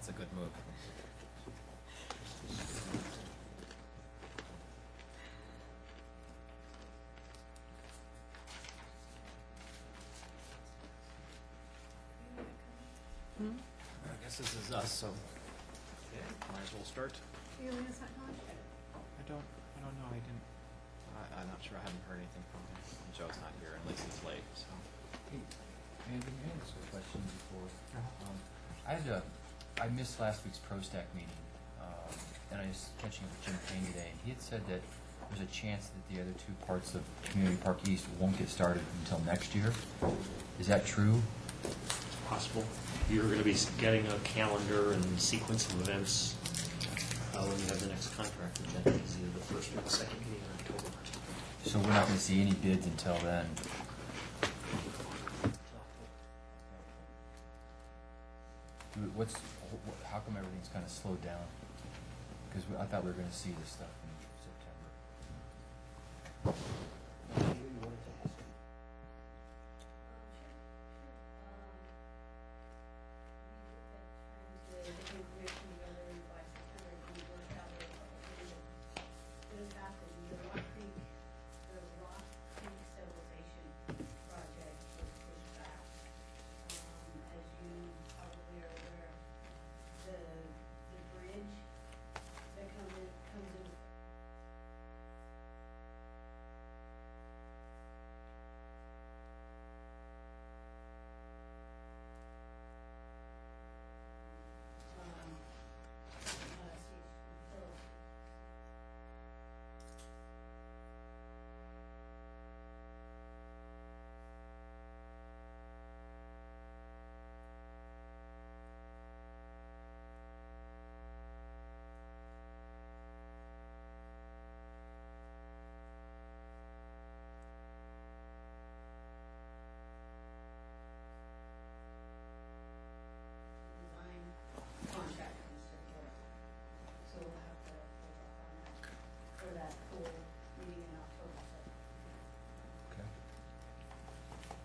That's a good move. I guess this is us, so might as well start. You leave us that time? I don't know. I didn't. I'm not sure. I haven't heard anything from him. Joe's not here, at least he's late. So. Hey, Andy, may I ask a question before? I missed last week's ProStack meeting, and I was catching up with Jim Payne today, and he had said that there's a chance that the other two parts of Community Park East won't get started until next year. Is that true? Possible. You're going to be getting a calendar and sequence of events when you have the next contract agenda. It's either the first or the second meeting in October. So we're not going to see any bids until then? How come everything's kind of slowed down? Because I thought we were going to see this stuff in September.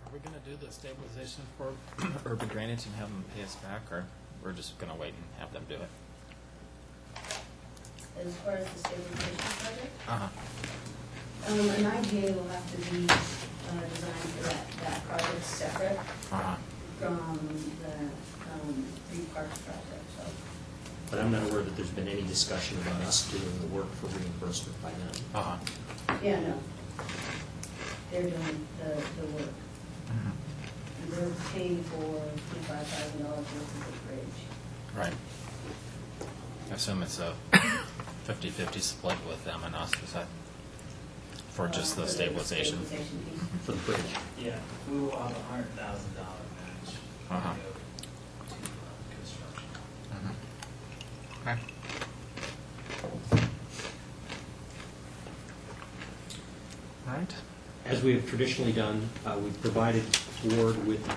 Are we going to do the stabilization for urban drainage and have them pay us back, or we're just going to wait and have them do it? As far as the stabilization project, Uh-huh. an IGA will have to be designed for that project separate Uh-huh. from the Three Parks project, so. But I'm not aware that there's been any discussion about us doing the work for reimbursement by them. Uh-huh. Yeah, no. They're doing the work. Mhm. They're paying for $25,000 worth of the bridge. Right. I assume it's a 50-50 split with them and us. Is that for just the For stabilization? stabilization piece. For the bridge. Yeah, we will have $100,000 match Uh-huh. to go to construction. Mhm. Okay. All right. As we have traditionally done, we've provided the board with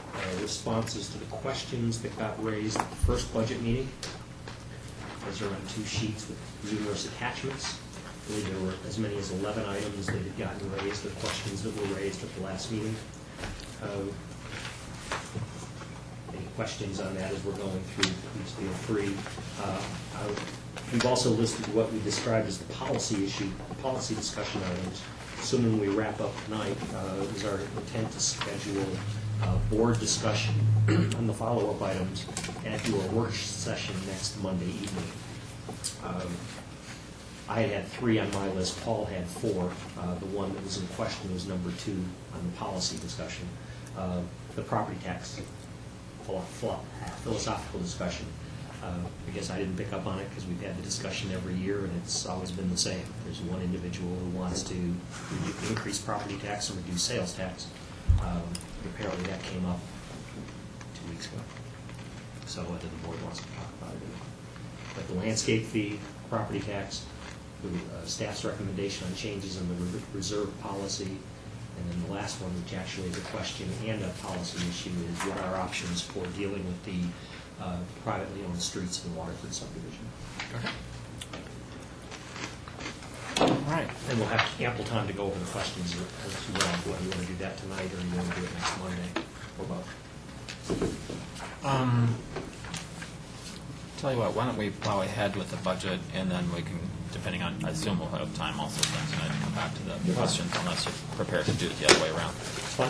responses to the questions that got raised at the first budget meeting. Those are on 2 sheets with numerous attachments. I believe there were as many as 11 items that had gotten raised, the questions that were raised at the last meeting. Any questions on that as we're going through, please feel free. We've also listed what we described as the policy issue, policy discussion items. Assuming we wrap up tonight, it is our intent to schedule board discussion on the follow-up items and do a work session next Monday evening. I had 3 on my list. Paul had 4. The one that was in question was number 2 on the policy discussion. The property tax, philosophical discussion. I guess I didn't pick up on it because we've had the discussion every year and it's always been the same. There's one individual who wants to increase property tax and reduce sales tax. Apparently that came up 2 weeks ago. So whether the board wants to talk about it or not. But the landscape fee, property tax, the staff's recommendation on changes in the reserve policy, and then the last one, which actually is a question and a policy issue, is what are our options for dealing with the privately owned streets in the Waterford subdivision. Okay. All right. And we'll have ample time to go over the questions as well, whether you want to do that tonight or you want to do it next Monday, or both. Tell you what, why don't we plow ahead with the budget, and then we can, depending on, I assume we'll have time also then tonight to come back to the questions, unless you're prepared to do it the other way around. Fine.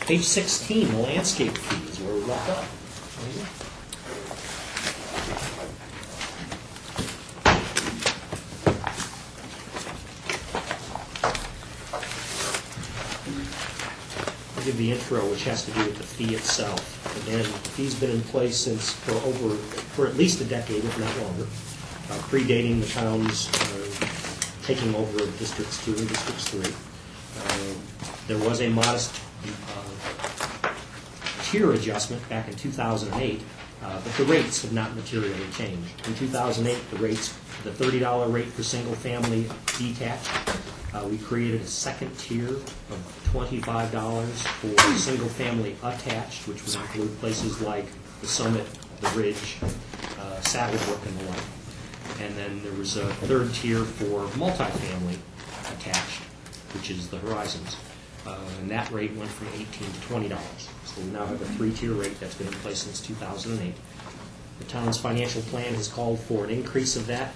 Page 16, the landscape fees, where we left off. I'll give the intro, which has to do with the fee itself. Again, the fee's been in place for at least a decade, if not longer, predating the town's taking over of Districts 2 and Districts 3. There was a modest tier adjustment back in 2008, but the rates have not materially changed. In 2008, the $30 rate for single-family detached, we created a second tier of $25 for single-family attached, which would include places like the Summit, the Ridge, Saddlebrook, and the like. And then there was a third tier for multifamily attached, which is the Horizons. And that rate went from $18 to $20. So we now have a three-tier rate that's been in place since 2008. The town's financial plan has called for an increase of that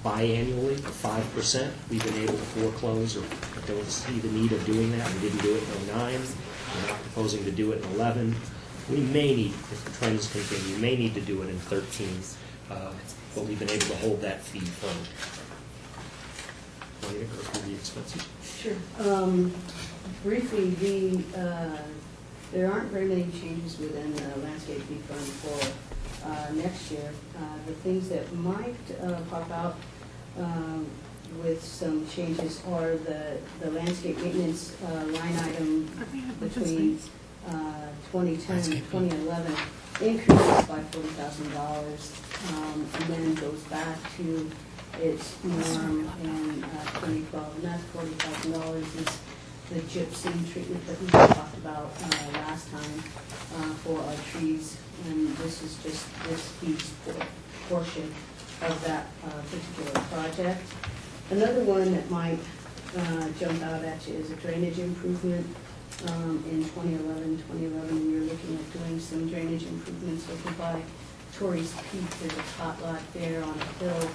biannually of 5%. We've been able to foreclose or don't see the need of doing that. We didn't do it in 09. We're not proposing to do it in 11. We may need, if the trends continue, we may need to do it in 13, but we've been able to hold that fee firm. Want me to go through the expenses? Sure. Briefly, there aren't very many changes within the landscape fee fund for next year. The things that might pop out with some changes are the landscape maintenance line item between 2010 and 2011 increases by $40,000, and then goes back to its norm in 2012, and that's $40,000 is the gypsum treatment that we talked about last time for our trees, and this is just this piece portion of that particular project. Another one that might jump out at you is a drainage improvement. In 2011, we were looking at doing some drainage improvements over by Torrey's Peak. There's a tot lot there on a hill.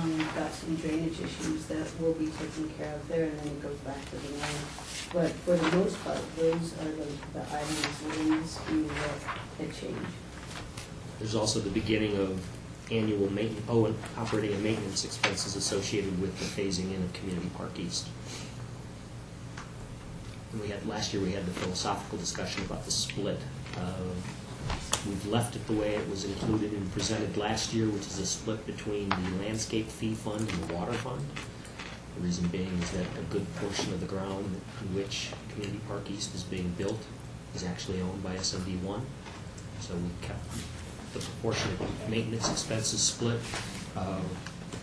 We've got some drainage issues that will be taken care of there, and then it goes back to the land. But for the most part, those are the items within this fee that had changed. There's also the beginning of annual maintenance, and operating and maintenance expenses associated with the phasing in of Community Park East. And last year we had the philosophical discussion about the split. We've left it the way it was included and presented last year, which is a split between the landscape fee fund and the water fund. The reason being is that a good portion of the ground in which Community Park East is being built is actually owned by SMD1. So we kept the proportionate maintenance expenses split.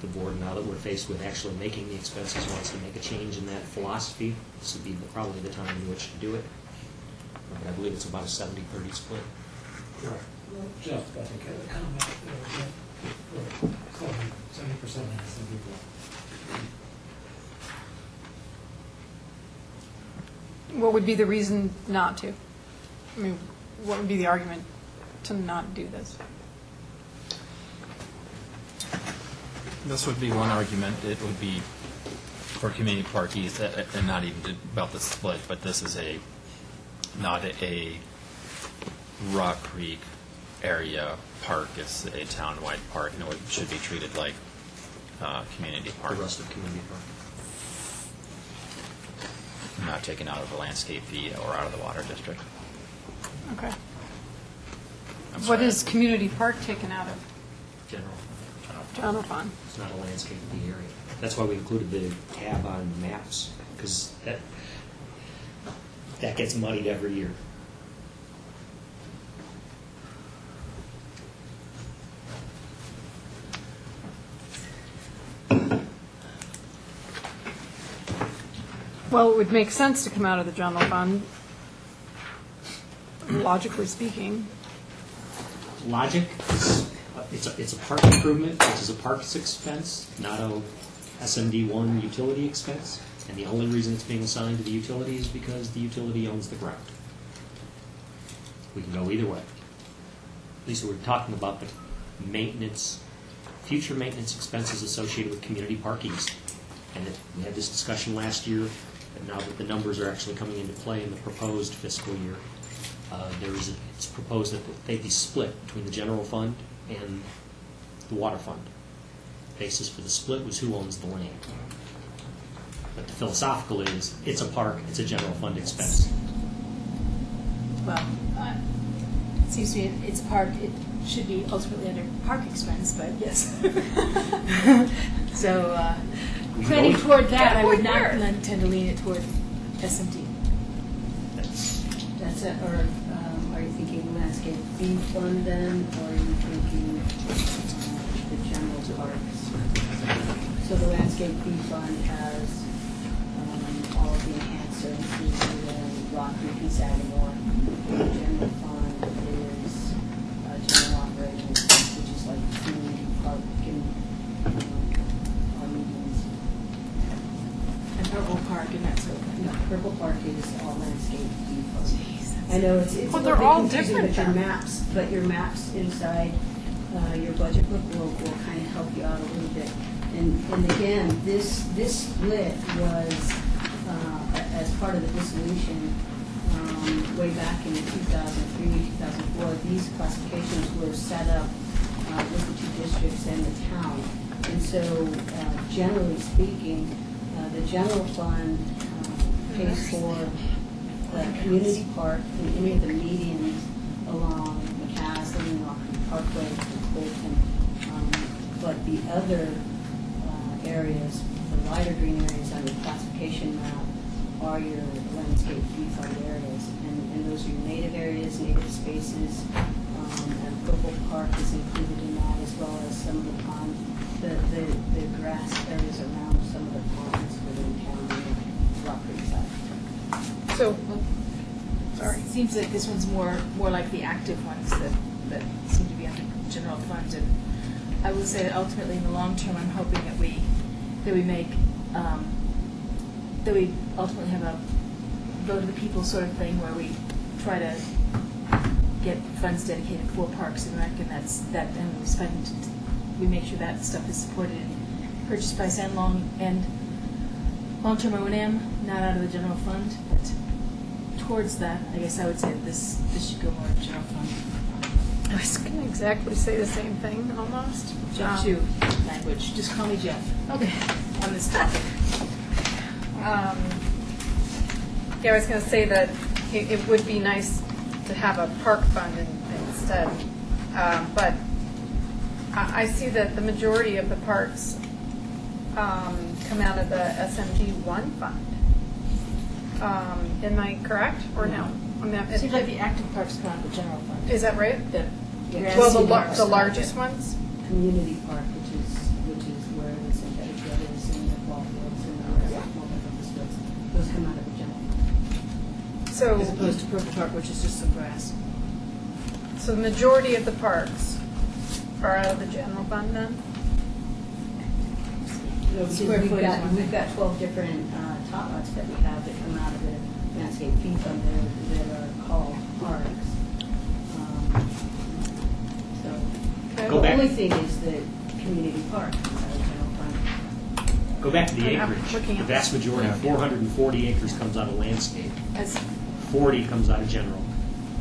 The board, now that we're faced with actually making the expenses, wants to make a change in that philosophy. This would be probably the time in which to do it. But I believe it's about a 70-30 split. Jeff, I think I had a comment there. 70% has some people. What would be the reason not to? I mean, what would be the argument to not do this? This would be one argument. It would be for Community Park East, and not even about the split, but this is not a Rock Creek area park. It's a town-wide park, and it should be treated like Community Park. The rest of Community Park. Not taken out of the landscape fee or out of the water district. Okay. I'm What sorry. is Community Park taken out of? General. General fund. It's not a landscape fee area. That's why we included the tab on maps, because that gets muddied every year. Well, it would make sense to come out of the general fund, logically speaking. Logic is, it's a park improvement, which is a parks expense, not a SMD1 utility expense. And the only reason it's being assigned to the utility is because the utility owns the ground. We can go either way. Lisa, we're talking about the maintenance, future maintenance expenses associated with community park east. And we had this discussion last year, and now that the numbers are actually coming into play in the proposed fiscal year, it's proposed that they be split between the general fund and the water fund. Basis for the split was who owns the land. But the philosophical is, it's a park, it's a general fund expense. Well, it seems to me it's a park, it should be ultimately under park expense, but yes. So, planning know- toward that, I would Good not point. tend to lean it toward SMT. That's it, or are you thinking landscape fee fund then, or are you thinking the general parks? So the landscape fee fund has all of the enhancers, the Rock Creek and Sagamore. The general fund is general operating expense, which is like community park and our meetings. And Purple Park and that sort of thing. No, Purple Park is all landscape fee fund. I know it's Well, a they're little all bit confusing, different but your then. maps inside your budget book will kind of help you out a little bit. And again, this split was as part of the dissolution way back in 2003, 2004. These classifications were set up with the two districts and the town. And so generally speaking, the general fund pays for the community park and any of the medians along McCaslin, Rockland Parkway, and Colton. But the other areas, the lighter green areas on the classification map, are your landscape fee fund areas. And those are your native areas, native spaces, and Purple Park is included in that, as well as some of the pond, the grass areas around some of the ponds within town on the Rock Creek side. So, Sorry. It seems like this one's more like the active ones that seem to be under general fund. And I would say that ultimately in the long term, I'm hoping that we make, that we ultimately have a vote of the people sort of thing where we try to get funds dedicated for Parks and Rec, and and we spend, we make sure that stuff is supported in purchase price and long-term O&M, not out of the general fund, but towards that, I guess I would say that this should go more to general fund. I was going to exactly say the same thing, almost. Jeff, too, language. Just call me Jeff. Okay. On this topic. Yeah, I was going to say that it would be nice to have a park fund instead. But I see that the majority of the parks come out of the SMG1 fund. Am I correct or no? It seems like the active parks come out of the general fund. Is that right? Yeah. Well, grassy parks the come out of largest it. ones? Community park, which is where the synthetic red is and the ball fields and the multi-purpose fields. Those come out of the general. So, As opposed to Purple Park, which is just some grass. so the majority of the parks are out of the general fund then? Because Square footage one. we've got 12 different tot lots that we have that come out of the landscape fee fund that are called parks. So Okay. Go the back. only thing is the community park comes out of general fund. Go back to the I'm acreage. looking The at vast majority, 440 acres comes out of landscape, As 40 comes out of general,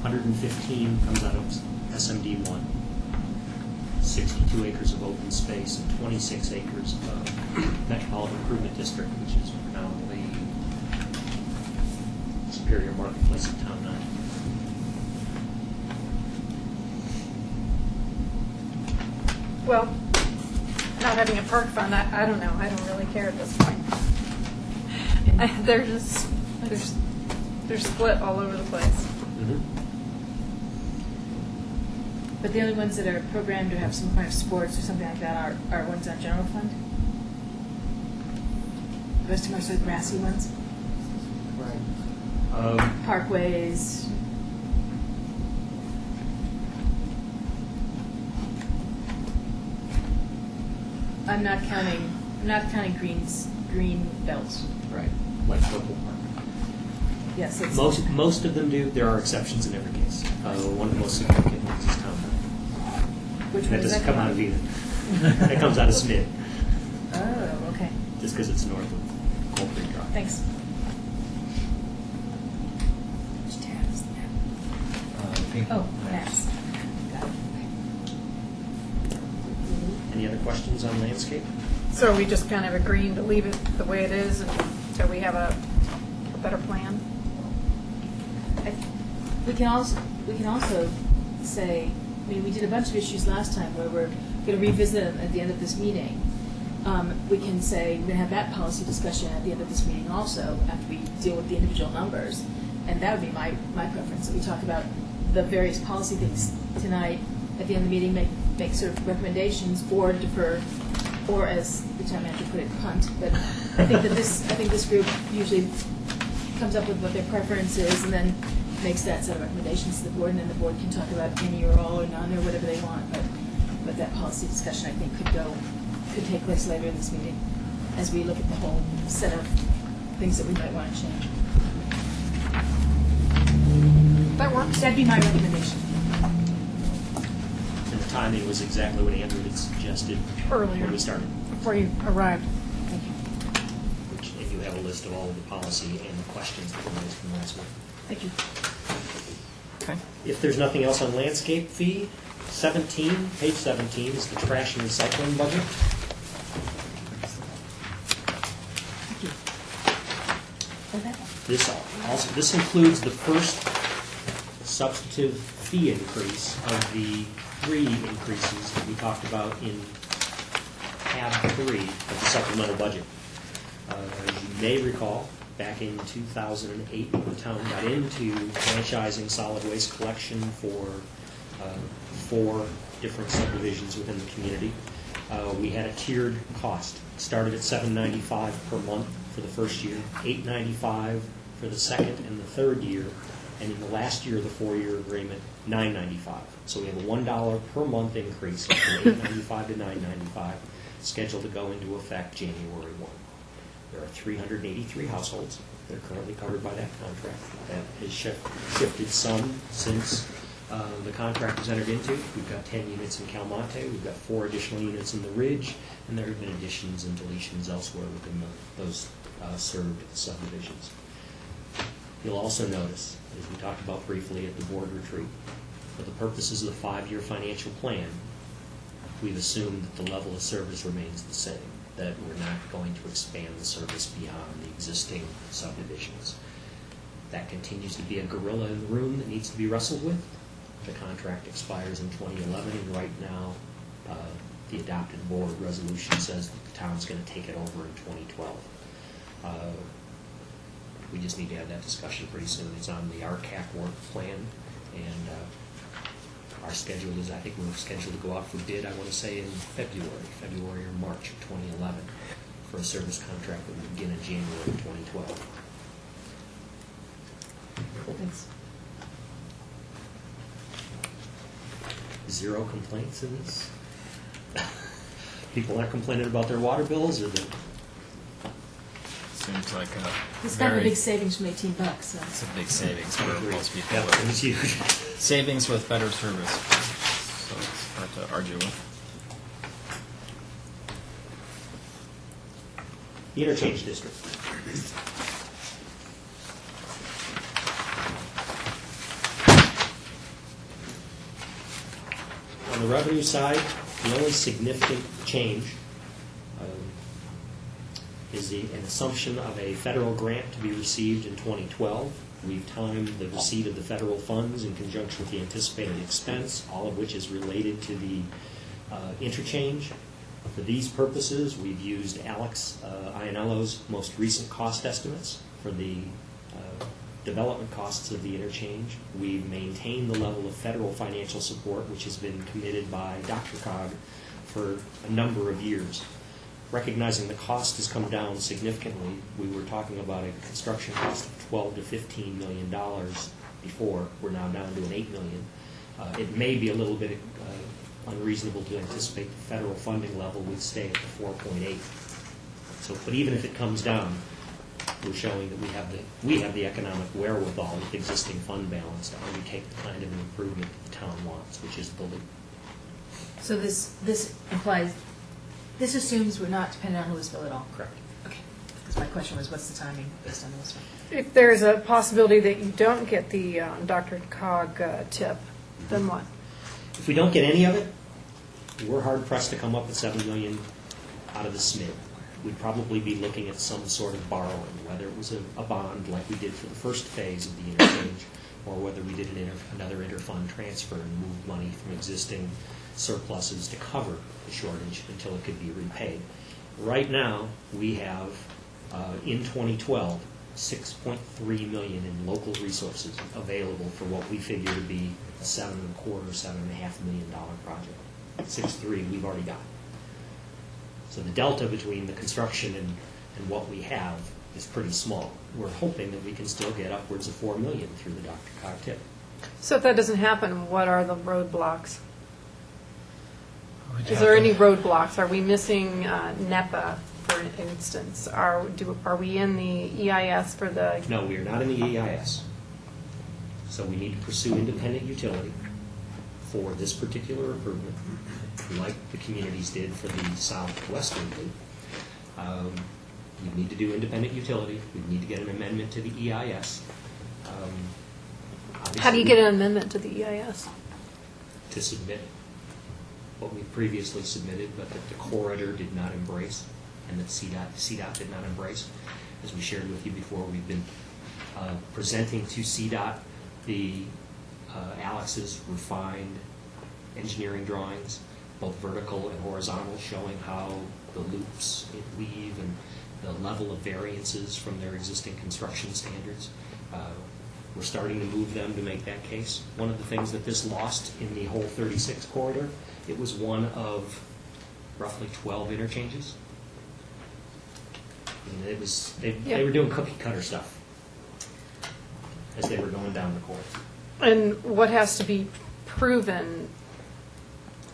115 comes out of SMD1, 62 acres of open space, and 26 acres of Metropolitan Improvement District, which is now the Superior Marketplace of Town 9. Well, not having a park fund, I don't know, I don't really care at this point. They're split all over the place. But the only ones that are programmed to have some kind of sports or something like that are ones on general fund? The rest of them are sort of grassy ones? Parkways. I'm not counting green belts. Right, like Purple Park. Yes, it's. Most of them do. There are exceptions in every case. One of the most significant ones is Town 9. Which one That does doesn't that come out come of out? either. That comes out of SMID, Oh, okay. just because it's north of Coal Creek Drive. Thanks. Which tab is that? Pink Oh, maps. maps. Got it. Any other questions on landscape? So are we just kind of agreeing to leave it the way it is until we have a better plan? We can also say, I mean, we did a bunch of issues last time where we're going to revisit them at the end of this meeting. We can say, we're going to have that policy discussion at the end of this meeting also, after we deal with the individual numbers. And that would be my preference, that we talk about the various policy things tonight, at the end of the meeting, make sort of recommendations, or defer, or as the town manager put it, punt. But I think this group usually comes up with what their preference is, and then makes that set of recommendations to the board, and then the board can talk about any or all or none or whatever they want. But that policy discussion, I think, could take place later in this meeting, as we look at the whole set of things that we might want to change. That works. That'd be my recommendation. And the timing was exactly what Andrew had suggested Earlier. when we started. Before you arrived. Thank you. And you have a list of all of the policy and the questions that were raised from last week. Thank you. Okay. If there's nothing else on landscape fee, page 17 is the trash and recycling budget. Thank you. Okay. This includes the first substantive fee increase of the 3 increases that we talked about in tab 3 of the supplemental budget. As you may recall, back in 2008, the town got into franchising solid waste collection for 4 different subdivisions within the community. We had a tiered cost. It started at $7.95 per month for the first year, $8.95 for the second and the third year, and in the last year of the 4-year agreement, $9.95. So we have a $1 per month increase from $8.95 to $9.95, scheduled to go into effect January 1. There are 383 households that are currently covered by that contract. That has shifted some since the contract was entered into. We've got 10 units in Calmonte, we've got 4 additional units in the Ridge, and there have been additions and deletions elsewhere within those served subdivisions. You'll also notice, as we talked about briefly at the board retreat, for the purposes of the 5-year financial plan, we've assumed that the level of service remains the same, that we're not going to expand the service beyond the existing subdivisions. That continues to be a gorilla in the room that needs to be wrestled with. The contract expires in 2011, and right now the adopted board resolution says that the town's going to take it over in 2012. We just need to have that discussion pretty soon. It's on the RCAP work plan, and our schedule is, I think we're scheduled to go out for bid, I want to say in February or March of 2011, for a service contract that will begin in January of 2012. Thanks. 0 complaints in this? People aren't complaining about their water bills, or Seems like a It's kind of a very, big savings from $18, so. it's a big savings for most people. Yeah, it's huge. Savings with better service, so it's hard to argue with. The interchange district. On the revenue side, the only significant change is an assumption of a federal grant to be received in 2012. We've timed the receipt of the federal funds in conjunction with the anticipated expense, all of which is related to the interchange. For these purposes, we've used Alex Ianello's most recent cost estimates for the development costs of the interchange. We've maintained the level of federal financial support, which has been committed by Dr. Cog for a number of years. Recognizing the cost has come down significantly, we were talking about a construction cost of $12 to $15 million before. We're now down to an $8 million. It may be a little bit unreasonable to anticipate the federal funding level would stay at the 4.8. So, but even if it comes down, we're showing that we have the economic wherewithal with existing fund balance to undertake the kind of an improvement that the town wants, which is building. So this implies, this assumes we're not dependent on Louisville at all? Correct. Okay. Because my question was, what's the timing based on Louisville? If there's a possibility that you don't get the Dr. Cog tip, then what? If we don't get any of it, we're hard pressed to come up with $7 million out of the SMID. We'd probably be looking at some sort of borrowing, whether it was a bond like we did for the first phase of the interchange, or whether we did another interfund transfer and moved money from existing surpluses to cover the shortage until it could be repaid. Right now, we have, in 2012, $6.3 million in local resources available for what we figure to be a $7.25–7.5 million project. 6.3 we've already got. So the delta between the construction and what we have is pretty small. We're hoping that we can still get upwards of $4 million through the Dr. Cog tip. So if that doesn't happen, what are the roadblocks? Is there any roadblocks? Are we missing NEPA, for instance? Are we in the EIS for the? No, we are not in the EIS. So we need to pursue independent utility for this particular improvement, like the communities did for the southwestern loop. We need to do independent utility. We need to get an amendment to the EIS. How do you get an amendment to the EIS? To submit what we previously submitted, but that the corridor did not embrace, and that CDOT did not embrace. As we shared with you before, we've been presenting to CDOT the Alex's refined engineering drawings, both vertical and horizontal, showing how the loops weave and the level of variances from their existing construction standards. We're starting to move them to make that case. One of the things that this lost in the whole 36 corridor, it was one of roughly 12 interchanges. And it was they were doing cookie cutter stuff as they were going down the corridor. And what has to be proven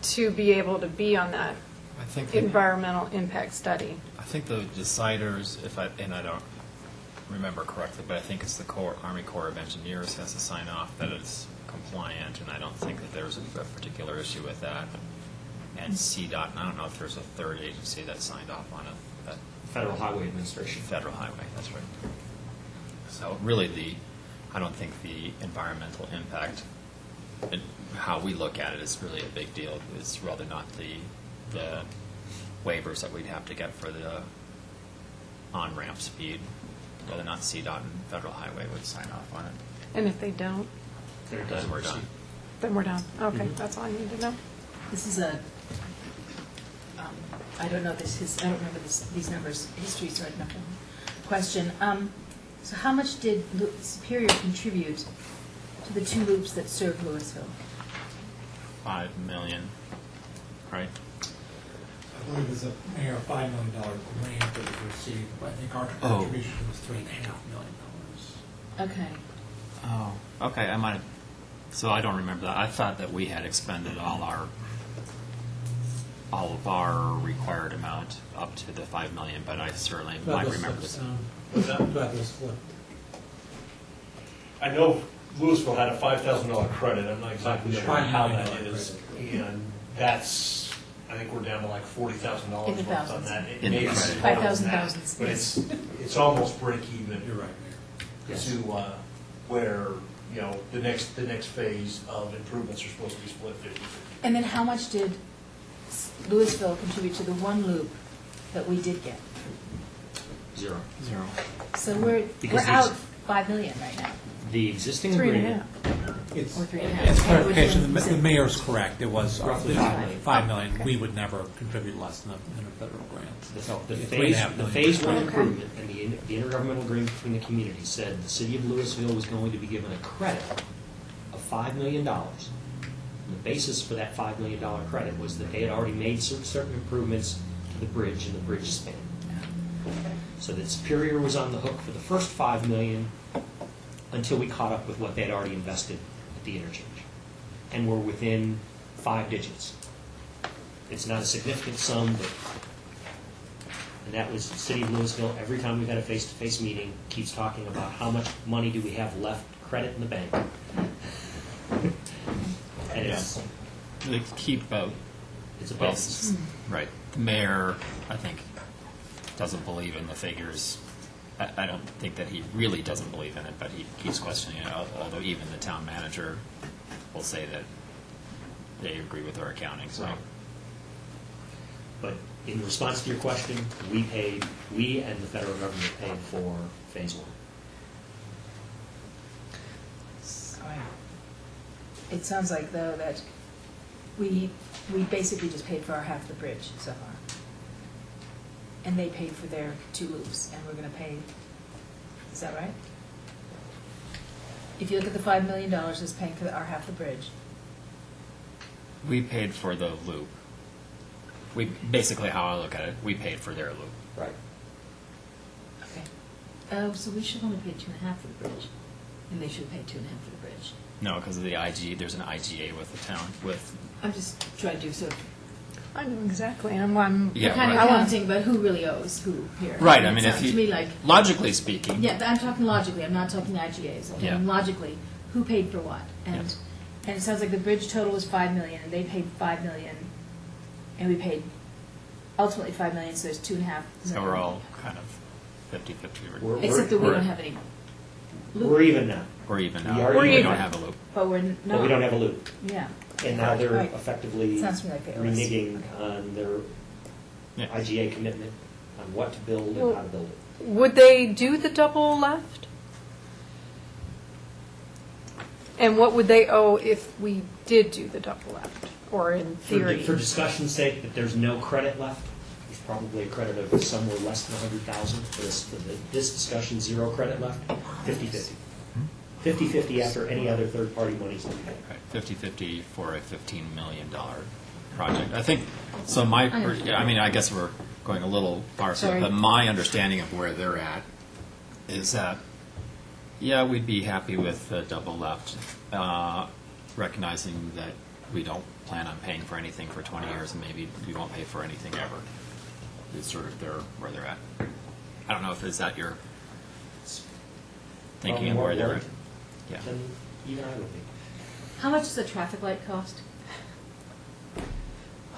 to be able to be on that I think environmental impact study? I think the deciders, and I don't remember correctly, but I think it's the Army Corps of Engineers has to sign off that it's compliant, and I don't think that there's a particular issue with that. And CDOT, and I don't know if there's a third agency that signed off on it. But Federal Highway Administration. Federal Highway, that's right. So really, I don't think the environmental impact, and how we look at it, is really a big deal. It's rather not the waivers that we'd have to get for the on-ramp speed, whether or not CDOT and Federal Highway would sign off on it. And if they don't, Then we're done. then we're done. Okay, Mhm. that's all I need to know. This is a, I don't know I don't remember these numbers, history, so I don't know. Question. So how much did Superior contribute to the two loops that served Louisville? $5 million, right? I believe there's a mayor $5 million grant that was received, but I think our Oh. contribution was $3.5 million. Okay. Oh, okay. I might have. So I don't remember that. I thought that we had expended all of our required amount up to the $5 million, but I certainly might remember this. That was flipped. I know Louisville had a $5,000 credit, I'm not exactly sure $5 how million that is, credit. and that's, I think we're down to like $40,000 In the worth on thousands. that. It In the may be credit. smaller than 5,000 that, thousands, but yes. it's almost break even You're right, Mayor. Yes. to where, you know, the next phase of improvements are supposed to be split 50/50. And then how much did Louisville contribute to the one loop that we did get? Zero. So we're Because out these- $5 million right now, The existing 3.5. agreement. It's, or 3.5. it's And clarification, which the one was it? mayor's correct, it was Roughly $5 million. Okay. We would never contribute less than a federal grant. So The it's phase, $3.5 the million. phase one Okay. improvement and the intergovernmental agreement between the communities said the city of Louisville was going to be given a credit of $5 million. And the basis for that $5 million credit was that they had already made certain improvements to the bridge and the bridge span. So that Superior was on the hook for the first $5 million until we caught up with what they had already invested at the interchange. And we're within 5 digits. It's not a significant sum, but, and that was the city of Louisville. Every time we've had a face-to-face meeting, keeps talking about how much money do we have left, credit in the bank. And it's, They keep It's a Well, basis. right. The mayor, I think, doesn't believe in the figures. I don't think that he really doesn't believe in it, but he keeps questioning it, although even the town manager will say that they agree with our accounting, so. Right. But in response to your question, we and the federal government paid for phase one. It sounds like, though, that we basically just paid for our half the bridge so far. And they paid for their 2 loops, and we're gonna pay, is that right? If you look at the $5 million that's paying for our half the bridge, We paid for the loop. We, basically how I look at it, we paid for their loop. Right. okay. Oh, so we should only pay 2.5 for the bridge, and they should pay 2.5 for the bridge. No, because of the IG, there's an IGA with the town, with, I'm just trying to do so, I know exactly, and I'm Yeah, kind of right. counting, but who really owes who here? right, I mean, It if sounds to me you, like, logically speaking. yeah, I'm talking logically, I'm not talking IGAs. I'm Yeah. talking logically, who paid for what? Yes. And it sounds like the bridge total was $5 million, and they paid $5 million, and we paid ultimately $5 million, so there's 2.5 million. So we're all kind of 50-50, We're- Except that we we're- don't have any We're loop, even now, or even We now, are we even. don't have a loop. but we're not. but we don't have a loop. Yeah. And now they're Right. effectively Sounds to me like they owe us. reneging on their Yeah. IGA commitment on what to build Well- and how to build it. Would they do the double left? And what would they owe if we did do the double left, or in theory? For discussion's sake, that there's no credit left, there's probably a credit of somewhere less than 100,000 for this discussion, 0 credit left, 50/50. 50/50 after any other third-party money's been paid. Right, 50-50 for a $15 million project. I think, so my, I mean, I guess we're going a little far, Sorry. but my understanding of where they're at is that, yeah, we'd be happy with the double left, recognizing that we don't plan on paying for anything for 20 years, and maybe we won't pay for anything ever. It's sort of where they're at. I don't know if is that your thinking of where they're at? Yeah. Then even I would be. How much does a traffic light cost? Roughly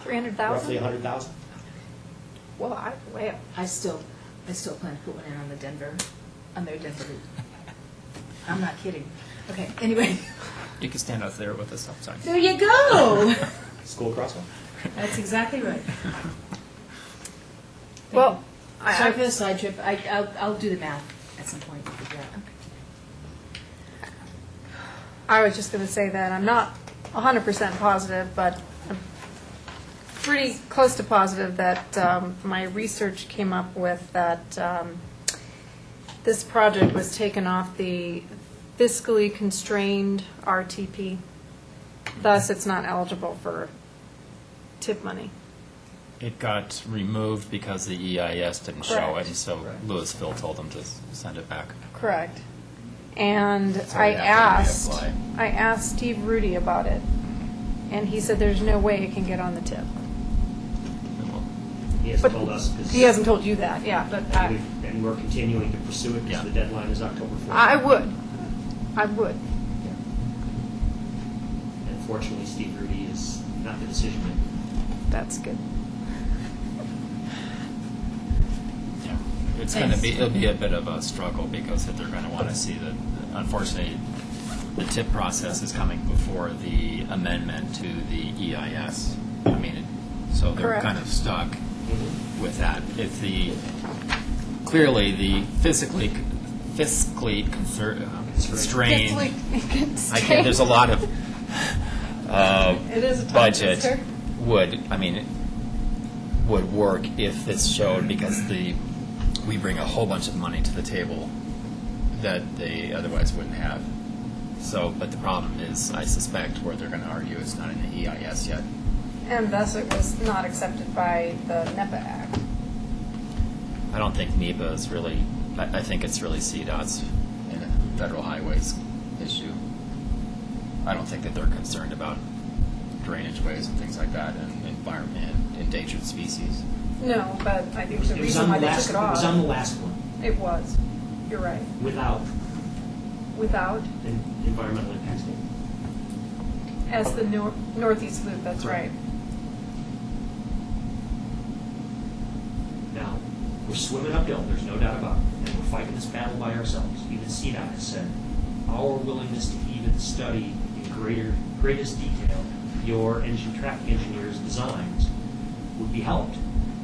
300,000? 100,000? Well, well, I still plan to put one in on their Denver loop. I'm not kidding. Okay, anyway, You can stand out there with a stop sign. there you go. School crosswalk? That's exactly right. well, Sorry for the side trip. I'll do the math at some point and figure out. I was just going to say that I'm not 100% positive, but I'm pretty close to positive that my research came up with that this project was taken off the fiscally constrained RTP. Thus, it's not eligible for tip money. It got removed because the EIS didn't show it, Correct. and so Louisville told them to send it back. Correct. And So we have to reapply. I asked Steve Rudy about it, and he said there's no way it can get on the tip. He hasn't But told us. 'Cause- he hasn't told you that, yeah, but And we're continuing to pursue it Yeah. because the deadline is October 4th. I would. And fortunately, Steve Rudy is not the decision maker. That's good. Yeah. It's going to be, it'll be a bit of a struggle because they're going to want to see that, unfortunately, the tip process is coming before the amendment to the EIS. I mean, so they're Correct. kind of stuck with that. If clearly the fiscally constrained, I can't, there's a lot of It is a tongue budget twister. would work if this showed, because we bring a whole bunch of money to the table that they otherwise wouldn't have. So, but the problem is, I suspect where they're going to argue it's not in the EIS yet. And thus it was not accepted by the NEPA Act. I don't think NEPA is really, I think it's really CDOT's and a federal highways issue. I don't think that they're concerned about drainage ways and things like that, and environment, endangered species. No, but I think the It was reason on why the they last, took it it was on off, the last one, it was. You're right. without Without, an environmental impact statement. as the northeast loop, that's right. We're swimming uphill, there's no doubt about it, and we're fighting this battle by ourselves. Even CDOT has said, our willingness to even study in greatest detail your traffic engineers' designs would be helped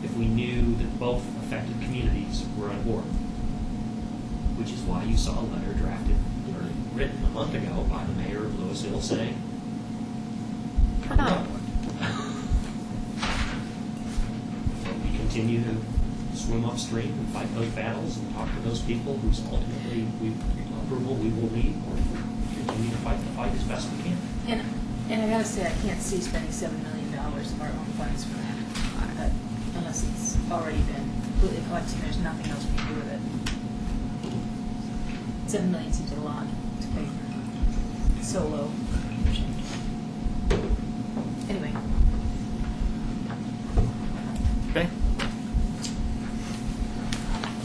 if we knew that both affected communities were on board. Which is why you saw a letter drafted or written a month ago by the mayor of Louisville saying, turn up. We continue to swim upstream and fight those battles and talk to those people whose ultimately approval we will need, or continue to fight the fight as best we can. And I gotta say, I can't see spending $7 million of our own funds for that, unless it's already been completely collected and there's nothing else we can do with it. $7 million seems a lot to pay for solo. Anyway. Okay.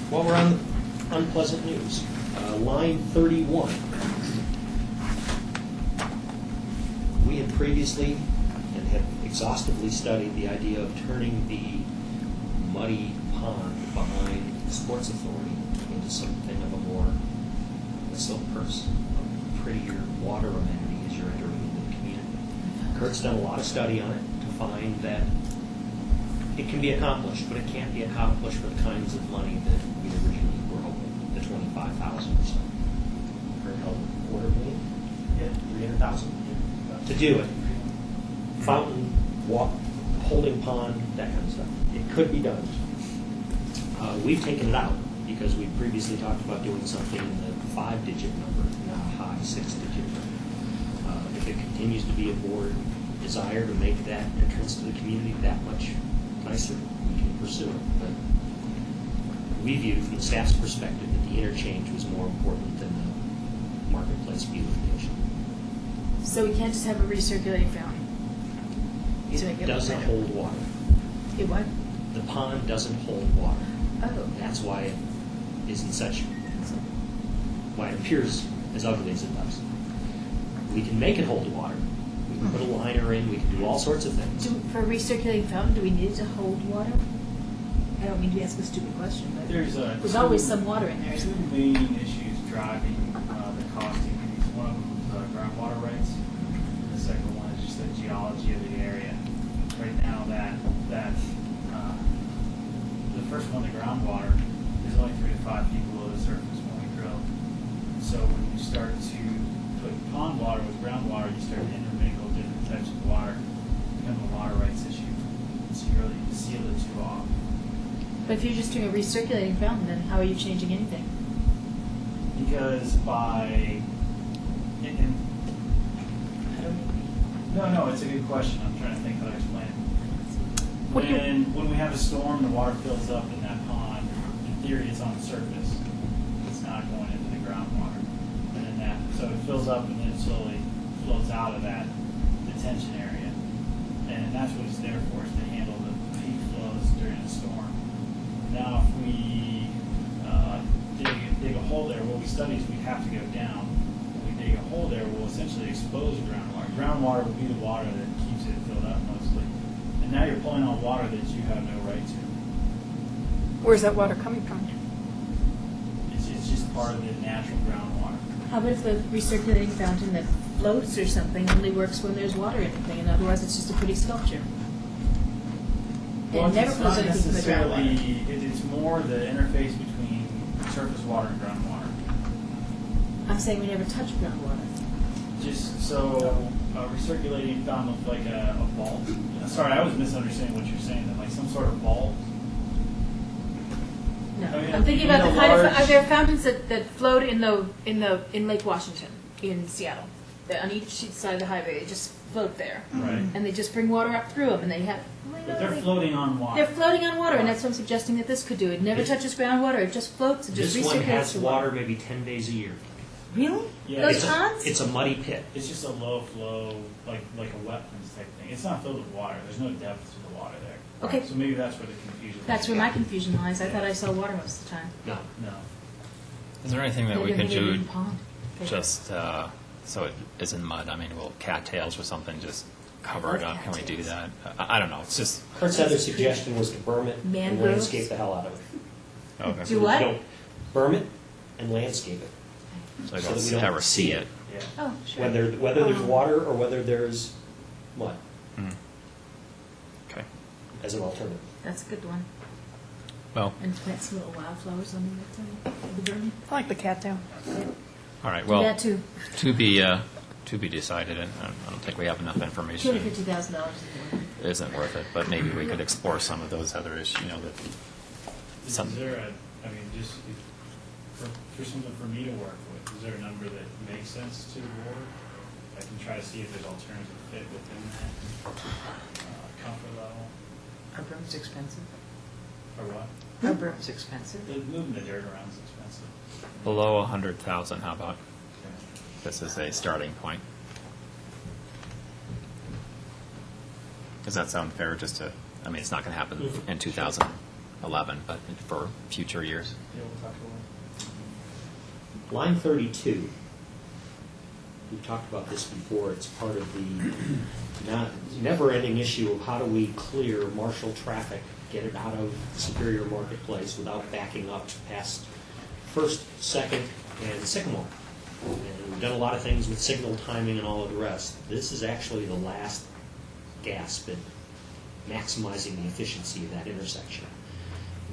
While we're on unpleasant news, line 31. We had previously and had exhaustively studied the idea of turning the muddy pond behind the Sports Authority into something of a more silk purse, a prettier water amenity as you're entering into the community. Kurt's done a lot of study on it to find that it can be accomplished, but it can't be accomplished for the kinds of money that we originally were hoping, the $25,000 or so. Kurt held $250,000? Yeah, $300,000? To do it. Fountain, holding pond, that kind of stuff. It could be done. We've taken it out because we previously talked about doing something in the 5-digit number, not a high 6-digit number. If it continues to be a board desire to make that entrance to the community that much nicer, we can pursue it. But we viewed from the staff's perspective that the interchange was more important than the marketplace beautification. So we can't just have a recirculating fountain? to make It doesn't better. hold water. It what? The pond doesn't hold water. Oh. That's why it isn't such, why it appears as ugly as it does. We can make it hold water. We can put a liner in, we can do all sorts of things. For a recirculating fountain, do we need it to hold water? I don't mean to ask a stupid question, but there's always some water in there, isn't Two there? main issues driving the cost increase. One of them is groundwater rights. And the second one is just the geology of the area. Right now, the first one, the groundwater, is only 3 to 5 feet below the surface when we drill. So when you start to put pond water with groundwater, you start to intermingle different types of water. It becomes a water rights issue. So you really seal the two off. But if you're just doing a recirculating fountain, then how are you changing anything? Because by, and I don't know. no, it's a good question. I'm trying to think how to explain it. What do you- When we have a storm, the water fills up in that pond. In theory, it's on the surface. It's not going into the groundwater. And then so it fills up and then it slowly flows out of that detention area. And that's what it's there for, is to handle the peak flows during a storm. Now, if we dig a hole there, what we study is we have to go down. When we dig a hole there, we'll essentially expose groundwater. Groundwater will be the water that keeps it filled up mostly. And now you're pulling on water that you have no right to. Where's that water coming from? It's just part of the natural groundwater. How about if the recirculating fountain that floats or something only works when there's water in the thing, and otherwise it's just a pretty sculpture? Well, It never it's flows not anything from the necessarily, groundwater. it's more the interface between surface water and groundwater. I'm saying we never touch groundwater. Just so a recirculating fountain looks like a vault. Sorry, I was misunderstanding what you're saying, that like some sort of vault. No, I mean, I'm thinking you about mean the a kind of, large- are there fountains that float in Lake Washington, in Seattle? That on each side of the highway, they just float there. Right. And they just bring water up through them, and they have. But they're floating on water. They're floating on water, and that's what I'm suggesting that this could do. It never It- touches groundwater, it just floats, it just This one recirculates has the water maybe 10 days a year. Really? Yeah, Those it's ponds? It's a muddy pit. It's just a low flow, like a wetlands type thing. It's not filled with water. There's no depth to the water there. Okay. So maybe that's where the confusion. That's where my confusion lies. I thought I saw water most of the time. No. No. Is there anything that we Maybe could I'm thinking do of a pond. Okay. just so it isn't mud? I mean, will cattails or something just cover love it up? Can we do cattails. that? I don't know. It's just, Kurt's other suggestion was to berm it and Mangroves? landscape the hell out of it. Okay. Do what? You don't berm it and landscape it. So I so that we don't don't ever see it. Yeah. Oh, sure. Whether there's water or whether there's mud Mm. Okay. as an alternative. That's a good one. Well, And plant some little wildflowers on the berm. I like the cattail. all right. Do Well, that too. to be decided, and I don't think we have enough information. $250,000 Isn't worth it, but maybe we could explore some of those other issues. You know, that some. Is there a, I mean, just for something for me to work with, is there a number that makes sense to the board? I can try to see if there's alternative fit within that comfort level, Our berm's expensive. or what? Our berm's expensive. Moving the dirt around is expensive. Below 100,000, how about? This is a starting point. Does that sound fair? Just to, I mean, it's not going to happen in 2011, but for future years. Yeah, we'll talk about it. Line 32, we've talked about this before, it's part of the never-ending issue of how do we clear Marshall traffic, get it out of Superior Marketplace without backing up past First, Second, and Sycamore. And we've done a lot of things with signal timing and all of the rest. This is actually the last gasp at maximizing the efficiency of that intersection.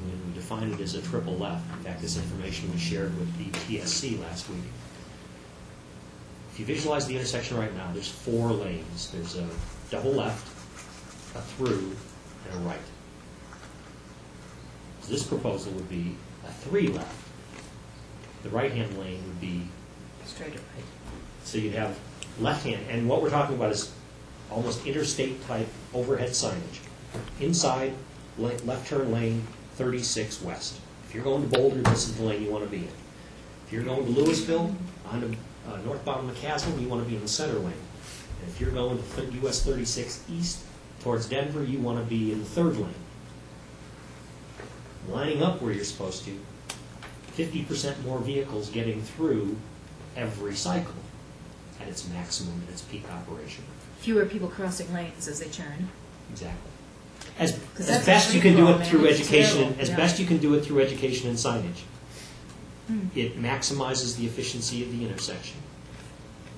And we define it as a triple left. In fact, this information was shared with the TSC last week. If you visualize the intersection right now, there's 4 lanes. There's a double left, a through, and a right. So this proposal would be a 3 left. The right-hand lane would be, Straight or right? so you'd have left-hand, and what we're talking about is almost interstate-type overhead signage. Inside, left turn lane 36 west. If you're going to Boulder, this is the lane you want to be in. If you're going to Louisville, onto northbound McCaslin, you want to be in the center lane. And if you're going to US 36 east towards Denver, you want to be in the third lane. Lining up where you're supposed to, 50% more vehicles getting through every cycle at its maximum, at its peak operation. Fewer people crossing lanes as they turn. Exactly. As 'Cause that's best a you can do free-for-all, it through man. It's education, terrible. as Yeah. best you can do it through education and signage. Hmm. It maximizes the efficiency of the intersection.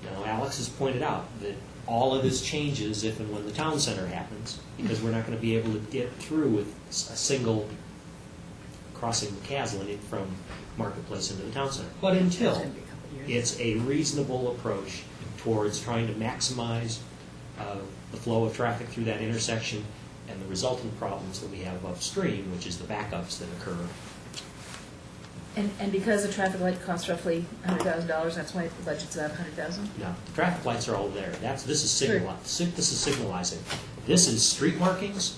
Now, Alex has pointed out that all of this changes if and when the town center happens, because we're not going to be able to get through with a single crossing McCaslin from Marketplace into the town center. But It's until, gonna be a couple of years. it's a reasonable approach towards trying to maximize the flow of traffic through that intersection and the resultant problems that we have upstream, which is the backups that occur. And because the traffic light costs roughly $100,000, that's why the budget's about $100,000? Now, the traffic lights are all there. This is Sure. this is signalizing. This is street markings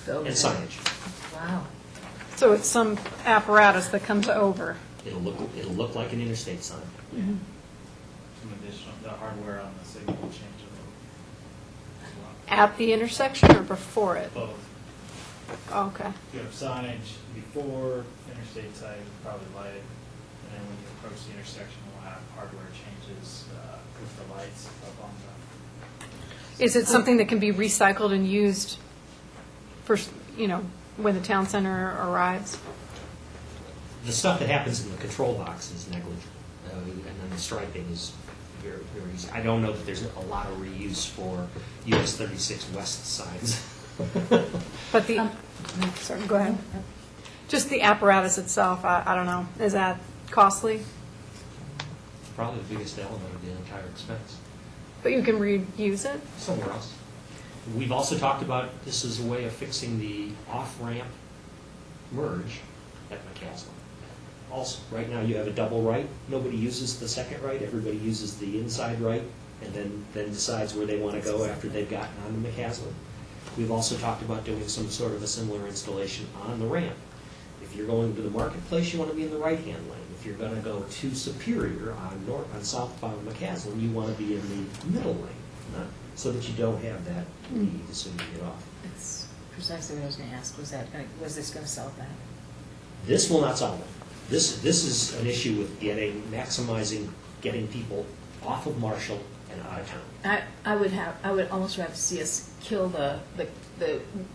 Go and ahead. signage. Wow. So it's some apparatus that comes over. It'll look like an interstate sign. Some additional, the hardware on the signal will change a little. as well. At the intersection or before it? Both. Okay. You have signage before interstate side, probably lighted, and then when you approach the intersection, we'll have hardware changes with the lights up on the. Is it something that can be recycled and used for, when the town center arrives? The stuff that happens in the control box is negligible, and then the striping is very, very easy. I don't know that there's a lot of reuse for US 36 West signs. But sorry, go ahead. Just the apparatus itself, I don't know, is that costly? Probably the biggest element of the entire expense. But you can reuse it? Somewhere else. We've also talked about this as a way of fixing the off-ramp merge at McCaslin. Also, right now you have a double right. Nobody uses the second right. Everybody uses the inside right and then decides where they want to go after they've gotten onto McCaslin. We've also talked about doing some sort of a similar installation on the ramp. If you're going to the marketplace, you want to be in the right-hand lane. If you're going to go to Superior on southbound McCaslin, you want to be in the middle lane, so that you don't have that need as soon as you get off. That's precisely what I was going to ask. Was this going to solve that? This will not solve it. This is an issue with maximizing getting people off of Marshall and out of town. I would almost rather see us kill the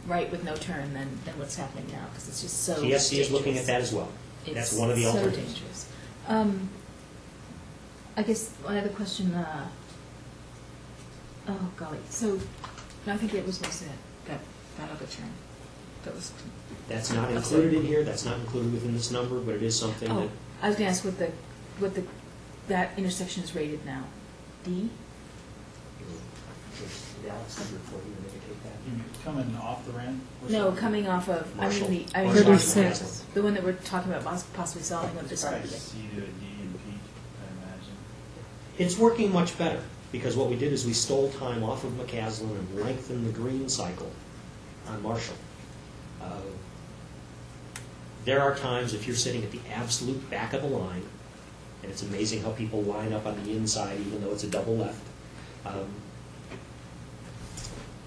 right with no turn than what's happening now, because it's just so TSC is looking at dangerous. that as well. That's one of the It's alternatives. so dangerous. I guess one other question, oh golly, so, I think it was supposed to that other turn. That was. That's not included in here, that's not included within this number, but it is something Oh, that, I was gonna ask what that intersection is rated now. D? Alex, the report, you want to take that? You coming off the ramp? or No, something? coming off of, Marshall. I mean, Marshall. 36. The one that we're talking about possibly solving with this Probably idea. C to a D and P, I imagine. It's working much better, because what we did is we stole time off of McCaslin and lengthened the green cycle on Marshall. There are times if you're sitting at the absolute back of the line, and it's amazing how people line up on the inside even though it's a double left,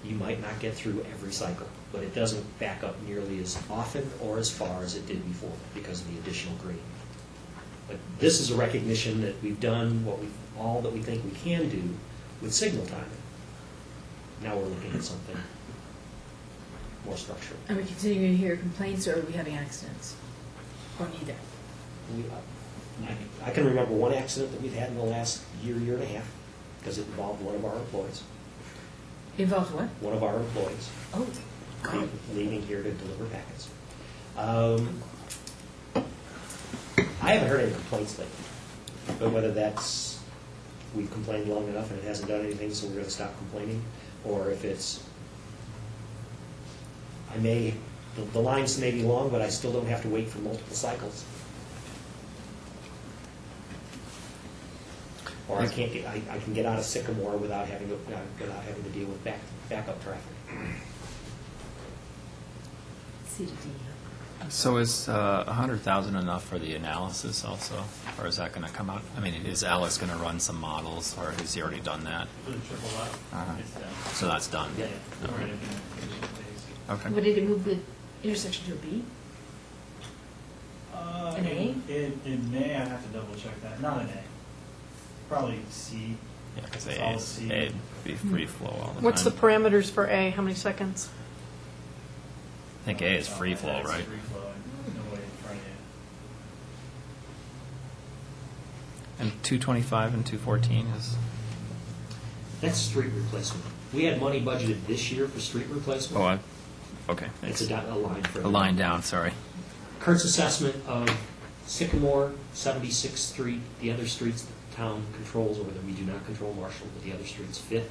you might not get through every cycle, but it doesn't back up nearly as often or as far as it did before because of the additional green. But this is a recognition that we've done all that we think we can do with signal timing. Now we're looking at something more structural. Are we continuing to hear complaints, or are we having accidents? Or neither? I can remember one accident that we've had in the last year and a half, because it involved one of our employees. Involved what? One of our employees Oh, God. leaving here to deliver packets. I haven't heard any complaints lately, but whether that's we've complained long enough and it hasn't done anything, so we're going to stop complaining, or if it's the lines may be long, but I still don't have to wait for multiple cycles. Or I can get out of Sycamore without having to deal with backup traffic. C to D. So is 100,000 enough for the analysis also, or is that going to come out? I mean, is Alex going to run some models, or has he already done that? For the triple F, Uh-huh. it's done. So that's done. Yeah. We're in implementation phase. Okay. But did it move the intersection to a B? An A? In May, I have to double check that. Not an A. Probably C. Yeah, because It's A all is C. A be free flow all the time. What's the parameters for A? How many seconds? I think A is free flow, It's right? free flow. No way to try to. And 225 and 214 is. That's street replacement. We had money budgeted this year for street replacement. Okay. It's a line for A line down. Sorry. Kurt's assessment of Sycamore, 76th Street, the other streets that the town controls, or whether we do not control Marshall, but the other streets, 5th,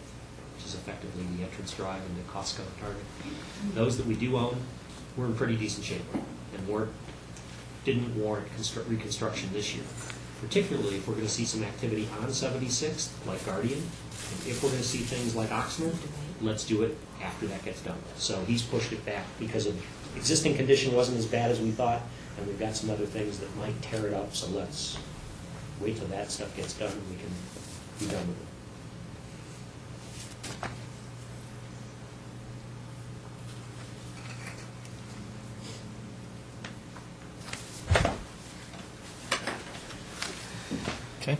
which is effectively the entrance drive into Costco Target. Those that we do own, we're in pretty decent shape, and didn't warrant reconstruction this year. Particularly if we're going to see some activity on 76th, like Guardian, and if we're going to see things like Oxnard, let's do it after that gets done. So he's pushed it back because of existing condition wasn't as bad as we thought, and we've got some other things that might tear it up, so let's wait till that stuff gets done and we can be done with it. Okay.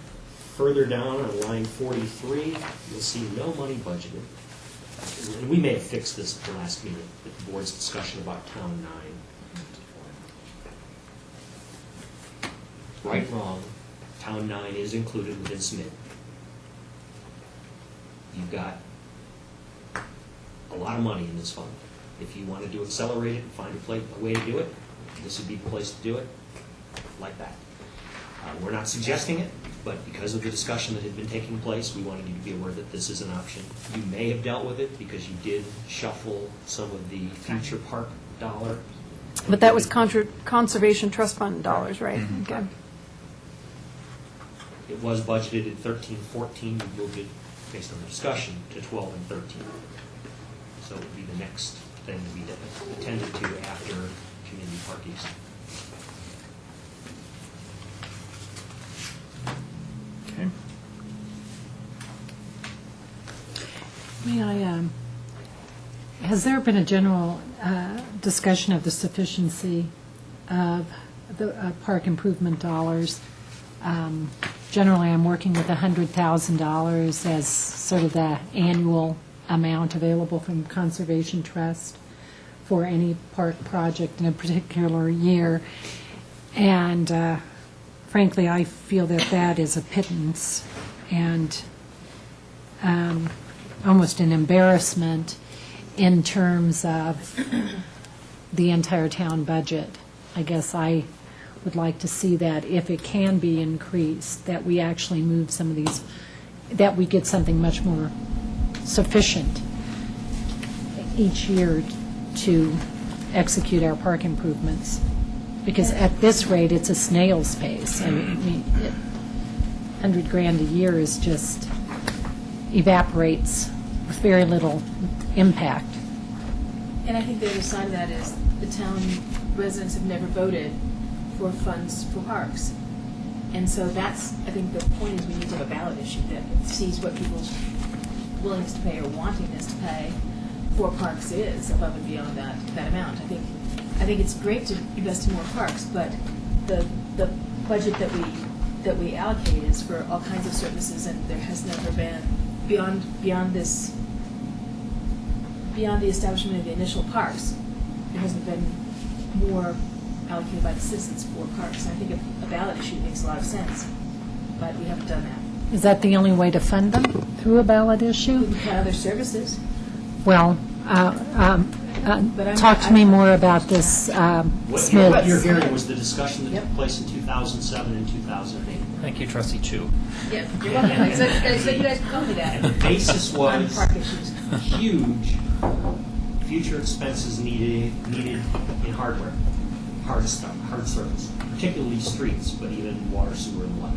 Further down on line 43, you'll see no money budgeted. And we may have fixed this at the last meeting, at the board's discussion about Town 9. Right, wrong, Town 9 is included within SMID. You've got a lot of money in this fund. If you want to do accelerate it and find a way to do it, this would be the place to do it, like that. We're not suggesting it, but because of the discussion that had been taking place, we wanted you to be aware that this is an option. You may have dealt with it because you did shuffle some of the future park dollar. But that was Conservation Trust Fund dollars, right? Okay. It was budgeted at 13-14, we moved it, based on the discussion, to 12 and 13. So it would be the next thing to be attended to after Community Park East. Okay. May I, has there been a general discussion of the sufficiency of the park improvement dollars generally I'm working with $100,000 as sort of the annual amount available from Conservation Trust for any park project in a particular year. And frankly, I feel that that is a pittance and almost an embarrassment in terms of the entire town budget. I guess I would like to see that if it can be increased, that we actually move some of these, that we get something much more sufficient each year to execute our park improvements. Because at this rate, it's a snail's pace. I mean, $100,000 a year is just evaporates with very little impact. And I think the other side of that is the town residents have never voted for funds for parks. And so that's, I think the point is we need to have a ballot issue that sees what people's willingness to pay or wantingness to pay for parks is above and beyond that amount. I think it's great to invest in more parks, but the budget that we allocate is for all kinds of services, and there has never been beyond the establishment of the initial parks, there hasn't been more allocated by the citizens for parks. And I think a ballot issue makes a lot of sense, but we haven't done that. Is that the only way to fund them, through a ballot issue? We've had other services. Well, talk to me more about this, What you're Smith. hearing was the discussion that Yep. took place in 2007 and 2008. Thank you, Trustee Chu. Yeah, you're welcome. So you guys told me And the that. basis On was park issues. huge future expenses needed in hardware, hard stuff, hard service, particularly streets, but even water, sewer, and the like.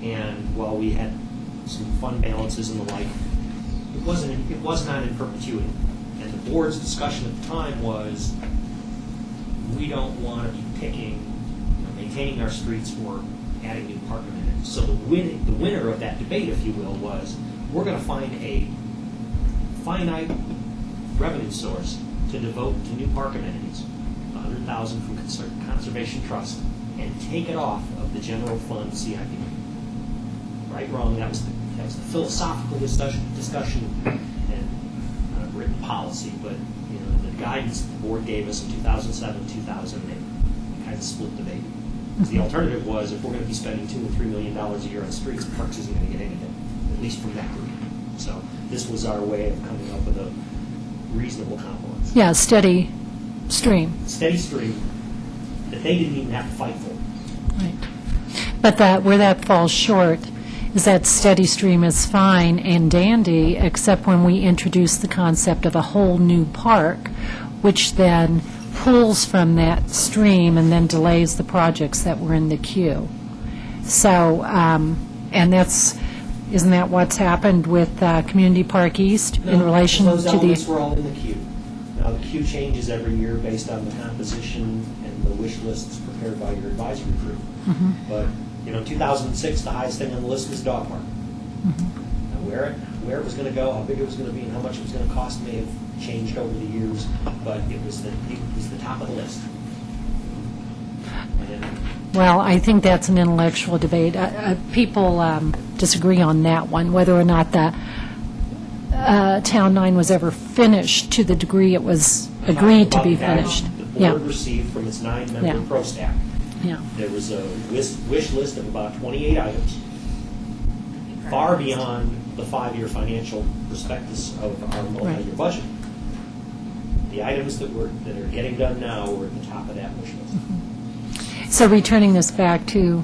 And while we had some fund balances and the like, it was not in perpetuity. And the board's discussion at the time was, we don't want to be maintaining our streets or adding new park amenities. So the winner of that debate, if you will, was, we're going to find a finite revenue source to devote to new park amenities, $100,000 from Conservation Trust, and take it off of the general fund CIP. Right, wrong, that was the philosophical discussion and written policy, but the guidance the board gave us in 2007, 2008 kind of split the baby. The alternative was, if we're going to be spending $2 or $3 million a year on streets, parks isn't going to get anything, at least from that group. So this was our way of coming up with a reasonable compromise. Yeah, steady stream. Steady stream that they didn't even have to fight for. Right. But where that falls short is that steady stream is fine and dandy, except when we introduce the concept of a whole new park, which then pulls from that stream and then delays the projects that were in the queue. So, and isn't that what's happened with Community Park East in relation Those to elements the... were all in the queue. Now, the queue changes every year based on the composition and the wish lists prepared by your advisory group. But, in 2006, the highest thing on the list was dog park. Now, where it was going to go, how big it was going to be, and how much it was going to cost may have changed over the years, but it was the top of the list. Well, I think that's an intellectual debate. People disagree on that one, whether or not the Town 9 was ever finished to the degree it was agreed to be finished. The Yeah. board received from its 9-member Yeah. pro staff. Yeah. There was a wish list of about 28 items, far beyond the 5-year financial prospectus of our multi-year budget. The items that are getting done now were at the top of that wish list. So returning this back to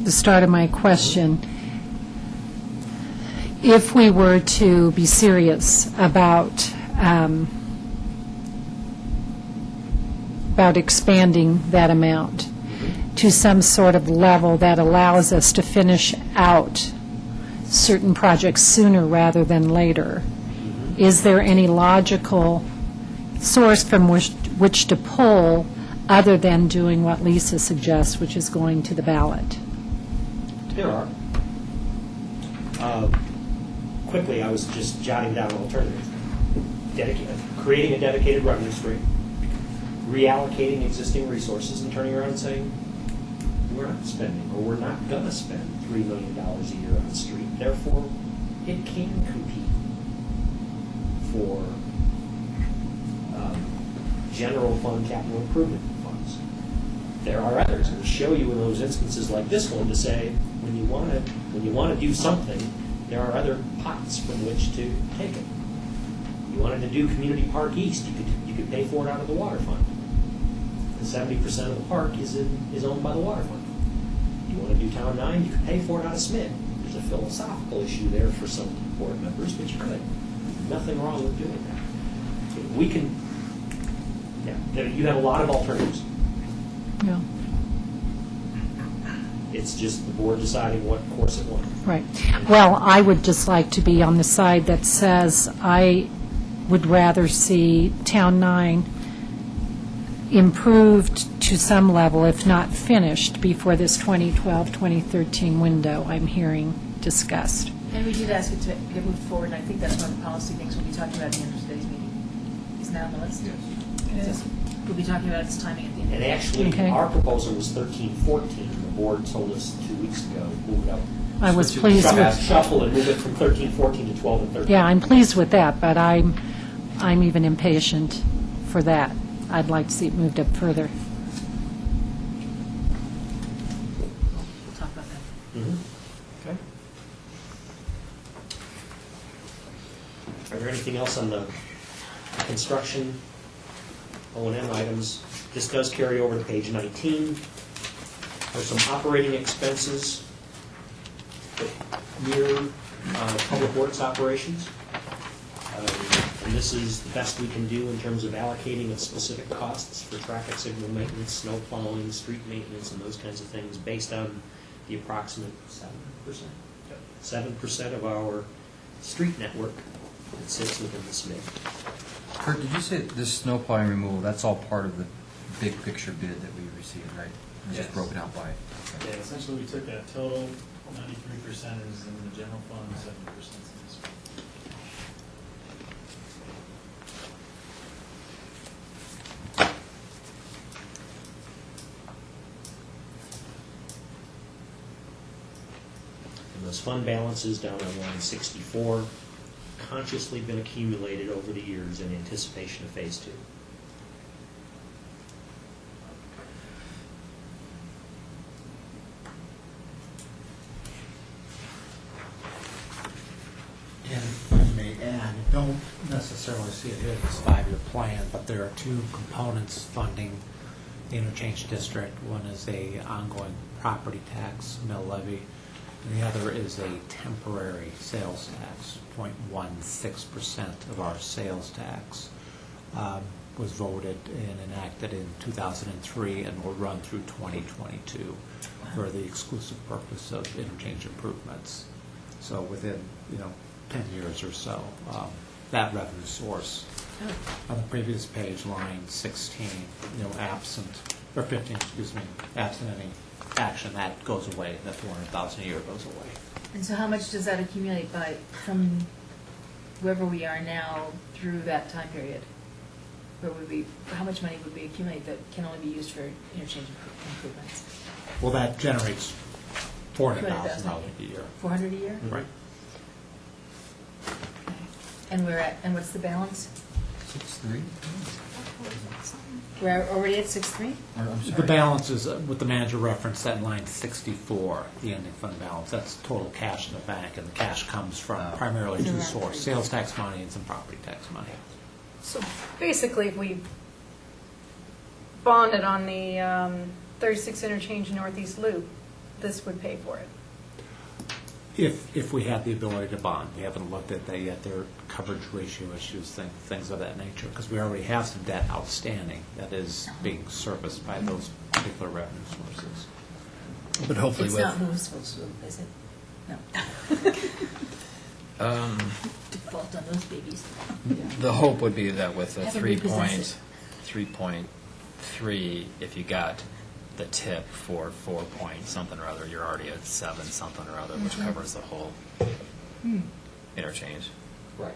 the start of my question, if we were to be serious about expanding that amount to some sort of level that allows us to finish out certain projects sooner rather than later, is there any logical source from which to pull other than doing what Lisa suggests, which is going to the ballot? There are. Quickly, I was just jotting down alternatives. Creating a dedicated revenue stream, reallocating existing resources, and turning around and saying, we're not spending, or we're not gonna spend $3 million a year on the street. Therefore, it can compete for general fund capital improvement funds. There are others, and we show you in those instances like this one to say, when you want to do something, there are other pots from which to take it. You wanted to do Community Park East, you could pay for it out of the water fund. And 70% of the park is owned by the water fund. You want to do Town 9, you could pay for it out of SMID. There's a philosophical issue there for some board members, but you could. Nothing wrong with doing that. We can, you have a lot of alternatives. Yeah. It's just the board deciding what course it wants. Right. Well, I would just like to be on the side that says I would rather see Town 9 improved to some level, if not finished, before this 2012-2013 window I'm hearing discussed. And we did ask it to get moved forward, and I think that's one of the policy things we'll be talking about at the end of today's meeting. Isn't that on the list? Yes. We'll be talking about its timing at the end. And actually, Okay. our proposal was 13-14. The board told us 2 weeks ago, move it up. I was pleased with, Shuffle and move it from 13-14 to 12 and 13. yeah, I'm pleased with that, but I'm even impatient for that. I'd like to see it moved up further. We'll talk about that. Okay. Are there anything else on the construction O&M items? This does carry over to page 19. There's some operating expenses that mirror public works operations. And this is the best we can do in terms of allocating of specific costs for traffic signal maintenance, snow plowing, street maintenance, and those kinds of things based on the approximate 7%. 7% of our street network that sits within the SMID. Kurt, did you say this snow plowing removal, that's all part of the big picture bid that we received, right? It's just Yes. broken out by. Yeah, essentially, we took that total, 93% is in the general fund, 7% is in this one. And those fund balances down on line 64 consciously been accumulated over the years in anticipation of phase 2. And if I may add, I don't necessarily see it here in this 5-year plan, but there are 2 components funding the interchange district. One is a ongoing property tax mill levy, and the other is a temporary sales tax, 0.16% of our sales tax. Was voted and enacted in 2003 and will run through 2022 for the exclusive purpose of interchange improvements. So within, 10 years or so, that revenue source. On the previous page, line 16, absent, or 15, absent any action, that goes away, that $400,000 a year goes away. And so how much does that accumulate from wherever we are now through that time period? How much money would we accumulate that can only be used for interchange improvements? Well, that generates $400,000 a year. 400 a year? Right. Okay. And what's the balance? 6.3? We're already at 6.3? I'm sorry. The balance is, with the manager reference, that line 64, the ending fund balance, that's total cash in the bank, and the cash comes from primarily 2 sources, sales tax money and some property tax money. So basically, if we bonded on the 36 interchange Northeast Loop, this would pay for it. If we had the ability to bond. We haven't looked at that yet. There are coverage ratio issues, things of that nature, because we already have some debt outstanding that is being serviced by those particular revenue sources. But hopefully It's with... not Louisville's loop, is it? No. Default on those babies. The hope would be that with a Have them repossess 3.3, if you got the tip for 4 point something or other, you're already at 7 something or other, which covers the whole interchange. Right.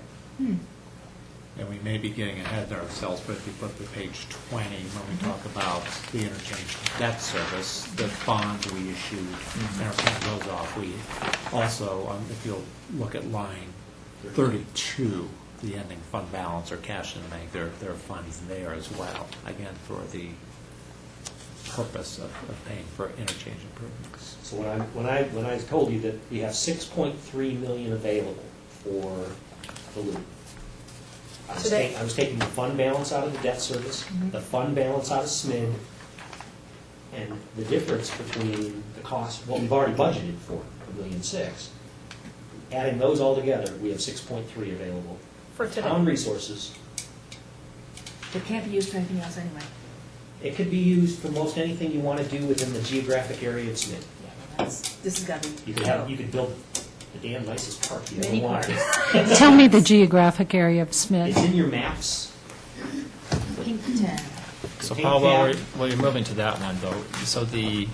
and we may be getting ahead of ourselves, but if you flip to page 20, when we talk about the interchange debt service, the bonds we issued, and are paying those off, we also, if you'll look at line 32, the ending fund balance or cash in the bank, there are funds there as well, again, for the purpose of paying for interchange improvements. So when I told you that we have 6.3 million available for the loop, I was taking the fund balance out of the debt service, the fund balance out of SMID, and the difference between the cost, what we've already budgeted for, $1.6 million, adding those all together, we have 6.3 available. For today. Town resources. It can't be used for anything else anyway. It could be used for most anything you want to do within the geographic area of SMID. Yeah, this has got to be. You could build the damn nicest park you ever Many wanted. Tell me the geographic area of Smith. It's in your maps. Pinkerton. So Pink Paul, tab. while you're moving to that one, though, so the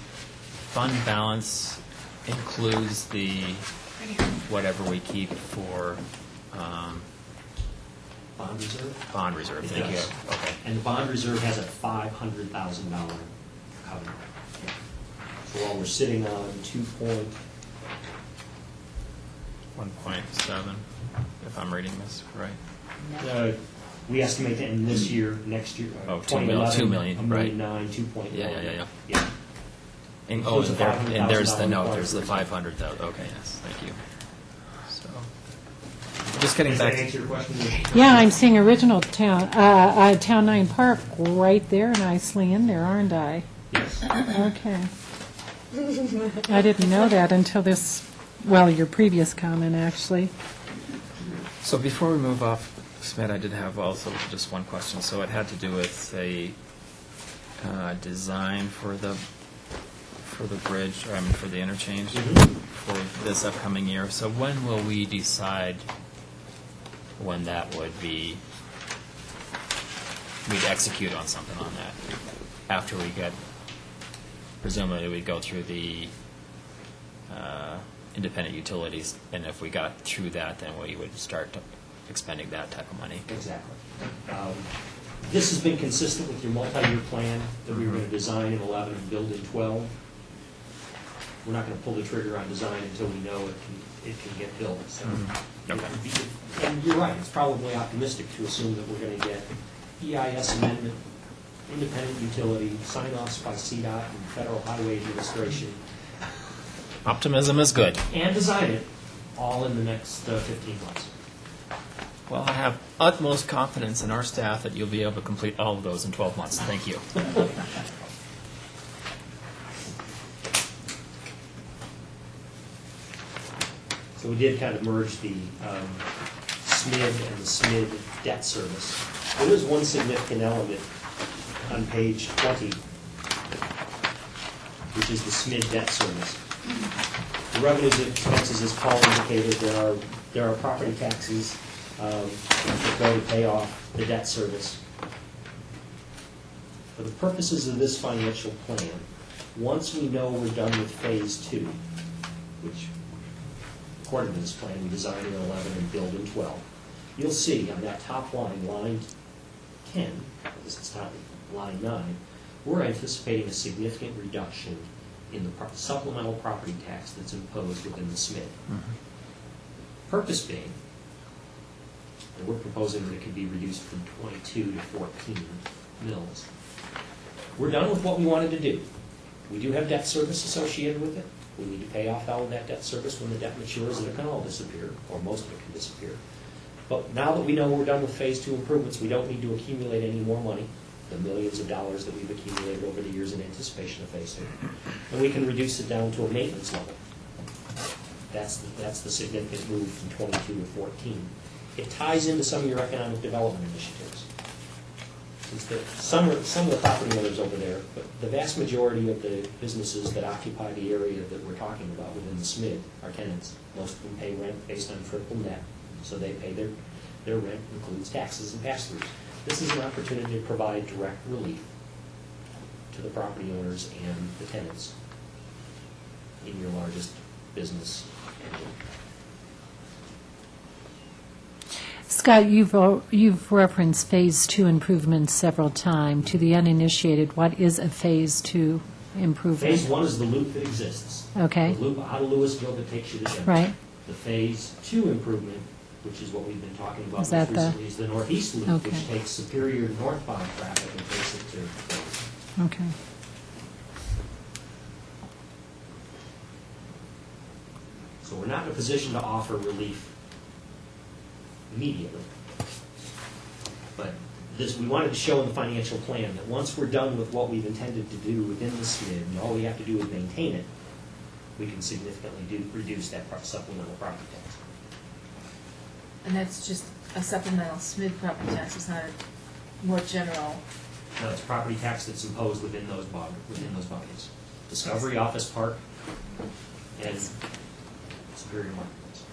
fund balance includes the, whatever we keep for Bond reserve. bond reserve, It thank you. does. Okay. And the bond reserve has a $500,000 covenant. So while we're sitting on 1.7, if I'm reading this right. we estimate to end this year, next year, Oh, 2 million, 2 million, right. 1.9, 2.1. Yeah. Yeah. And, Includes and, the and there's the $500,000 note, there's the reserve. 500,000, okay, yes, thank you. So, just getting Does that back, answer your question? Yeah, I'm seeing original Town 9 Park right there nicely in there, aren't I? Yes. Okay. I didn't know that until this, well, your previous comment, actually. so before we move off Smith, I did have also just one question. So it had to do with a design for the bridge, or I mean for the interchange for this upcoming year. So when will we decide when that would be, we'd execute on something on that? After we get, presumably we'd go through the independent utilities, and if we got through that, then we would start expending that type of money. Exactly. This has been consistent with your multi-year plan that we were going to design in 11 and build in 12. We're not going to pull the trigger on design until we know it can get built. So Okay. And you're right, it's probably optimistic to assume that we're going to get EIS amendment, independent utility, sign-offs by CDOT and Federal Highway Administration, Optimism is good. and design it all in the next 15 months. Well, I have utmost confidence in our staff that you'll be able to complete all of those in 12 months. Thank you. So we did kind of merge the SMID and the SMID debt service. There is one significant element on page 20, which is the SMID debt service. The revenues and expenses, as Paul indicated, there are property taxes that go to pay off the debt service. For the purposes of this financial plan, once we know we're done with phase 2, which according to this plan, we designed in 11 and build in 12. You'll see on that top line, line 10, this is not line 9, we're anticipating a significant reduction in the supplemental property tax that's imposed within the SMID. Purpose being, and we're proposing that it could be reduced from 22 to 14 mils. We're done with what we wanted to do. We do have debt service associated with it. We need to pay off all of that debt service when the debt matures, and it can all disappear, or most of it can disappear. But now that we know we're done with phase 2 improvements, we don't need to accumulate any more money, the millions of dollars that we've accumulated over the years in anticipation of phase 2. And we can reduce it down to a maintenance level. That's the significant move from 22 to 14. It ties into some of your economic development initiatives. Some of the property owners over there, but the vast majority of the businesses that occupy the area that we're talking about within the SMID are tenants. Most of them pay rent based on triple net, so they pay their rent includes taxes and pass-throughs. This is an opportunity to provide direct relief to the property owners and the tenants in your largest business engine. Scott, you've referenced Phase 2 improvements several times. To the uninitiated, what is a Phase 2 improvement? Phase 1 is the loop that exists. Okay. The loop out of Louisville that takes you to Denver. Right. The Phase 2 improvement, which is what we've been talking about Is most that the- recently, is the northeast loop, Okay. which takes Superior northbound traffic and takes it to. Okay. So we're not in a position to offer relief immediately. But this, we wanted to show in the financial plan that once we're done with what we've intended to do within the SMID, and all we have to do is maintain it, we can significantly reduce that supplemental property tax. And that's just a supplemental SMID property tax, it's not a more general. No, it's property tax that's imposed within those buckets. Discovery, Office Park, and Superior Marketplace.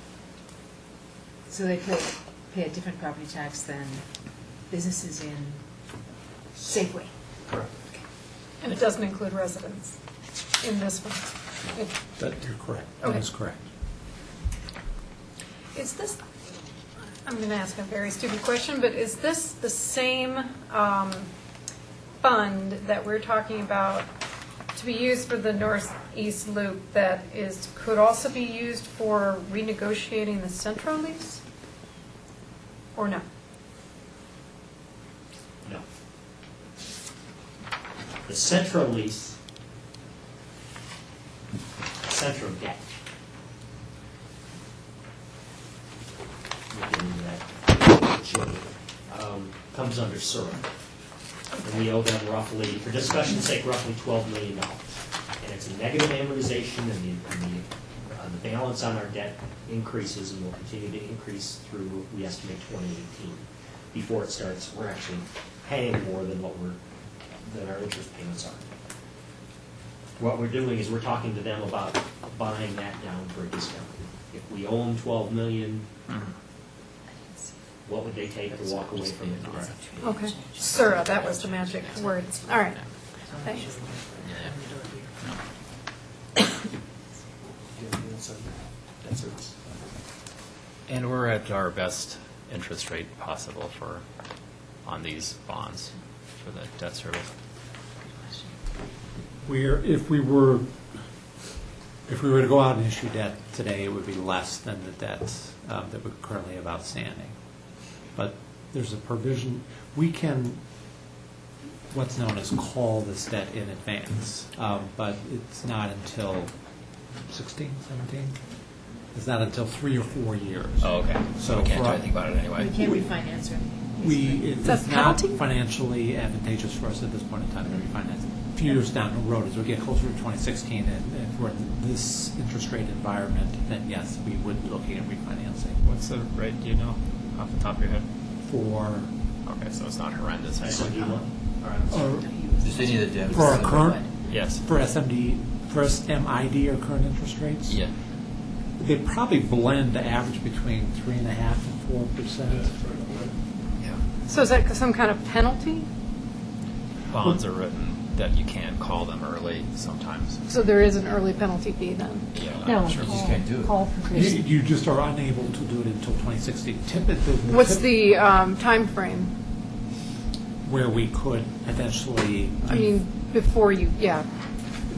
So they pay a different property tax than businesses in Safeway. Correct. And it doesn't include residents in this one. That, you're correct. That Okay. is correct. Is this, I'm going to ask a very stupid question, but is this the same fund that we're talking about to be used for the northeast loop that could also be used for renegotiating the central lease? Or no? No. The central lease, central debt. We'll get into that shortly. Comes under SURA. And we owe them roughly, for discussion's sake, roughly $12 million. And it's a negative amortization, and the balance on our debt increases and will continue to increase through, we estimate, 2018. Before it starts, we're actually paying more than than our interest payments are. What we're doing is we're talking to them about buying that down for a discount. If we owe them $12 million, what would they take to walk away from it? Okay. Sura, that was the magic word. All right. Thanks. And we're at our best interest rate possible on these bonds for the debt service. If we were to go out and issue debt today, it would be less than the debts that we currently have outstanding. But there's a provision, we can, what's known as call this debt in advance, but it's not until 16, 17? It's not until 3 or 4 years. Oh, okay. So we can't do anything about it anyway. We can't refinance or anything. It's that not penalty? financially advantageous for us at this point in time to refinance. A few years down the road, as we get closer to 2016, and if we're in this interest rate environment, then yes, we would be looking at refinancing What's the rate, do you know, off the top of your head? for, Okay, so it's not horrendous. SMD loan? All right, I'm sorry. or Just any of the debt. for our current, Yes. for SMD, for MID, our current interest rates. Yeah. They probably blend to average between 3.5% and 4%. Yeah. So is that some kind of penalty? Bonds are written that you can't call them early sometimes. So there is an early penalty fee then? Yeah, I'm No, not sure. just can't do it. call provision. You just are unable to do it until 2016. Typically, What's the time frame? where we could potentially, I mean, before you, yeah.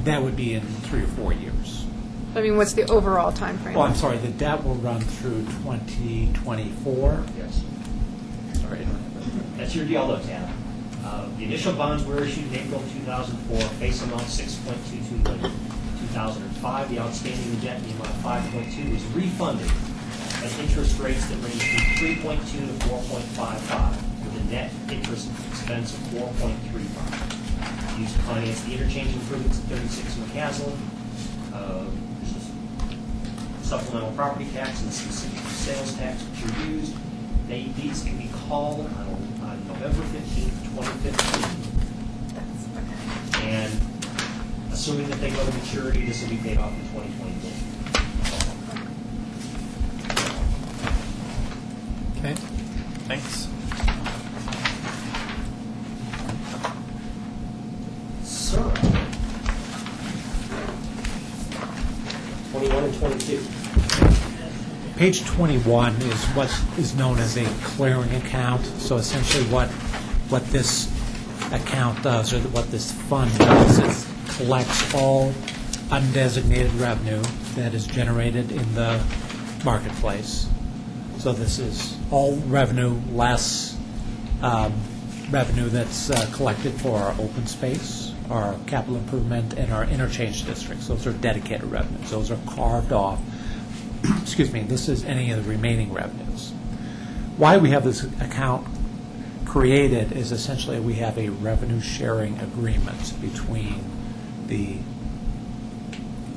that would be in 3 or 4 years. I mean, what's the overall time frame? Oh, I'm sorry, the debt will run through 2024. Yes. Sorry, I don't have That's your deal, though, Tab. The initial bonds were issued in April 2004, face amount $6.22 million. 2005, the outstanding debt in the amount of $5.2 was refunded at interest rates that ranged from 3.2 to 4.55, with a net interest expense of 4.35. Used to finance the interchange improvements at 36 McCaslin. There's a supplemental property tax and some sales tax which are used. These can be called on November 15th, 2015. And assuming that they go to maturity, this will be paid off in 2022. Okay, thanks. Sir. 21 and 22. Page 21 is what is known as a clearing account. So essentially what this account does, or what this fund does, is collects all undesignated revenue that is generated in the marketplace. So this is all revenue less revenue that's collected for our open space, our capital improvement, and our interchange districts. Those are dedicated revenues. Those are carved off. Excuse me, this is any of the remaining revenues. Why we have this account created is essentially we have a revenue sharing agreement between the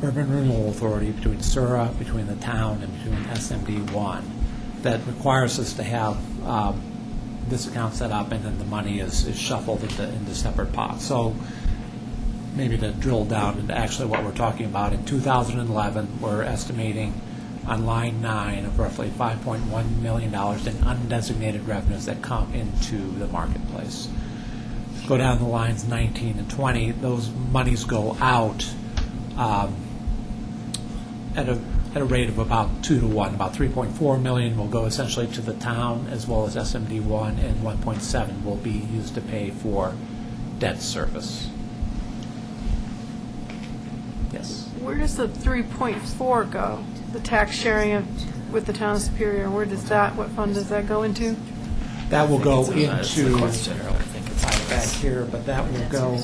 Urban Renewal Authority, between SURA, between the town, and between SMD1 that requires us to have this account set up, and then the money is shuffled into separate pots. So maybe to drill down into actually what we're talking about, in 2011, we're estimating on line 9 of roughly $5.1 million in undesignated revenues that come into the marketplace. Go down the lines 19 and 20, those monies go out at a rate of about 2 to 1. About 3.4 million will go essentially to the town as well as SMD1, and 1.7 will be used to pay for debt service. Yes. Where does the 3.4 go? The tax sharing with the town of Superior, where does that, what fund does that go into? That will go It's the into, question, Earl. I think it's I have that here, but that will go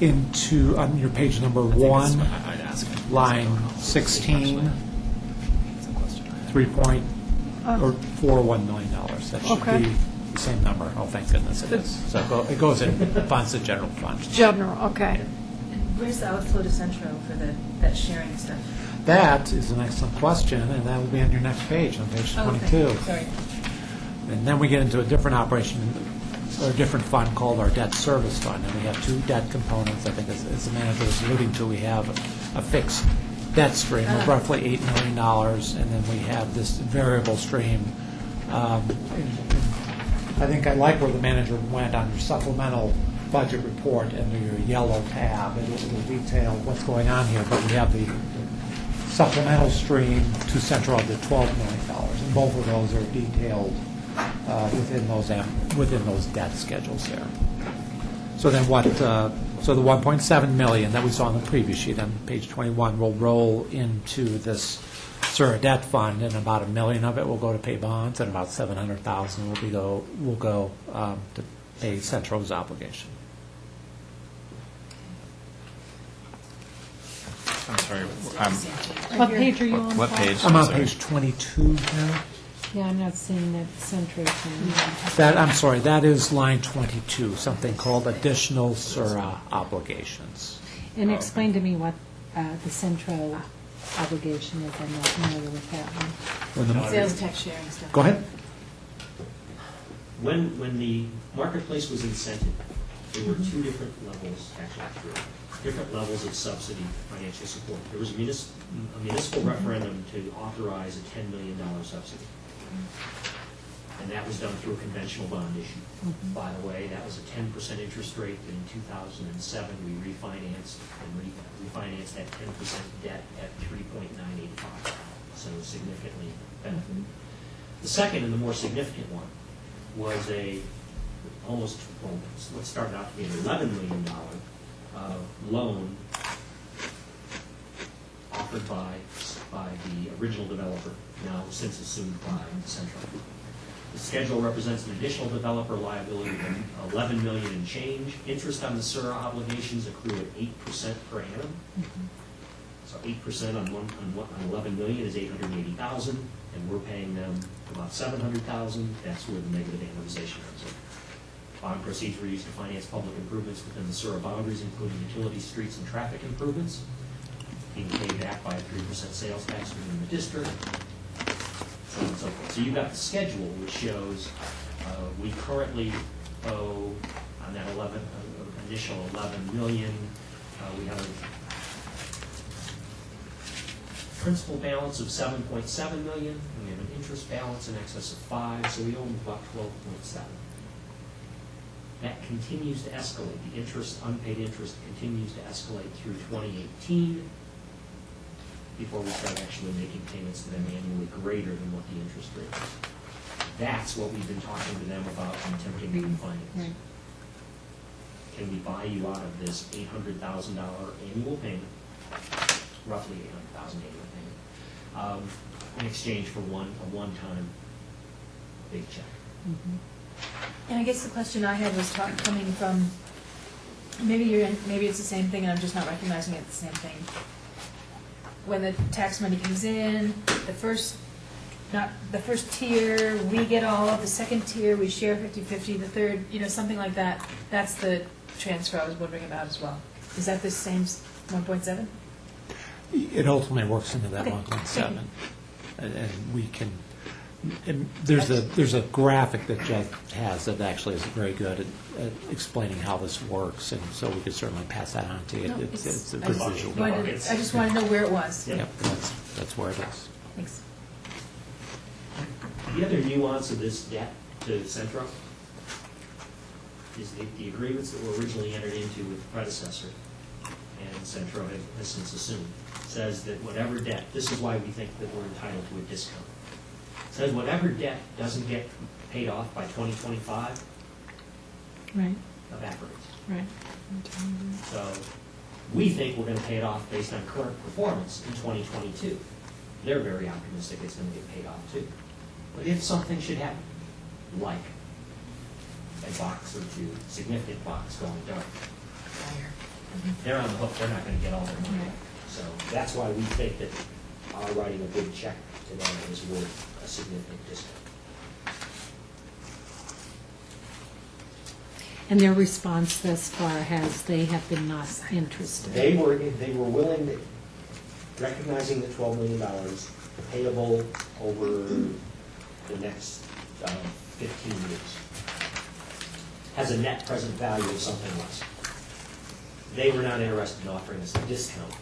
into, on your page number 1, I'd ask him. line 16, It's a question. 3.41 million dollars. That should Okay. be the same number. Oh, thank goodness it is. So it goes in funds, the general fund. General, okay. And where's the outflow to Centro for that sharing stuff? That is an excellent question, and that will be on your next page, on page 22. Okay, sorry. And then we get into a different operation, or a different fund called our debt service fund. And we have two debt components. I think as the manager was alluding to, we have a fixed debt stream of roughly $8 million, and then we have this variable stream. I think I like where the manager went on your supplemental budget report under your yellow tab. It'll detail what's going on here, but we have the supplemental stream to Central of the $12 million, and both of those are detailed within those debt schedules there. So then so the 1.7 million that we saw on the previous sheet on page 21 will roll into this SURA debt fund, and about $1 million of it will go to pay bonds, and about $700,000 will go to pay Central's obligation. I'm sorry. What page are you on? What Paul? page? I'm on sorry. page 22 now. Yeah, I'm not seeing that Centro thing. That is line 22, something called additional SURA obligations. And explain to me what the Centro obligation is. I'm not familiar with that one. When the- Sales tax sharing stuff. Go ahead. When the marketplace was incented, there were two different levels, actually three, different levels of subsidy financial support. There was a municipal referendum to authorize a $10 million subsidy. And that was done through a conventional bond issue. By the way, that was a 10% interest rate. In 2007, we refinanced that 10% debt at 3.985, so significantly benefited. The second and the more significant one was what started out to be an $11 million loan offered by the original developer, now since assumed by Central. The schedule represents an additional developer liability of $11 million in change. Interest on the SURA obligations accrue at 8% per annum. So 8% on $11 million is $880,000, and we're paying them about $700,000. That's where the negative amortization comes in. Bond proceeds were used to finance public improvements within the SURA boundaries, including utilities, streets, and traffic improvements, being paid back by a 3% sales tax within the district, so on and so forth. So you've got the schedule, which shows we currently owe on that initial $11 million. We have a principal balance of $7.7 million, and we have an interest balance in excess of $5 million, so we owe them about $12.7 million. That continues to escalate. The unpaid interest continues to escalate through 2018. before we start actually making payments to them annually greater than what the interest rate is. That's what we've been talking to them about and attempting to refinance. Right. Can we buy you out of this $800,000 annual payment, roughly $800,000 annual payment, in exchange for a one-time big check? And I guess the question I had was coming from, maybe it's the same thing and I'm just not recognizing it's the same thing. When the tax money comes in, the first tier, we get all of, the second tier, we share 50-50, the third, something like that. That's the transfer I was wondering about as well. Is that the same 1.7? It ultimately works into that Okay. 1.7. And we can, and there's a graphic that Jeff has that actually is very good at explaining how this works, and so we could certainly pass that on to you. No, It's a I good just visual. I just want to know where it was. Yep. Yep, that's where it is. Thanks. The other nuance of this debt to Centro is the agreements that were originally entered into with the predecessor, and Centro has since assumed, says that whatever debt, this is why we think that we're entitled to a discount, says whatever debt doesn't get paid off by 2025 Right, evaporates. right. So we think we're going to pay it off based on current performance in 2022. They're very optimistic it's going to get paid off too. But if something should happen, like a box or two, significant box going dark, they're on the hook, they're not going to get all their money back. So that's why we think that our writing a big check to them is worth a significant discount. And their response thus far has they have been not interested. They were willing, recognizing the $12 million payable over the next 15 years, has a net present value of something less. They were not interested in offering us a discount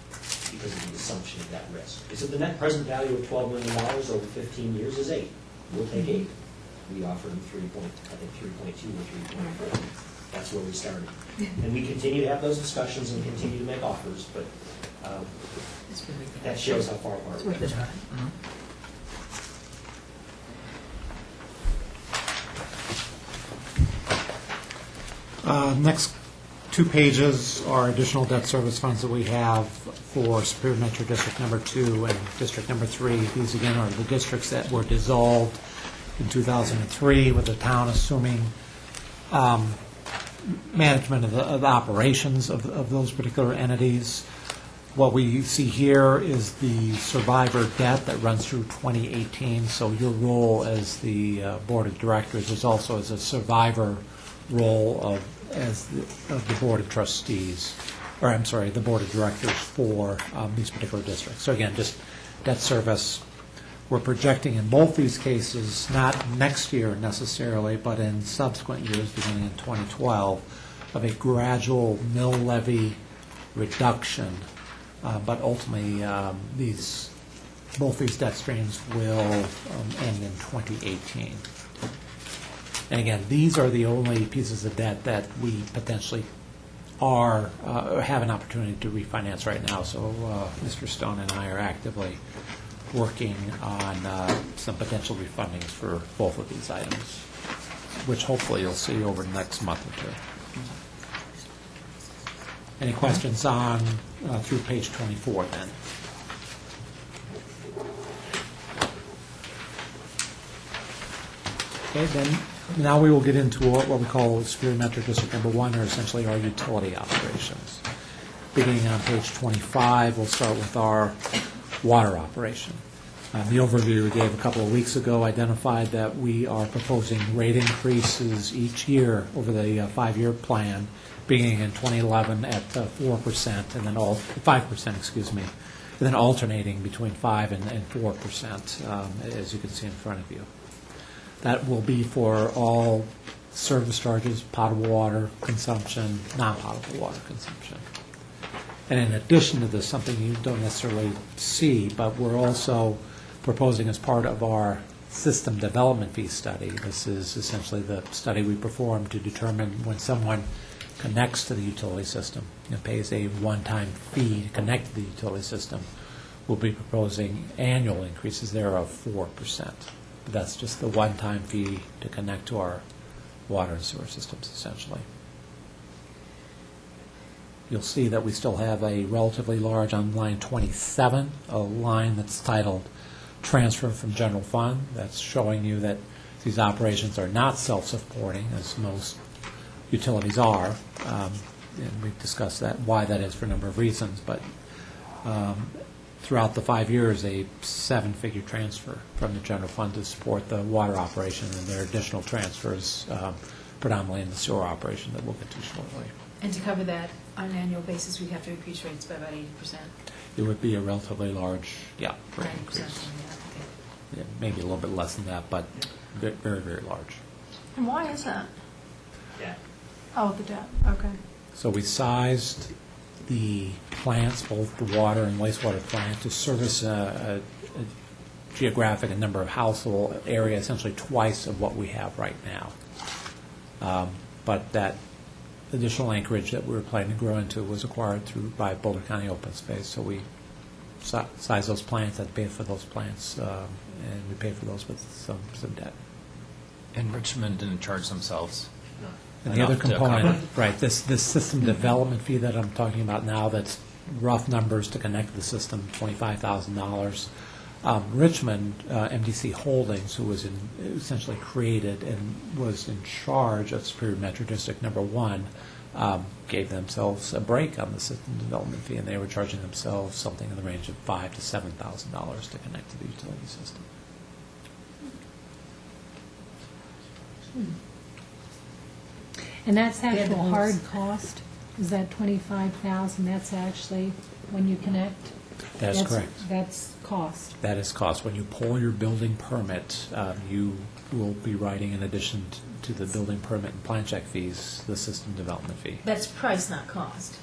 because of the assumption of that risk. They said the net present value of $12 million over 15 years is 8. We'll take 8. We offered them 3.2 or 3.4. That's where we started. And we continue to have those discussions and continue to make offers, but that shows how far apart we are. Next two pages are additional debt service funds that we have for Superior Metro District Number 2 and District Number 3. These, again, are the districts that were dissolved in 2003, with the town assuming management of the operations of those particular entities. What we see here is the survivor debt that runs through 2018, so your role as the Board of Directors is also as a survivor role of the Board of Trustees, or I'm sorry, the Board of Directors for these particular districts. So again, just debt service. We're projecting in both these cases, not next year necessarily, but in subsequent years, beginning in 2012, of a gradual mill levy reduction. But ultimately, both these debt streams will end in 2018. And again, these are the only pieces of debt that we potentially have an opportunity to refinance right now. So Mr. Stone and I are actively working on some potential refundings for both of these items, which hopefully you'll see over the next month or two. Any questions on through page 24 then? Okay, then now we will get into what we call Superior Metro District Number 1, or essentially our utility operations. Beginning on page 25, we'll start with our water operation. The overview we gave a couple of weeks ago identified that we are proposing rate increases each year over the 5-year plan, beginning in 2011 at 4%, and then 5%, excuse me, and then alternating between 5 and 4%, as you can see in front of you. That will be for all service charges, potable water consumption, non-potable water consumption. And in addition to this, something you don't necessarily see, but we're also proposing as part of our system development fee study. This is essentially the study we perform to determine when someone connects to the utility system and pays a one-time fee to connect to the utility system, we'll be proposing annual increases there of 4%. But that's just the one-time fee to connect to our water and sewer systems, essentially. You'll see that we still have a relatively large, on line 27, a line that's titled Transfer from General Fund. That's showing you that these operations are not self-supporting, as most utilities are. And we've discussed that, why that is for a number of reasons. But throughout the 5 years, a 7-figure transfer from the general fund to support the water operation, and there are additional transfers predominantly in the sewer operation that we'll get to shortly. And to cover that on an annual basis, we'd have to increase rates by about 80%. It would be a relatively large, rate 90%. increase. Okay. Yeah, maybe a little bit less than that, but very, very large. And why is that? Yeah. Oh, the debt, okay. So we sized the plants, both the water and wastewater plant, to service a geographic and number of household area, essentially twice of what we have right now. But that additional acreage that we were planning to grow into was acquired by Boulder County Open Space, so we sized those plants, had to pay for those plants, and we paid for those with some debt. And Richmond didn't charge themselves. And the other enough to component, cover. right, this system development fee that I'm talking about now, that's rough numbers to connect to the system, $25,000. Richmond, MDC Holdings, who was essentially created and was in charge of Superior Metro District Number 1, gave themselves a break on the system development fee, and they were charging themselves something in the range of $5,000 to $7,000 to connect to the utility system. And that's Yeah, the actual most- hard cost? Is that 25,000, that's actually when you connect? That's correct. That's cost. That is cost. When you pull your building permit, you will be writing, in addition to the building permit and plan check fees, the system development fee. That's price, not cost.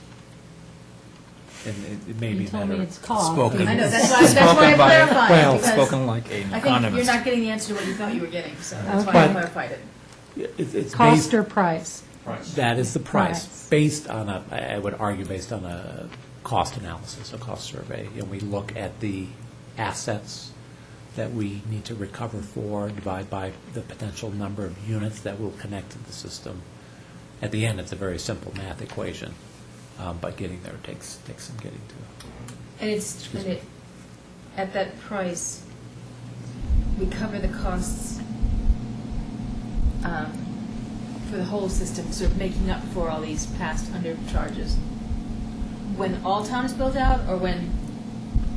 And it may be You a told me matter it's cost. Spoken. I know, that's why I'm by- clarifying. well, because Spoken like an I think you're economist. not getting the answer to what you thought you were getting, so that's why But- I clarified it. It's Cost based, or price? Price. that is the price, Price. based on I would argue, based on a cost analysis, a cost survey. And we look at the assets that we need to recover for, divide by the potential number of units that will connect to the system. At the end, it's a very simple math equation, but getting there takes some getting to. And at that price, we cover the costs for the whole system, sort of making up for all these past undercharges. When all town is built out, or when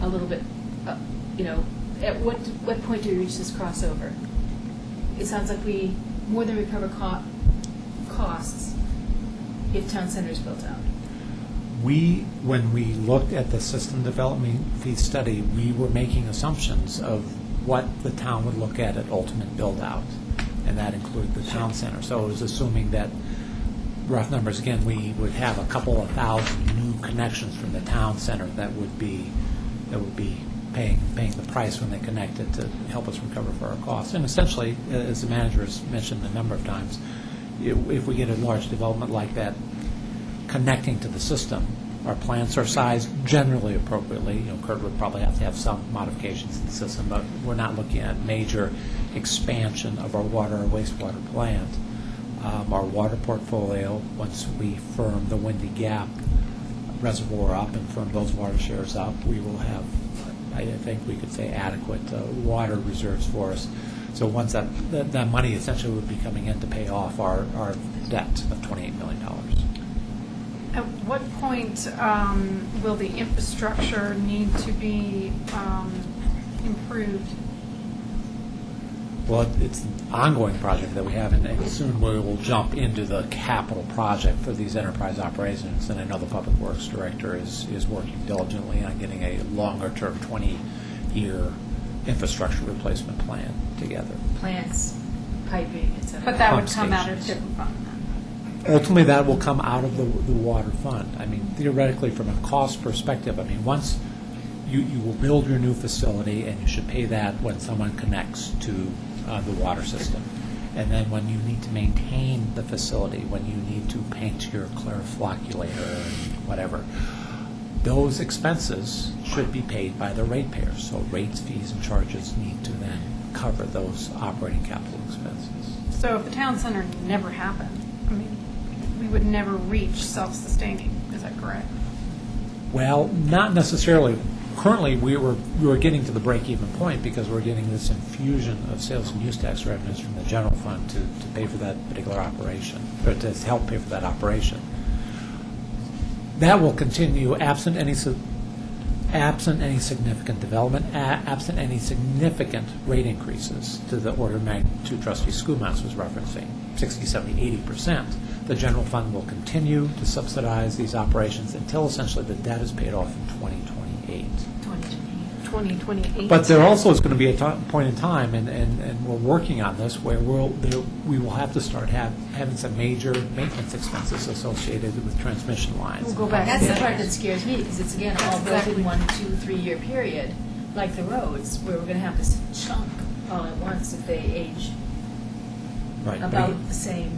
a little bit, at what point do we reach this crossover? It sounds like we more than recover costs if town center is built out. When we looked at the system development fee study, we were making assumptions of what the town would look at ultimate build-out, and that included the town center. So it was assuming that, rough numbers again, we would have a couple of thousand new connections from the town center that would be paying the price when they connected to help us recover for our costs. And essentially, as the manager has mentioned a number of times, if we get a large development like that, connecting to the system, our plants are sized generally appropriately. Kurt would probably have to have some modifications to the system, but we're not looking at major expansion of our water or wastewater plant. Our water portfolio, once we firm the Windy Gap reservoir up and firm those water shares up, we will have, I think we could say, adequate water reserves for us. So once that money essentially would be coming in to pay off our debt of $28 million. At what point will the infrastructure need to be improved? Well, it's an ongoing project that we have, and soon we will jump into the capital project for these enterprise operations. And I know the Public Works Director is working diligently on getting a longer-term 20-year infrastructure replacement plan together. Plants, piping, et cetera. But that would Pump come out of stations. different fund then? Ultimately, that will come out of the water fund. I mean, theoretically, from a cost perspective, I mean, once you will build your new facility, and you should pay that when someone connects to the water system. And then when you need to maintain the facility, when you need to paint your clarifilator and whatever, those expenses should be paid by the ratepayers. So rates, fees, and charges need to then cover those operating capital expenses. So if the town center never happened, I mean, we would never reach self-sustaining, is that correct? Well, not necessarily. Currently, we were getting to the break-even point because we're getting this infusion of sales and use tax revenues from the general fund to pay for that particular operation, or to help pay for that operation. That will continue absent any significant development, absent any significant rate increases to the order of magnitude Trustee Schoolmass was referencing, 60, 70, 80%. The general fund will continue to subsidize these operations until essentially the debt is paid off in 2028. 2028. But there also is going to be a point in time, and we're working on this, where we will have to start having some major maintenance expenses associated with transmission lines. We'll go back. That's the Yeah. part that scares me, because it's again all built in 1, 2, 3 year period, like the roads, where we're going to have this chunk all at once if they age Right. But about again- the same.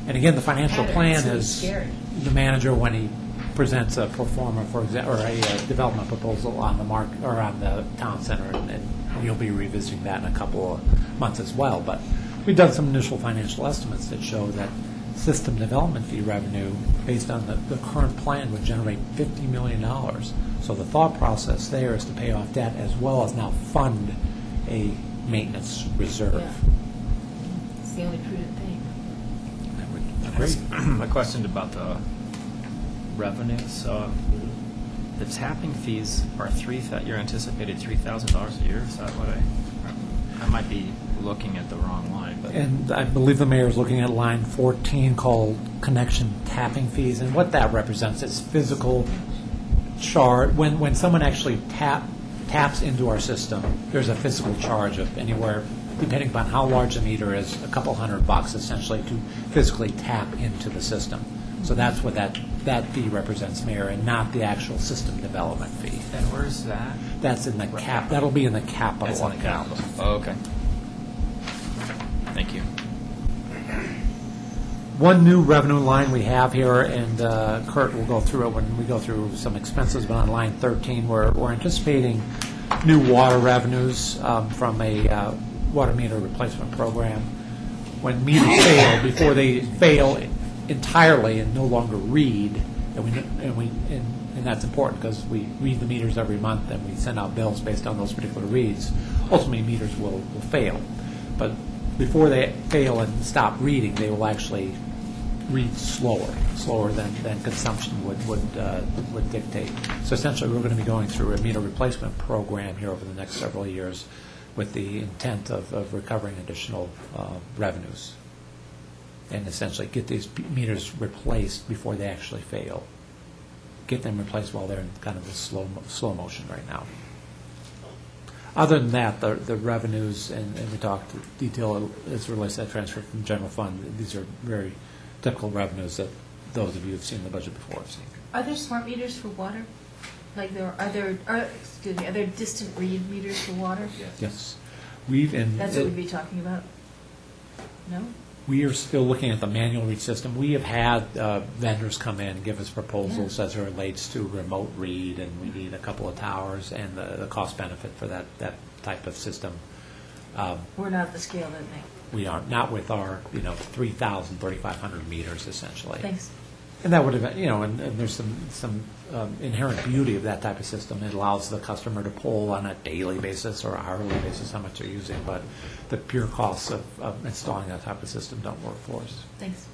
And again, the financial pattern. plan It's really is scary. the manager, when he presents a pro forma, for example, or a development proposal on the or on the town center, and you'll be revisiting that in a couple of months as well. But we've done some initial financial estimates that show that system development fee revenue, based on the current plan, would generate $50 million. So the thought process there is to pay off debt as well as now fund a maintenance reserve. Yeah. It's the only prudent thing. I would agree. A question about the revenue. So the tapping fees are you're anticipated $3,000 a year. Is that what I might be looking at the wrong line? But And I believe the mayor is looking at line 14 called connection tapping fees. And what that represents is physical charge. When someone actually taps into our system, there's a physical charge of anywhere, depending upon how large the meter is, a couple $100 essentially to physically tap into the system. So that's what that fee represents, Mayor, and not the actual system development fee. and where's that? That's in the cap. That'll be in the capital That's in the account. capital. Oh, okay. Thank you. One new revenue line we have here, and Kurt will go through it when we go through some expenses, but on line 13, we're anticipating new water revenues from a water meter replacement program. When meters fail, before they fail entirely and no longer read, and that's important because we read the meters every month and we send out bills based on those particular reads. Ultimately, meters will fail. But before they fail and stop reading, they will actually read slower than consumption would dictate. So essentially, we're going to be going through a meter replacement program here over the next several years with the intent of recovering additional revenues and essentially get these meters replaced before they actually fail. Get them replaced while they're in kind of a slow motion right now. Other than that, the revenues, and we talked detail as it relates to that transfer from general fund, these are very typical revenues that those of you who've seen the budget before have seen. Are there smart meters for water? Like are there distant read meters for water? Yes. That's what we'd be talking about? No? We are still looking at the manual read system. We have had vendors come in and give us proposals as it relates to remote read, and we need a couple of towers and the cost benefit for that type of system. We're not at the scale that they. We are not with our 3,000, 3,500 meters essentially. Thanks. And that would have, and there's some inherent beauty of that type of system. It allows the customer to pull on a daily basis or a hourly basis how much they're using, but the pure costs of installing that type of system don't work for us. Thanks.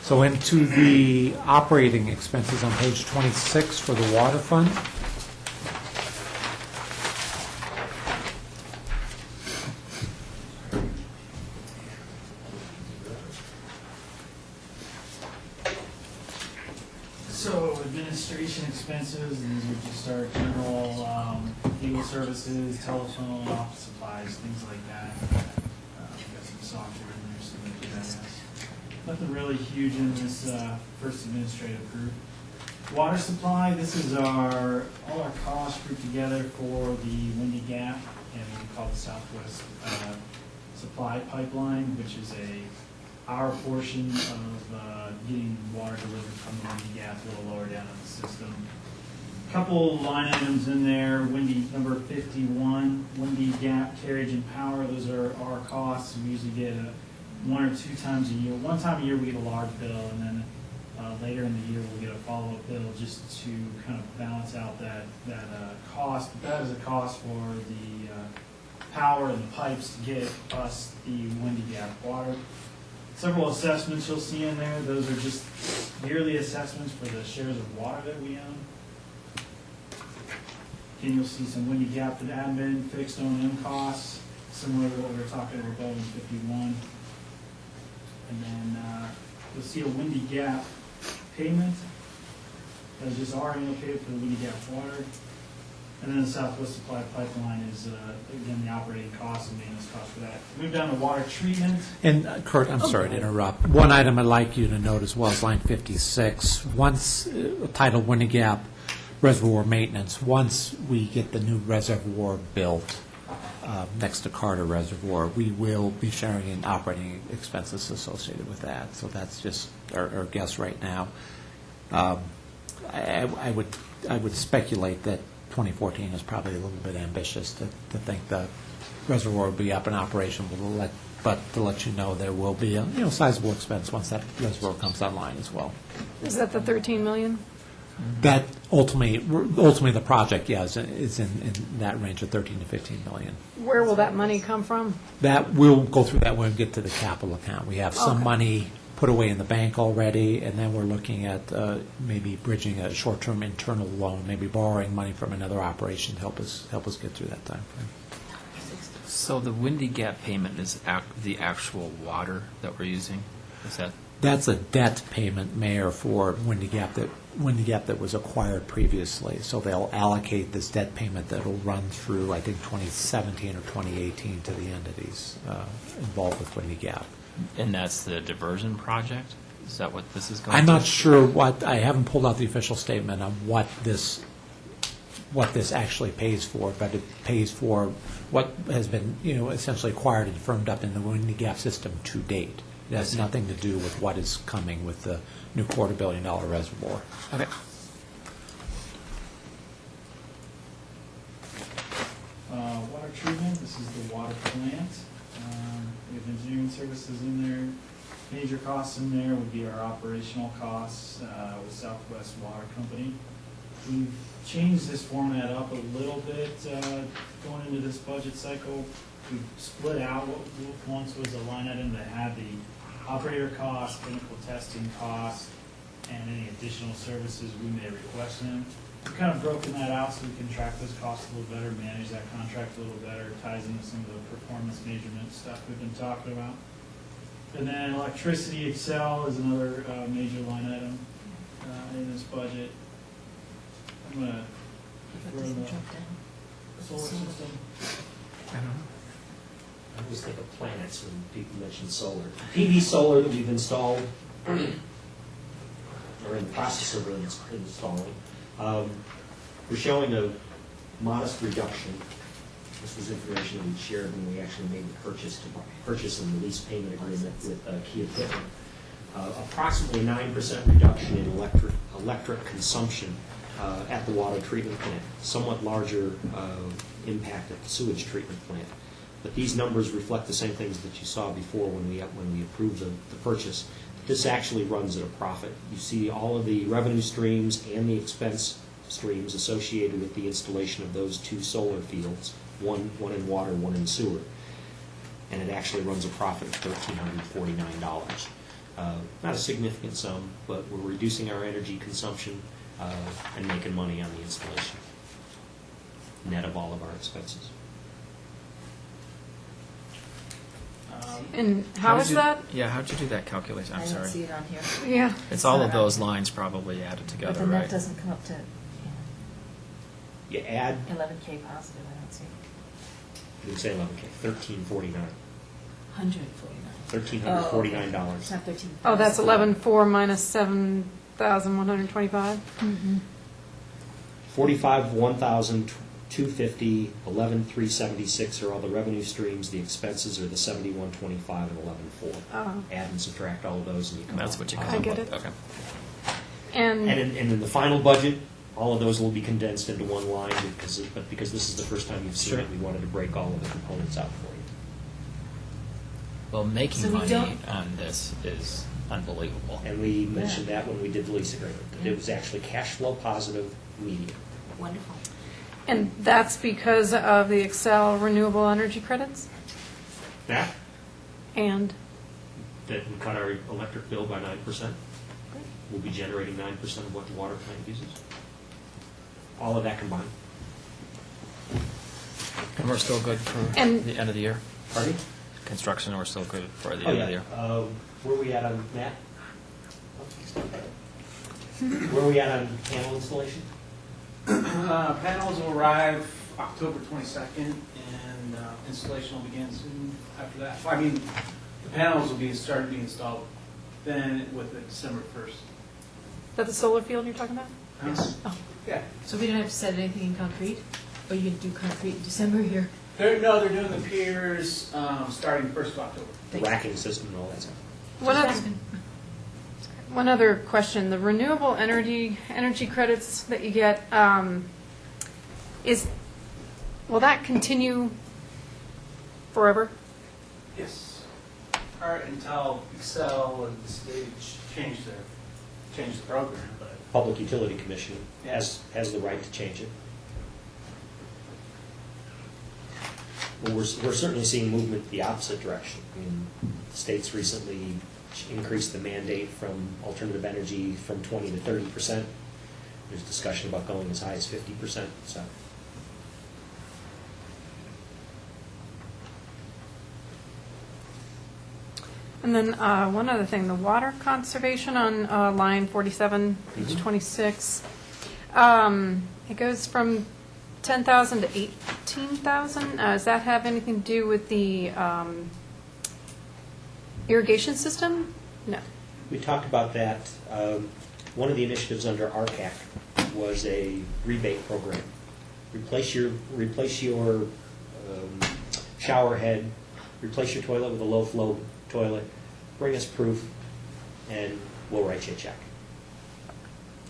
So into the operating expenses on page 26 for the water fund. So administration expenses, these are just our general legal services, telephone, office supplies, things like that. We've got some software in there, some of that. Nothing really huge in this first administrative group. Water supply, this is all our costs grouped together for the Windy Gap and what we call the Southwest Supply Pipeline, which is a our portion of getting water delivered from the Windy Gap a little lower down in the system. Couple line items in there, number 51, Windy Gap carriage and power. Those are our costs. We usually get one or two times a year. One time a year we get a large bill, and then later in the year we'll get a follow-up bill just to kind of balance out that cost. But that is a cost for the power and the pipes to get us the Windy Gap water. Several assessments you'll see in there. Those are just yearly assessments for the shares of water that we own. Again, you'll see some Windy Gap and admin, fixed O&M costs, similar to what we were talking about in 51. And then you'll see a Windy Gap payment. That's just our annual payment for the Windy Gap water. And then the Southwest Supply Pipeline is, again, the operating costs and maintenance costs for that. Move down to water treatment. And Kurt, I'm sorry to interrupt. One item I'd like you to note as well is line 56. Once titled Windy Gap Reservoir Maintenance, once we get the new reservoir built next to Carter Reservoir, we will be sharing in operating expenses associated with that. So that's just our guess right now. I would speculate that 2014 is probably a little bit ambitious to think the reservoir will be up in operation, but to let you know there will be a sizable expense once that reservoir comes online as well. Is that the 13 million? That ultimately the project, yes, is in that range of 13 to 15 million. Where will that money come from? That we'll go through that when we get to the capital account. We have some money put away in the bank already, and then we're looking at maybe bridging a short-term internal loan, maybe borrowing money from another operation to help us get through that time frame. So the Windy Gap payment is the actual water that we're using? Is that? That's a debt payment, Mayor, for Windy Gap that was acquired previously. So they'll allocate this debt payment that will run through, I think, 2017 or 2018 to the entities involved with Windy Gap. And that's the diversion project? Is that what this is going to? I'm not sure I haven't pulled out the official statement on what this actually pays for, but it pays for what has been, essentially acquired and firmed up in the Windy Gap system to date. It has nothing to do with what is coming with the new $250 million reservoir. Okay. Water treatment, this is the water plant. We have engineering services in there. Major costs in there would be our operational costs with Southwest Water Company. We've changed this format up a little bit going into this budget cycle. We've split out what once was a line item that had the operator costs, clinical testing costs, and any additional services we may request them. We've kind of broken that out so we can track those costs a little better, manage that contract a little better, ties into some of the performance measurement stuff we've been talking about. And then electricity, Excel is another major line item in this budget. I'm going to throw the solar system. I don't know. I always think of planets when people mention solar. PV solar that we've installed, or in the process of installing, we're showing a modest reduction. This was information that we shared when we actually made the purchase and the lease payment agreement with key equipment. Approximately 9% reduction in electric consumption at the water treatment plant. Somewhat larger impact at the sewage treatment plant. But these numbers reflect the same things that you saw before when we approved the purchase. This actually runs at a profit. You see all of the revenue streams and the expense streams associated with the installation of those two solar fields, one in water, one in sewer. And it actually runs a profit of $1,349. Not a significant sum, but we're reducing our energy consumption and making money on the installation, net of all of our expenses. And how is that? Yeah, how'd you do that calculation? I'm I sorry. don't see it on here. Yeah. It's all of not on those here. lines probably added But together, then that right? doesn't come up to You add, 11K positive, I don't see. you would say 11K, $1,349. 149. $1,349. It's not 13. Oh, that's 11.4 minus 7,125? 45 of 1,000, 250, 11,376 are all the revenue streams. The expenses are the 7125 and 11,4. Oh. Add and subtract all of those, and you come That's out what you with come I up get with. it. Okay. And, And in the final budget, all of those will be condensed into one line, because this is the first time you've seen Sure. it, we wanted to break all of the components out for you. Well, making So we money don't- on this is unbelievable. And we mentioned that when we did the lease agreement, that it was actually cash flow positive immediately. Wonderful. and that's because of the Excel renewable energy credits? That, And, that we cut our electric bill by 9%. We'll be generating 9% of what the water plant uses. All of that combined. And we're still good for And- the end of the year? Pardon me? Construction, we're still good for the Oh, end of the yeah. year? Where are we at on that? Where are we at on panel installation? Panels will arrive October 22nd, and installation will begin soon after that. I mean, the panels will be started being installed then with the December 1st. is that the solar field you're talking about? Yes. Oh. Yeah. So we don't have to set anything in concrete? Or you can do concrete in December here? They're doing the piers starting 1st of October. The racking system and all that stuff. One other question, the renewable energy credits that you get, will that continue forever? Yes. All right, until Excel and the state change the program, but Public Utility Commission has the right to change it. Well, we're certainly seeing movement the opposite direction. I mean, the states recently increased the mandate from alternative energy from 20 to 30%. There's discussion about going as high as 50%. So And then one other thing, the water conservation on line 47, page 26. It goes from 10,000 to 18,000. Does that have anything to do with the irrigation system? No. we talked about that. One of the initiatives under RCAC was a rebate program. Replace your shower head, replace your toilet with a low flow toilet, bring us proof, and we'll write you a check.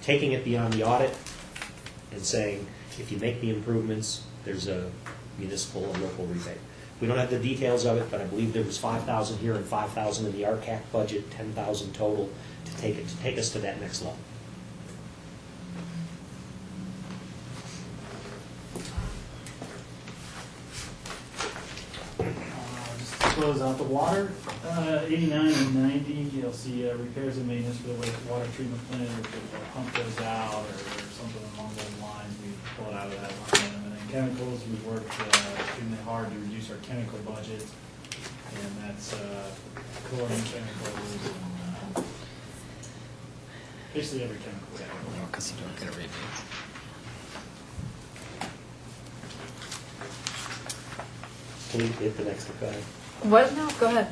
Taking it beyond the audit and saying, if you make the improvements, there's a municipal and local rebate. We don't have the details of it, but I believe there was 5,000 here and 5,000 in the RCAC budget, 10,000 total to take us to that next level. Just to close out the water, 89 and 90, you'll see repairs and maintenance for the wastewater treatment plant, if the pump goes out or something along those lines, we pull it out of that line item. And then chemicals, we've worked extremely hard to reduce our chemical budget, and that's chlorine chemicals and basically every chemical we have. Because you don't get a rebate. Can we hit the next one? Go ahead. What? No, go ahead.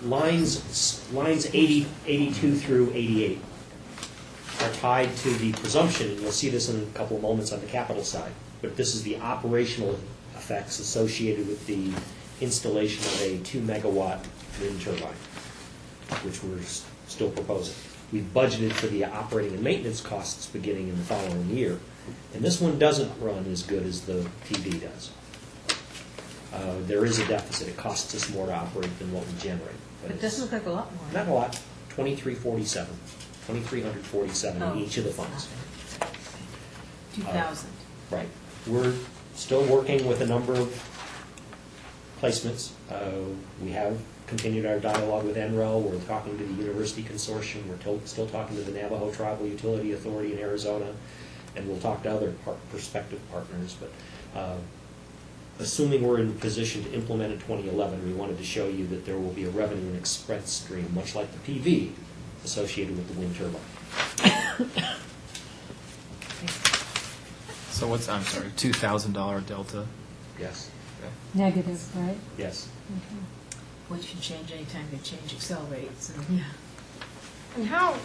Lines 80, 82 through 88 are tied to the presumption, and you'll see this in a couple of moments on the capital side, but this is the operational effects associated with the installation of a 2-megawatt wind turbine, which we're still proposing. We've budgeted for the operating and maintenance costs beginning in the following year, and this one doesn't run as good as the PV does. There is a deficit. It costs us more to operate than what we generate. But it it's doesn't look like a lot more. not a lot, 2,347 in each of the funds. 2,000. Right. We're still working with a number of placements. We have continued our dialogue with NREL. We're talking to the University Consortium. We're still talking to the Navajo Tribal Utility Authority in Arizona, and we'll talk to other prospective partners. But assuming we're in position to implement in 2011, we wanted to show you that there will be a revenue and expense stream, much like the PV, associated with the wind turbine. So what's, I'm sorry, $2,000 delta? Yes. Negative, right? Yes. Which can change anytime they change Excel rates. And And how,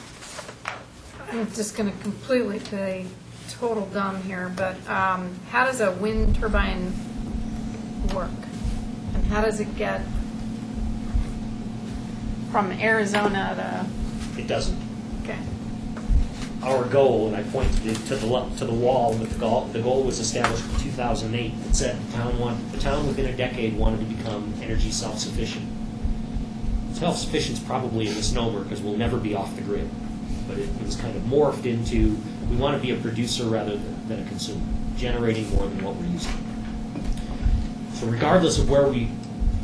I'm just going to completely say, total dumb here, but how does a wind turbine work? And how does it get from Arizona It doesn't. to, okay. Our goal, and I point to the wall, but the goal was established in 2008. It said the town within a decade wanted to become energy self-sufficient. Self-sufficient is probably a misnomer because we'll never be off the grid, but it was kind of morphed into we want to be a producer rather than a consumer, generating more than what we're using. So regardless of where we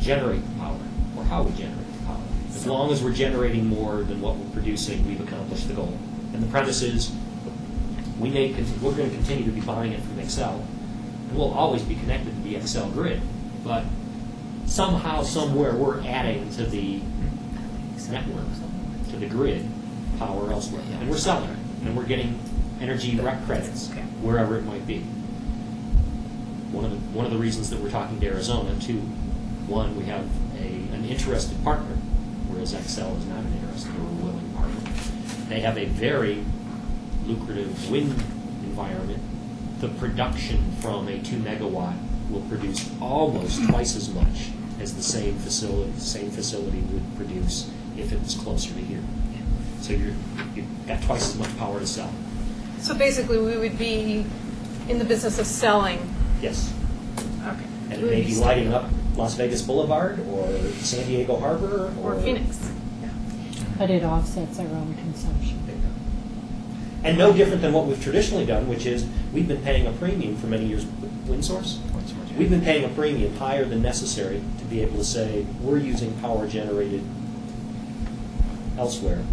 generate the power or how we generate the power, as long as we're generating more than what we're producing, we've accomplished the goal. And the premise is we're going to continue to be buying it from Xcel, and we'll always be connected to the Xcel grid, but somehow, somewhere, we're adding to the network, to the grid, power elsewhere. And we're selling it, and we're getting energy rec credits wherever it might be. One of the reasons that we're talking to Arizona, too, one, we have an interested partner, whereas Xcel is not an interested or willing partner. They have a very lucrative wind environment. The production from a 2 megawatt will produce almost twice as much as the same facility would produce if it was closer to here. So you've got twice as much power to sell. So basically, we would be in the business of selling. Yes. Okay. And it may be lighting up Las Vegas Boulevard or San Diego Harbor Or Phoenix. But it offsets our own consumption. And no different than what we've traditionally done, which is we've been paying a premium for many years. Wind source? We've been paying a premium higher than necessary to be able to say we're using power generated elsewhere.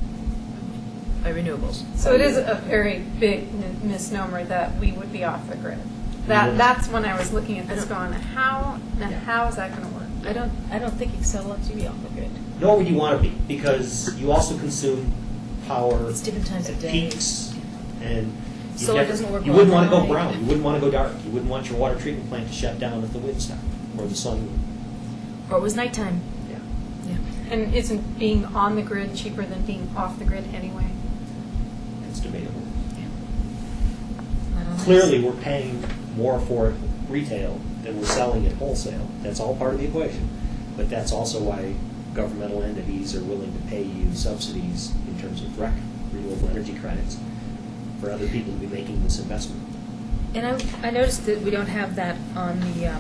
By renewables. So it is a very big misnomer that we would be off the grid. That's when I was looking at this going, how is that going to work? I don't think Xcel lets you be off the grid. Nor would you want to be, because you also consume power It's different times at of day. peaks, and Solar doesn't work you well wouldn't want to go at night. brown. You wouldn't want to go dark. You wouldn't want your water treatment plant to shut down if the wind stopped or the sun. Or it was nighttime. Yeah. Yeah. And isn't being on the grid cheaper than being off the grid anyway? It's debatable. Not always. Clearly, we're paying more for retail than we're selling at wholesale. That's all part of the equation. But that's also why governmental entities are willing to pay you subsidies in terms of renewable energy credits for other people to be making this investment. And I noticed that we don't have that on the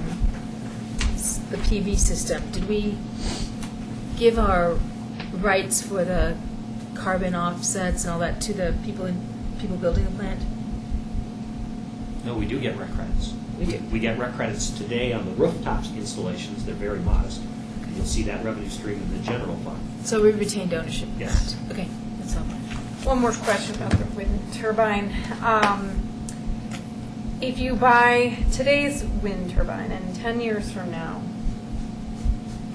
PV system. Did we give our rights for the carbon offsets and all that to the people building the plant? No, we do get rec credits. We do. We get rec credits today on the rooftops installations. They're very modest. You'll see that revenue stream in the general fund. So we retained ownership. of Yes. that. Okay, that's all. One more question about the wind turbine. If you buy today's wind turbine and 10 years from now,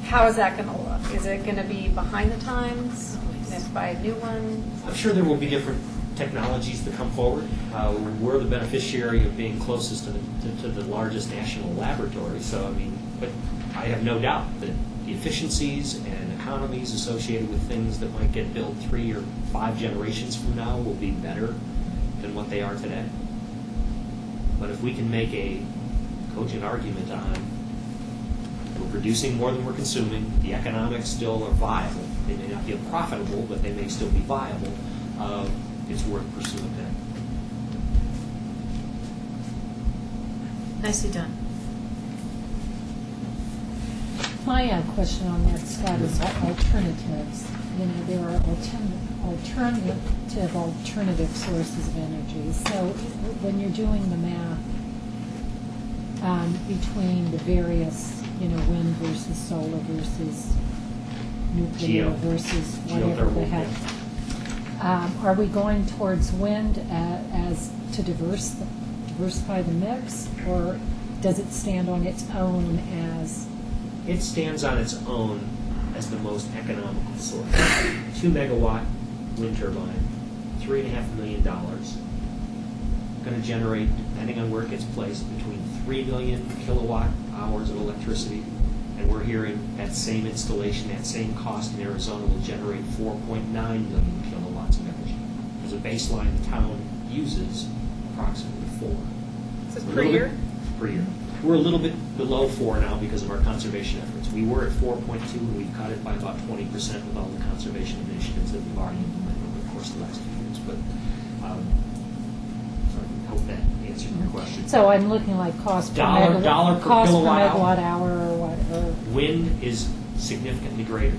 how is that going to look? Is it going to be behind the times? If buy a new one? I'm sure there will be different technologies that come forward. We're the beneficiary of being closest to the largest national laboratory. So, I mean, but I have no doubt that the efficiencies and economies associated with things that might get built 3 or 5 generations from now will be better than what they are today. But if we can make a cogent argument on we're producing more than we're consuming, the economics still are viable. They may not be profitable, but they may still be viable. It's worth pursuing that. Nicely done. My question on that, Scott, is alternatives. You know, there are alternative sources of energy. So when you're doing the math between the various, wind versus solar versus nuclear versus whatever the heck, are we going towards wind as to diversify the mix, or does it stand on its own as? It stands on its own as the most economical source. 2 megawatt wind turbine, $3.5 million, going to generate, depending on where it gets placed, between 3 million kilowatt hours of electricity. And we're hearing that same installation, that same cost in Arizona will generate 4.9 million kilowatts of energy. As a baseline, the town uses approximately 4. Is this A per little year? bit per year. We're a little bit below 4 now because of our conservation efforts. We were at 4.2, and we've cut it by about 20% with all the conservation initiatives that we've already implemented over the course of the last few years. But so I hope that answered your question. So I'm looking like cost per Dollar megawatt, per cost per kilowatt hour. megawatt hour or whatever. Wind is significantly greater.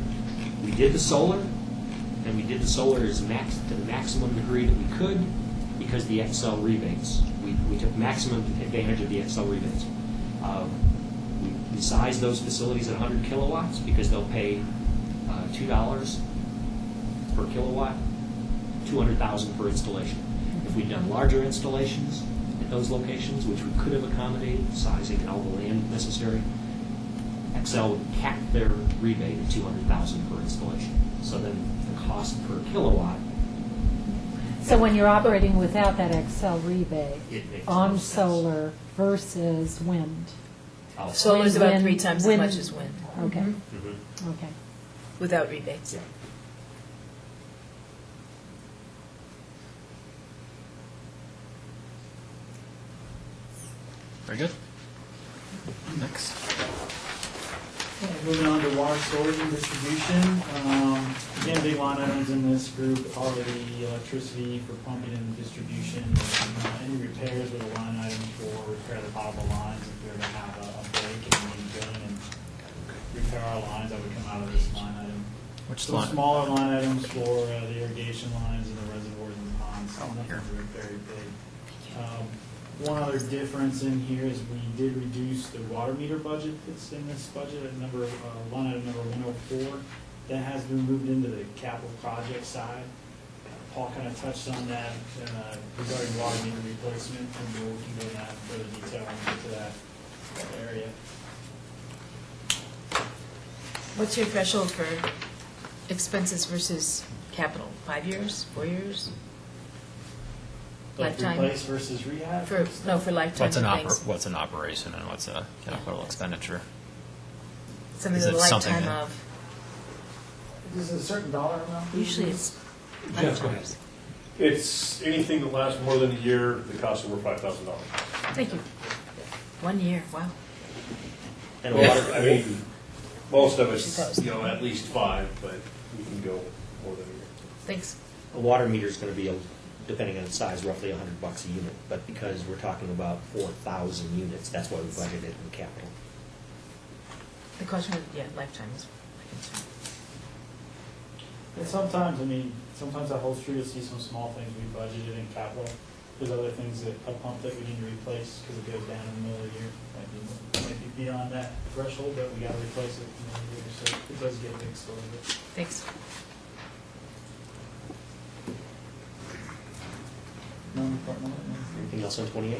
We did the solar, and we did the solar to the maximum degree that we could because the XL rebates. We took maximum advantage of the XL rebates. We sized those facilities at 100 kilowatts because they'll pay $2 per kilowatt, $200,000 per installation. If we'd done larger installations at those locations, which we could have accommodated, sizing and all the land necessary, XL would cap their rebate at $200,000 per installation. So then the cost per kilowatt. So when you're operating without that Excel rebate It makes on no sense. solar versus wind? Solar's about Wind- 3 times wind- as much as wind, Okay, Mhm. okay. without rebates. Yeah. Very good. Next. Moving on to water storage and distribution. Again, big line items in this group are the electricity for pumping and distribution. Any repairs with a line item for repair the potable lines. If we were to have a break and we need to go in and repair our lines, that would come out of this line item. Which Some line? smaller line items for the irrigation lines and the reservoirs and ponds. Oh, here. Nothing very big. One other difference in here is we did reduce the water meter budget that's in this budget at line item number 104. That has been moved into the capital project side. Paul kind of touched on that regarding water meter replacement, and we can go into that in further detail when we get to that area. What's your threshold for expenses versus capital? 5 years, 4 years? Like Lifetime? replace versus rehab? For lifetime What's an things. what's an operation and what's a capital expenditure? Something Is with a it something lifetime that- of, Is it a certain dollar amount? usually it's Jeff, go ahead. lifetimes. It's anything that lasts more than a year that costs over $5,000. Thank you. 1 year, wow. And water, I mean, most of She it's, thought it was- at least 5, but we can go more than a year. Thanks. a water meter is going to be, depending on its size, roughly $100 a unit. But because we're talking about 4,000 units, that's why we budgeted in capital. The question, lifetime is my concern. And sometimes that holds true. You'll see some small things we budgeted in capital. There's other things that a pump that we need to replace because it goes down in the middle of the year. Might be beyond that threshold, but we got to replace it in the middle of the year, so it does get fixed a little bit. Thanks. Anything else on 28?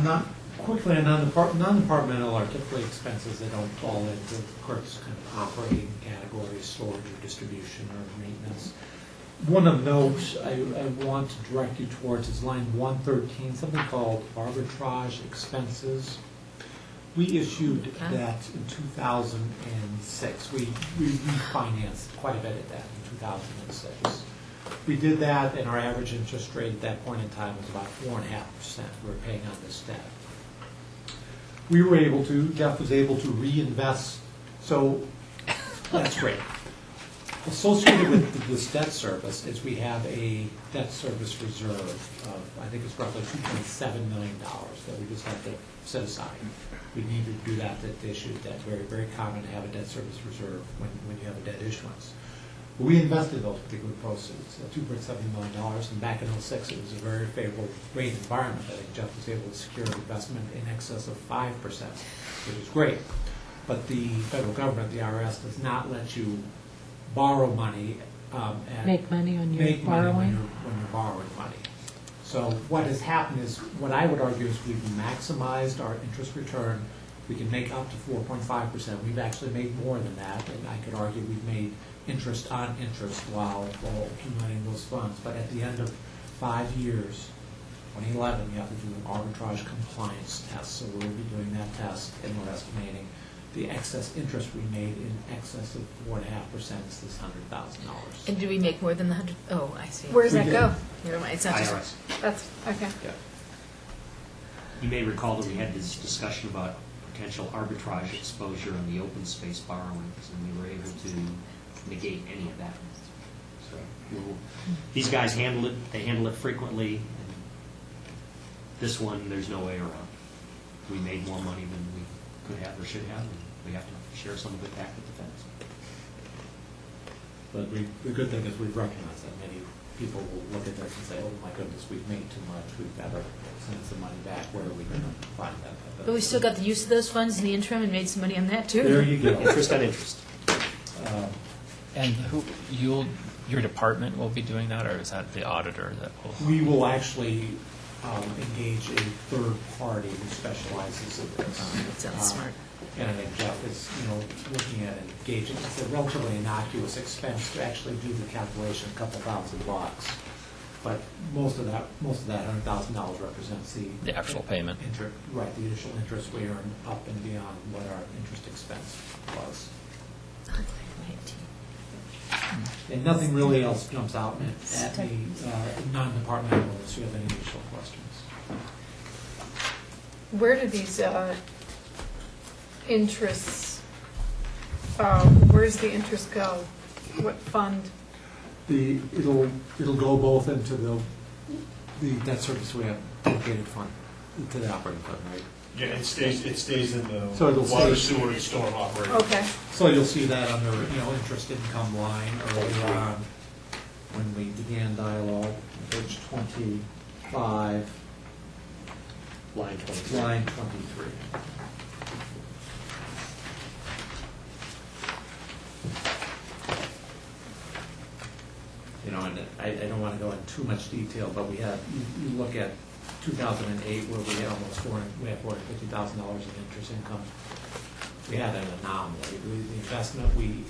Not quickly, non-departmental are typically expenses that don't fall into clerk's kind of operating categories, storage or distribution or maintenance. One of note I want to direct you towards is line 113, something called arbitrage expenses. We issued that in 2006. We refinanced quite a bit of that in 2006. We did that, and our average interest rate at that point in time was about 4.5%. We were paying on this debt. Jeff was able to reinvest, so that's great. Associated with this debt service is we have a debt service reserve of, I think it's roughly $2.7 million that we just have to set aside. We need to do that to issue debt. Very, very common to have a debt service reserve when you have a debt issuance. We invested those particular proceeds, $2.7 million, and back in 2006 it was a very favorable rate environment. I think Jeff was able to secure an investment in excess of 5%, which is great. But the federal government, the IRS, does not let you borrow money and Make money on your make money borrowing? when you're borrowing money. So what has happened is, what I would argue is we've maximized our interest return. We can make up to 4.5%. We've actually made more than that, and I could argue we've made interest on interest while accumulating those funds. But at the end of 5 years, 2011, you have to do an arbitrage compliance test. So we'll be doing that test, and we're estimating the excess interest we made in excess of 4.5% is this $100,000. And do we make more than the 100? Oh, I see. Where does We that did. go? Never mind, it's not just. IRS. That's, okay. Yeah. You may recall that we had this discussion about potential arbitrage exposure on the open space borrowings, and we were able to negate any of that. So these guys handle it, they handle it frequently, and this one, there's no way around. We made more money than we could have or should have, and we have to share some of it back with the feds. But the good thing is we've recognized that many people will look at this and say, oh my goodness, we've made too much, we've got to send some money back, where are we going to find that? But we still got the use of those funds in the interim and made some money on that too. There you go. Interest on interest. And your department will be doing that, or is that the auditor that will? We will actually engage a third party who specializes in this. That sounds smart. And I think Jeff is, looking at engaging. It's a relatively innocuous expense to actually do the calculation, a couple $1,000. But most of that $100,000 represents The actual payment. Right, the initial interest we earn up and beyond what our interest expense was. And nothing really else jumps out at me, non-departmental, unless you have any additional questions. Where do these interests, where's the interest go? What fund? It'll go both into the debt service we have dedicated fund, to the operating fund, right? Yeah, it stays in the So it'll water, stay- sewer, and storm operating. Okay. So you'll see that under, interest income line earlier on, when we began dialogue, page 25, Line 23. line 23. And I don't want to go into too much detail, but we have, you look at 2008, where we had almost $450,000 in interest income. We had an anomaly. The investment we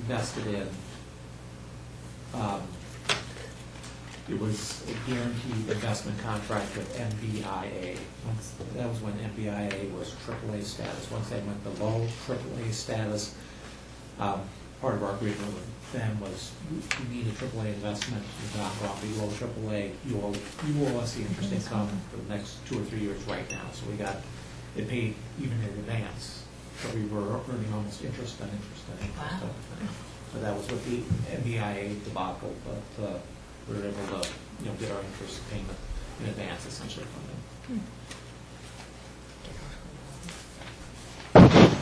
invested in, it was a guaranteed investment contract with MBIA. That was when MBIA was AAA status. Once they went below AAA status, part of our agreement with them was you need a AAA investment. You're not going to be below AAA. You owe us the interest income for the next 2 or 3 years right now. So we got it paid even in advance. So we were earning almost interest on interest on interest. Wow. So that was with the MBIA debacle, but we were able to get our interest payment in advance essentially from them.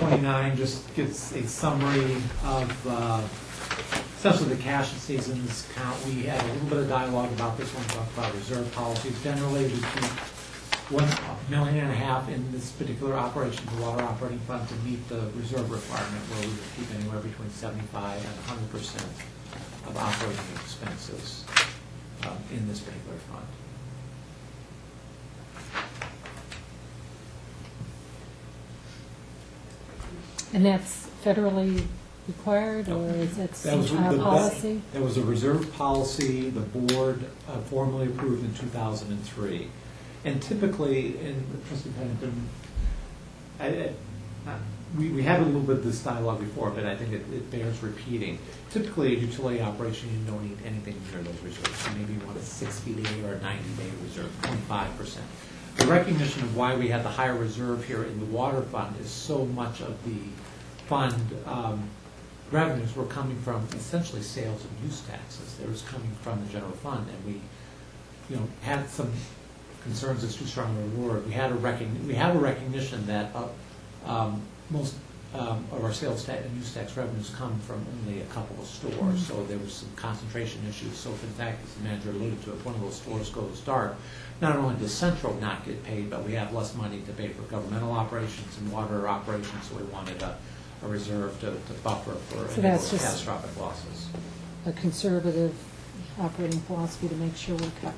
29 just gives a summary of essentially the cash and seasons count. We had a little bit of dialogue about this one, talked about reserve policies. Generally, we keep $1.5 million in this particular operation, the water operating fund, to meet the reserve requirement, where we would keep anywhere between 75 and 100% of operating expenses in this particular fund. And that's federally required, or is it That was our policy? That was a reserve policy the board formally approved in 2003. And typically, in Trustee Pennington, we had a little bit of this dialogue before, but I think it bears repeating. Typically, a utility operation, you don't need anything near those reserves. So maybe you want a 60-day or a 90-day reserve, 25%. The recognition of why we had the higher reserve here in the water fund is so much of the fund revenues were coming from essentially sales and use taxes. They was coming from the general fund, and we, had some concerns is too strong a word. We have a recognition that most of our sales tax and use tax revenues come from only a couple of stores, so there was some concentration issues. So if in fact, as the manager alluded to, if one of those stores goes dark, not only does Central not get paid, but we have less money to pay for governmental operations and water operations, so we wanted a reserve to buffer for So any that's just- catastrophic losses. A conservative operating philosophy to make sure we're covered.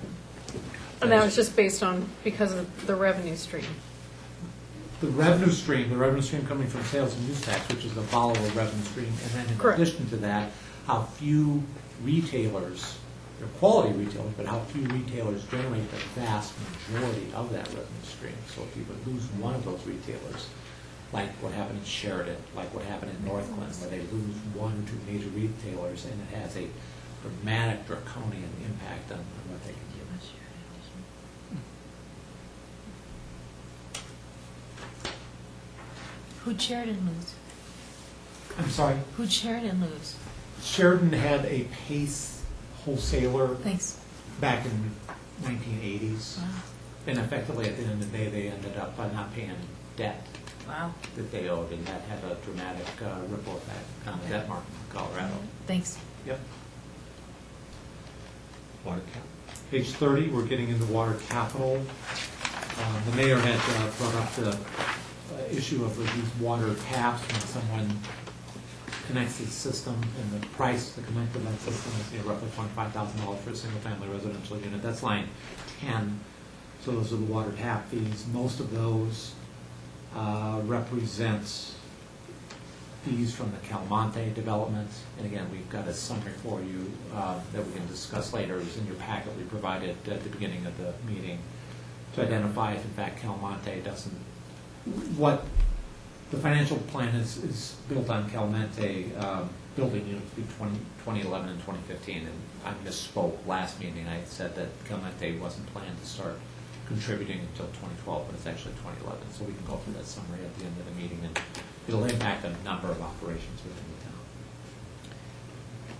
And that was just because of the revenue stream. The revenue stream coming from sales and use tax, which is the volatile revenue stream, and then in Correct. addition to that, how few retailers, they're quality retailers, but how few retailers generate the vast majority of that revenue stream. So if you would lose one of those retailers, like what happened in Sheridan, like what happened in Northglenn, where they lose one or two major retailers, and it has a dramatic draconian impact on what they can do. Who'd Sheridan lose? I'm sorry, Who'd Sheridan lose? Sheridan had a Pace wholesaler Thanks. back in 1980s. Wow. And effectively, at the end of the day, they ended up not paying debt Wow. that they owed, and that had a dramatic ripple effect on the debt market in Colorado. Thanks. Yep. Water cap. Page 30, we're getting into water capital. The mayor had brought up the issue of these water taps when someone connects the system, and the price to connect to that system is roughly $25,000 for a single-family residential unit. That's line 10. So those are the water tap fees. Most of those represent fees from the Calmonte development. And again, we've got a summary for you that we can discuss later. It's in your packet we provided at the beginning of the meeting to identify if in fact Calmonte doesn't, what the financial plan is built on Calmonte building units between 2011 and 2015. And I misspoke last meeting. I said that Calmonte wasn't planned to start contributing until 2012, but it's actually 2011. So we can go through that summary at the end of the meeting, and it'll impact a number of operations within the town.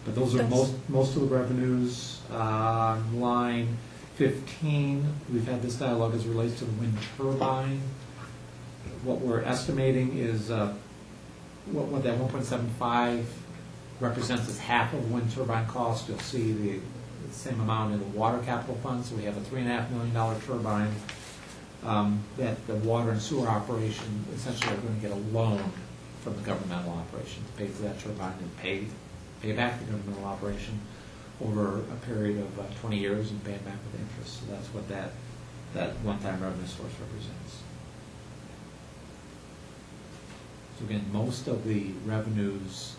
But those are most of the revenues. Line 15, we've had this dialogue as it relates to the wind turbine. What we're estimating is what that 1.75 represents is half of wind turbine cost. You'll see the same amount in the water capital fund. So we have a $3.5 million turbine that the water and sewer operation essentially are going to get a loan from the governmental operation to pay for that turbine and pay back the governmental operation over a period of 20 years and pay it back with interest. So that's what that one-time revenue source represents. So again, most of the revenues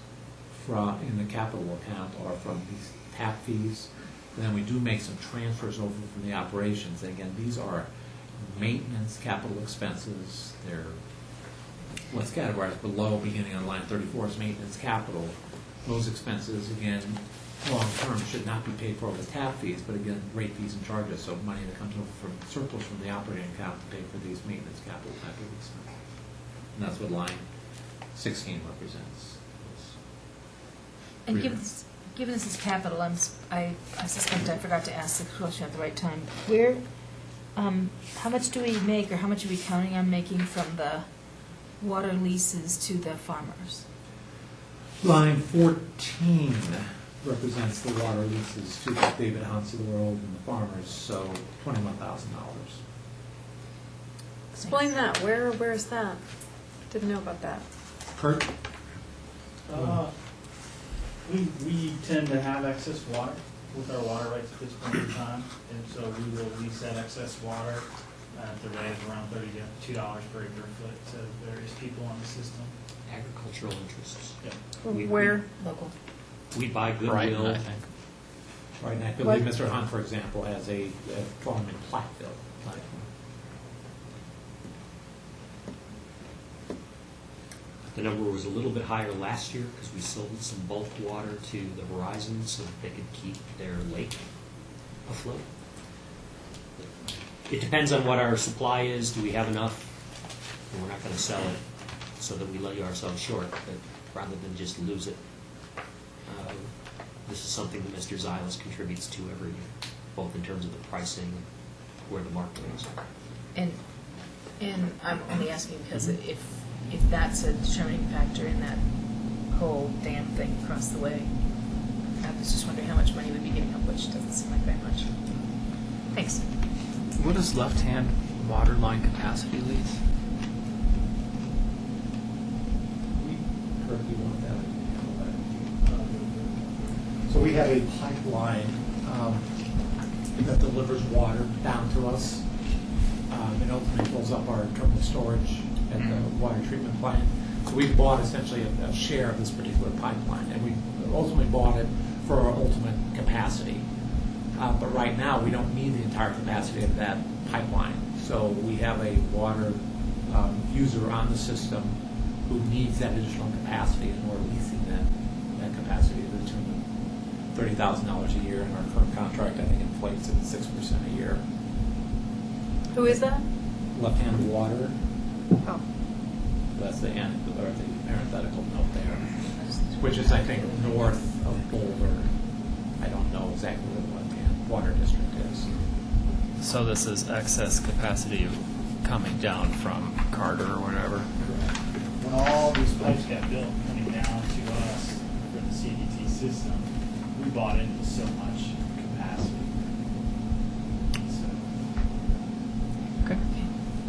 in the capital account are from these tap fees. And then we do make some transfers over from the operations. And again, these are maintenance capital expenses. They're what's categorized below, beginning on line 34, is maintenance capital. Those expenses, again, long-term should not be paid for with tap fees, but again, rate fees and charges, so money that comes over from surplus from the operating account to pay for these maintenance capital type of expenses. And that's what line 16 represents. And given this is capital, I suspect I forgot to ask the question at the right time. How much do we make, or how much are we counting on making from the water leases to the farmers? Line 14 represents the water leases to the David Hunts of the world and the farmers, so $21,000. Explain that. Where is that? Didn't know about that. Kurt? We tend to have excess water with our water rights at this point in time, and so we will lease that excess water at the rate of around $32 per acre foot to various people on the system. Agricultural interests. Yeah. Where? Local. We buy Right, goodwill. I think. Right, and I believe Mr. Hunt, for example, has a farm in Platteville. The number was a little bit higher last year because we sold some bulk water to the Horizon so that they could keep their lake afloat. It depends on what our supply is. Do we have enough? And we're not going to sell it so that we lay ourselves short, but rather than just lose it. This is something that Mr. Zilas contributes to every year, both in terms of the pricing and where the market is. And I'm only asking because if that's a determining factor in that whole dam thing across the way, I was just wondering how much money we'd be giving up, which doesn't seem like very much. Thanks. What is left-hand water line capacity lease? Kurt, do you want that? So we have a pipeline that delivers water down to us. It ultimately fills up our terminal storage at the water treatment plant. So we bought essentially a share of this particular pipeline, and we ultimately bought it for our ultimate capacity. But right now, we don't need the entire capacity of that pipeline. So we have a water user on the system who needs that additional capacity, and we're leasing that capacity to the tune of $30,000 a year. And our current contract, I think, inflates at 6% a year. Who is that? Left-hand water. Oh. that's the end, or the parenthetical note there, which is, I think, north of Boulder. I don't know exactly what the water district is. So this is excess capacity coming down from Carter or whatever. When all these pipes got built coming down to us for the CDT system, we bought into so much capacity. So, Okay.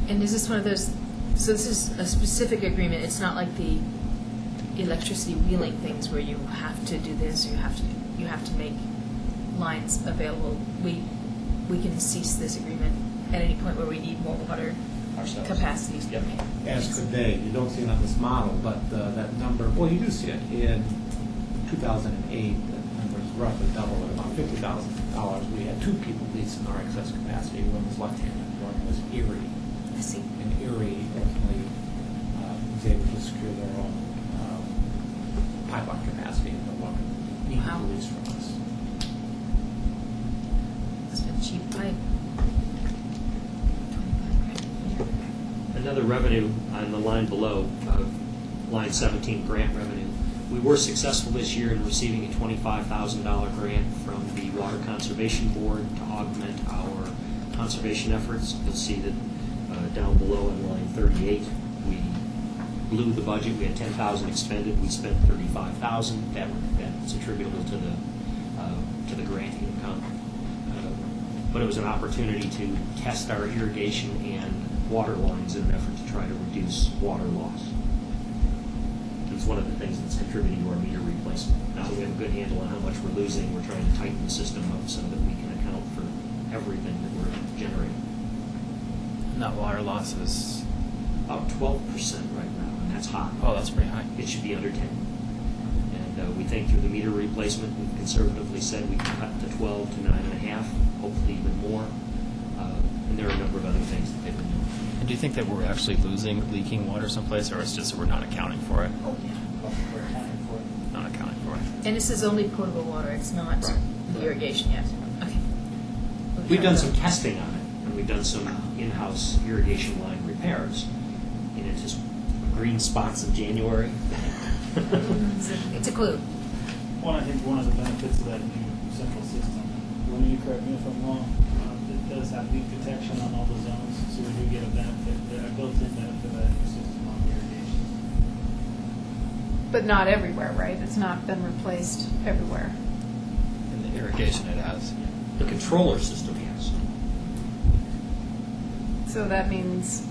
And is this one of those, so this is a specific agreement, it's not like the electricity wheeling things where you have to do this, or you have to make lines available. We can cease this agreement at any point where we need more water Ourselves. capacity. Yep. As could they. You don't see it on this model, but that number, well, you do see it. In 2008, the number is roughly double at about $50,000. We had two people leasing our excess capacity. One was left-handed, one was Erie. I see. And Erie ultimately was able to secure their own pipeline capacity and no longer needed Wow. to lease from us. It's been cheap pipe. 25 grand. Another revenue on the line below, line 17, grant revenue. We were successful this year in receiving a $25,000 grant from the Water Conservation Board to augment our conservation efforts. You'll see that down below on line 38, we blew the budget. We had 10,000 expended. We spent 35,000. That's attributable to the grant income. But it was an opportunity to test our irrigation and water lines in an effort to try to reduce water loss. It's one of the things that's contributing to our meter replacement. Now that we have a good handle on how much we're losing, we're trying to tighten the system up so that we can account for everything that we're generating. And that water loss is, About 12% right now, and that's high. oh, that's pretty high. It should be under 10. And we think through the meter replacement, we've conservatively said we can cut to 12 to 9.5, hopefully even more. And there are a number of other things that they've been doing. And do you think that we're actually losing leaking water someplace, or it's just that we're not accounting for it? Oh, yeah. we're accounting for it. Not accounting for it. And this is only potable water, it's not the irrigation yet? Okay. We've done some testing on it, and we've done some in-house irrigation line repairs. And it's just green spots in January. It's a clue. I think one of the benefits of that new central system, when you correct me if I'm wrong, it does have leak detection on all the zones, so we do get a benefit, a built-in benefit of that new system on the irrigation. But not everywhere, right? It's not been replaced everywhere. In the irrigation it has. The controller system has. So that means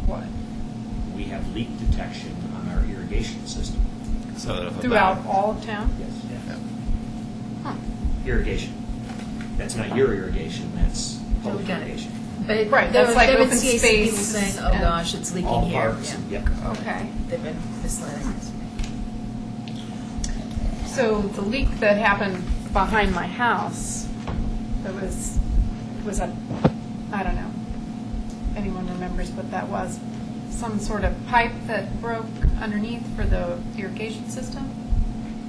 what? We have leak detection on our irrigation system. So that if a Throughout valve- all of town? Yes. Yeah. Huh. Irrigation. That's not your irrigation, that's No, we public got it. irrigation. But Right, there that's were- like there were open CAC space people saying, oh and- gosh, it's leaking All here. parks, Yeah. yep. Okay. They've been misleading us. So the leak that happened behind my house, it was a, I don't know, anyone remembers what that was? Some sort of pipe that broke underneath for the irrigation system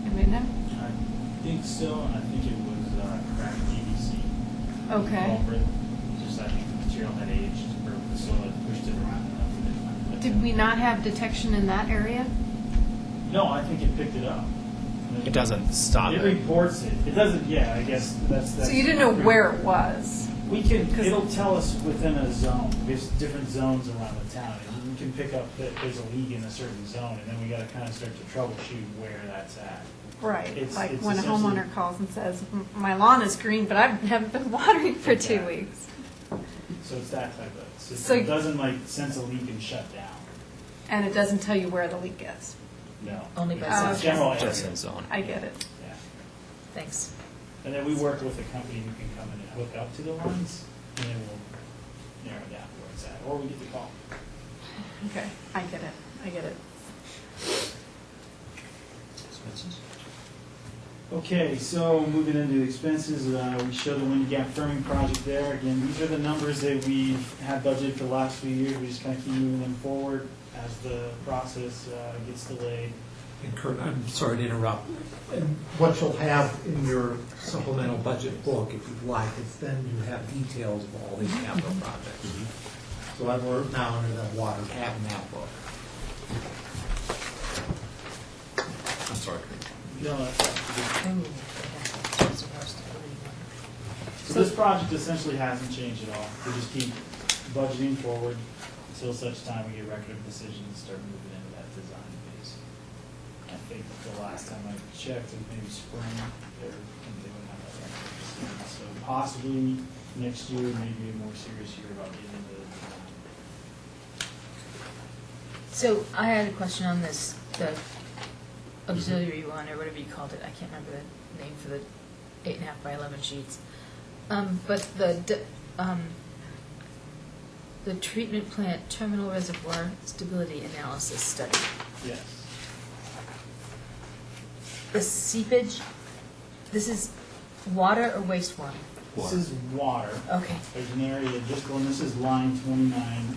in Wyndham? I think so, and I think it was cracked PVC. Okay. Culvert. Just I think the material had aged, or the soil had pushed it around enough. Did we not have detection in that area? No, I think it picked it up. It doesn't stop It it. reports it. It doesn't, yeah, I guess that's. So you didn't know where it was? We can, it'll tell us within a zone. There's different zones around the town. And we can pick up that there's a leak in a certain zone, and then we gotta kind of start to troubleshoot where that's at. Right, It's- like it's when a essentially- homeowner calls and says, my lawn is green, but I haven't been watering for 2 Exactly. weeks. So it's that type of system. So- It doesn't like sense a leak and shut down. And it doesn't tell you where the leak is. No. Only by It's a zone. general area. Just in zone. I get it. Yeah. Thanks. And then we work with a company who can come in and hook up to the lines, and then we'll narrow down where it's at, or we get the call. Okay, I get it, I get it. Expenses. Okay, so moving into expenses, we show the Windy Gap firming project there. Again, these are the numbers that we had budgeted for the last few years. We just kind of keep moving them forward as the process gets delayed. And Kurt, I'm sorry to interrupt. And what you'll have in your supplemental budget book, if you'd like, is then you have details of all these capital projects. So we're now under the water cap map book. sorry. No, that's- Ooh, yeah, reservoir stability one. So this project essentially hasn't changed at all. We just keep budgeting forward until such time we get record of decision and start moving into that design phase. I think the last time I checked, it was maybe spring, they would have that record of decision. So possibly next year, maybe a more serious year about getting into the design. So I had a question on this, the auxiliary one, or whatever you called it, I can't remember the name for the 8.5 by 11 sheets. But the treatment plant terminal reservoir stability analysis study, Yes. the seepage, this is water or wastewater? This is water. Okay, There's an area just going, this is line 29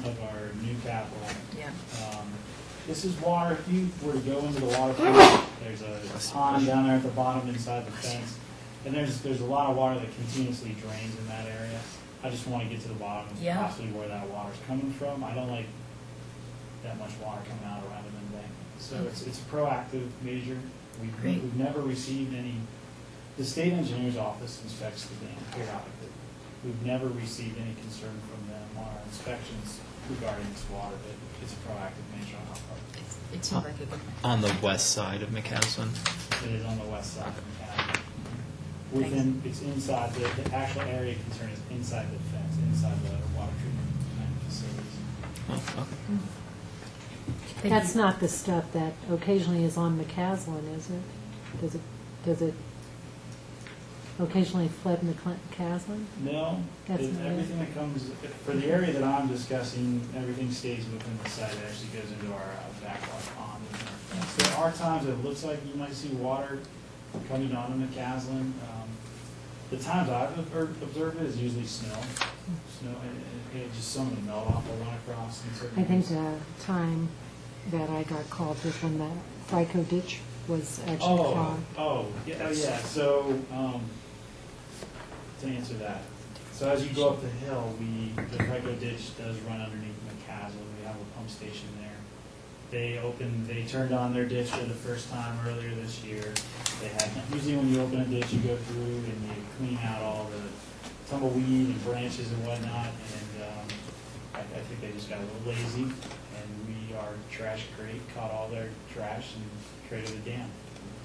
of our new capital. yeah. This is water, if you were to go into the water plant, there's a pond down there at the bottom inside the fence. And there's a lot of water that continuously drains in that area. I just want to get to the bottom of Yeah. possibly where that water's coming from. I don't like that much water coming out around an embankment. So it's a proactive measure. Great. We've never received any, the state engineer's office inspects the dam periodically. We've never received any concern from them on our inspections regarding this water, but it's a proactive measure on our part. It seemed like a good. On the west side of McCaslin? It is on the west side of the county. Within, it's inside, the actual area of concern is inside the fence, inside the water treatment plant facilities. Oh, okay. Thank That's you. not the stuff that occasionally is on McCaslin, is it? Does it occasionally flood McCaslin? No, That's not it. everything that comes, for the area that I'm discussing, everything stays within the site. It actually goes into our backwater pond. So there are times that it looks like you might see water coming onto McCaslin. The times I've observed it is usually snow, and just some of the melt off will run across in certain I think areas. the time that I got called was when the FICO ditch was actually clogged. Yeah, so, to answer that, so as you go up the hill, the FICO ditch does run underneath McCaslin, we have a pump station there. They turned on their ditch for the first time earlier this year. They had, usually when you open a ditch, you go through and you clean out all the tumbleweed and branches and whatnot, and I think they just got a little lazy, and our trash crate caught all their trash and created a dam.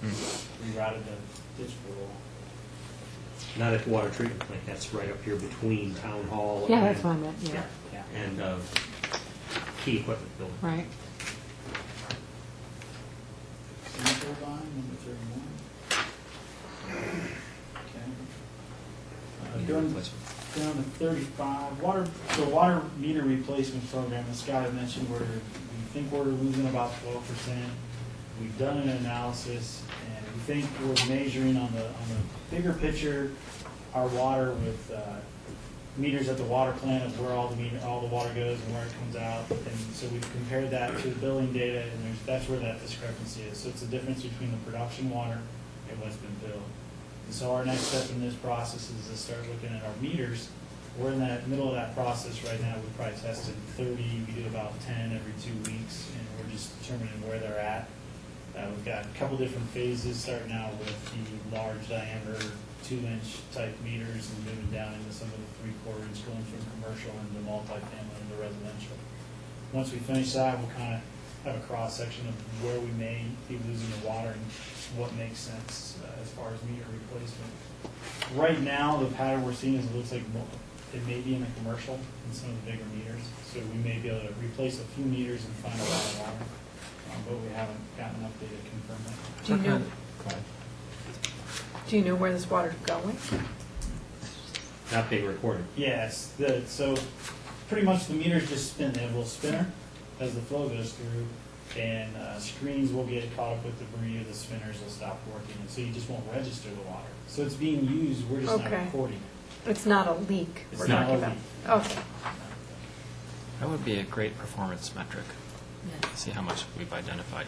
Rerouted the ditch for a while. Not at the water treatment plant, that's right up here between Town Hall Yeah, and, that's what I meant, yeah, and key equipment building. right. Central line, number 31. Okay. Going down to 35, the water meter replacement program, as Scott had mentioned, we think we're losing about 12%. We've done an analysis, and we think we're measuring on the bigger picture, our water with meters at the water plant of where all the water goes and where it comes out. And so we've compared that to the billing data, and that's where that discrepancy is. So it's the difference between the production water and what's been billed. And so our next step in this process is to start looking at our meters. We're in that middle of that process right now. We've probably tested 30, we do about 10 every 2 weeks, and we're just determining where they're at. We've got a couple different phases, starting out with the large diameter 2-inch type meters and moving down into some of the 3/4 inch, going from commercial into multifamily into residential. Once we finish that, we'll kind of have a cross section of where we may be losing the water and what makes sense as far as meter replacement. Right now, the pattern we're seeing is it looks like it may be in the commercial in some of the bigger meters. So we may be able to replace a few meters and find a lot of water, but we haven't gotten an update to confirm that. Do you know, Go ahead. do you know where this water's going? Not being recorded. Yes, so pretty much the meters just spin. They have a little spinner as the flow goes through, and screens will get caught up with debris, or the spinners will stop working, and so you just won't register the water. So it's being used, we're just not Okay. recording it. It's not a leak It's we're not talking a about? leak. Okay. That would be a great performance metric. Yeah. See how much we've identified,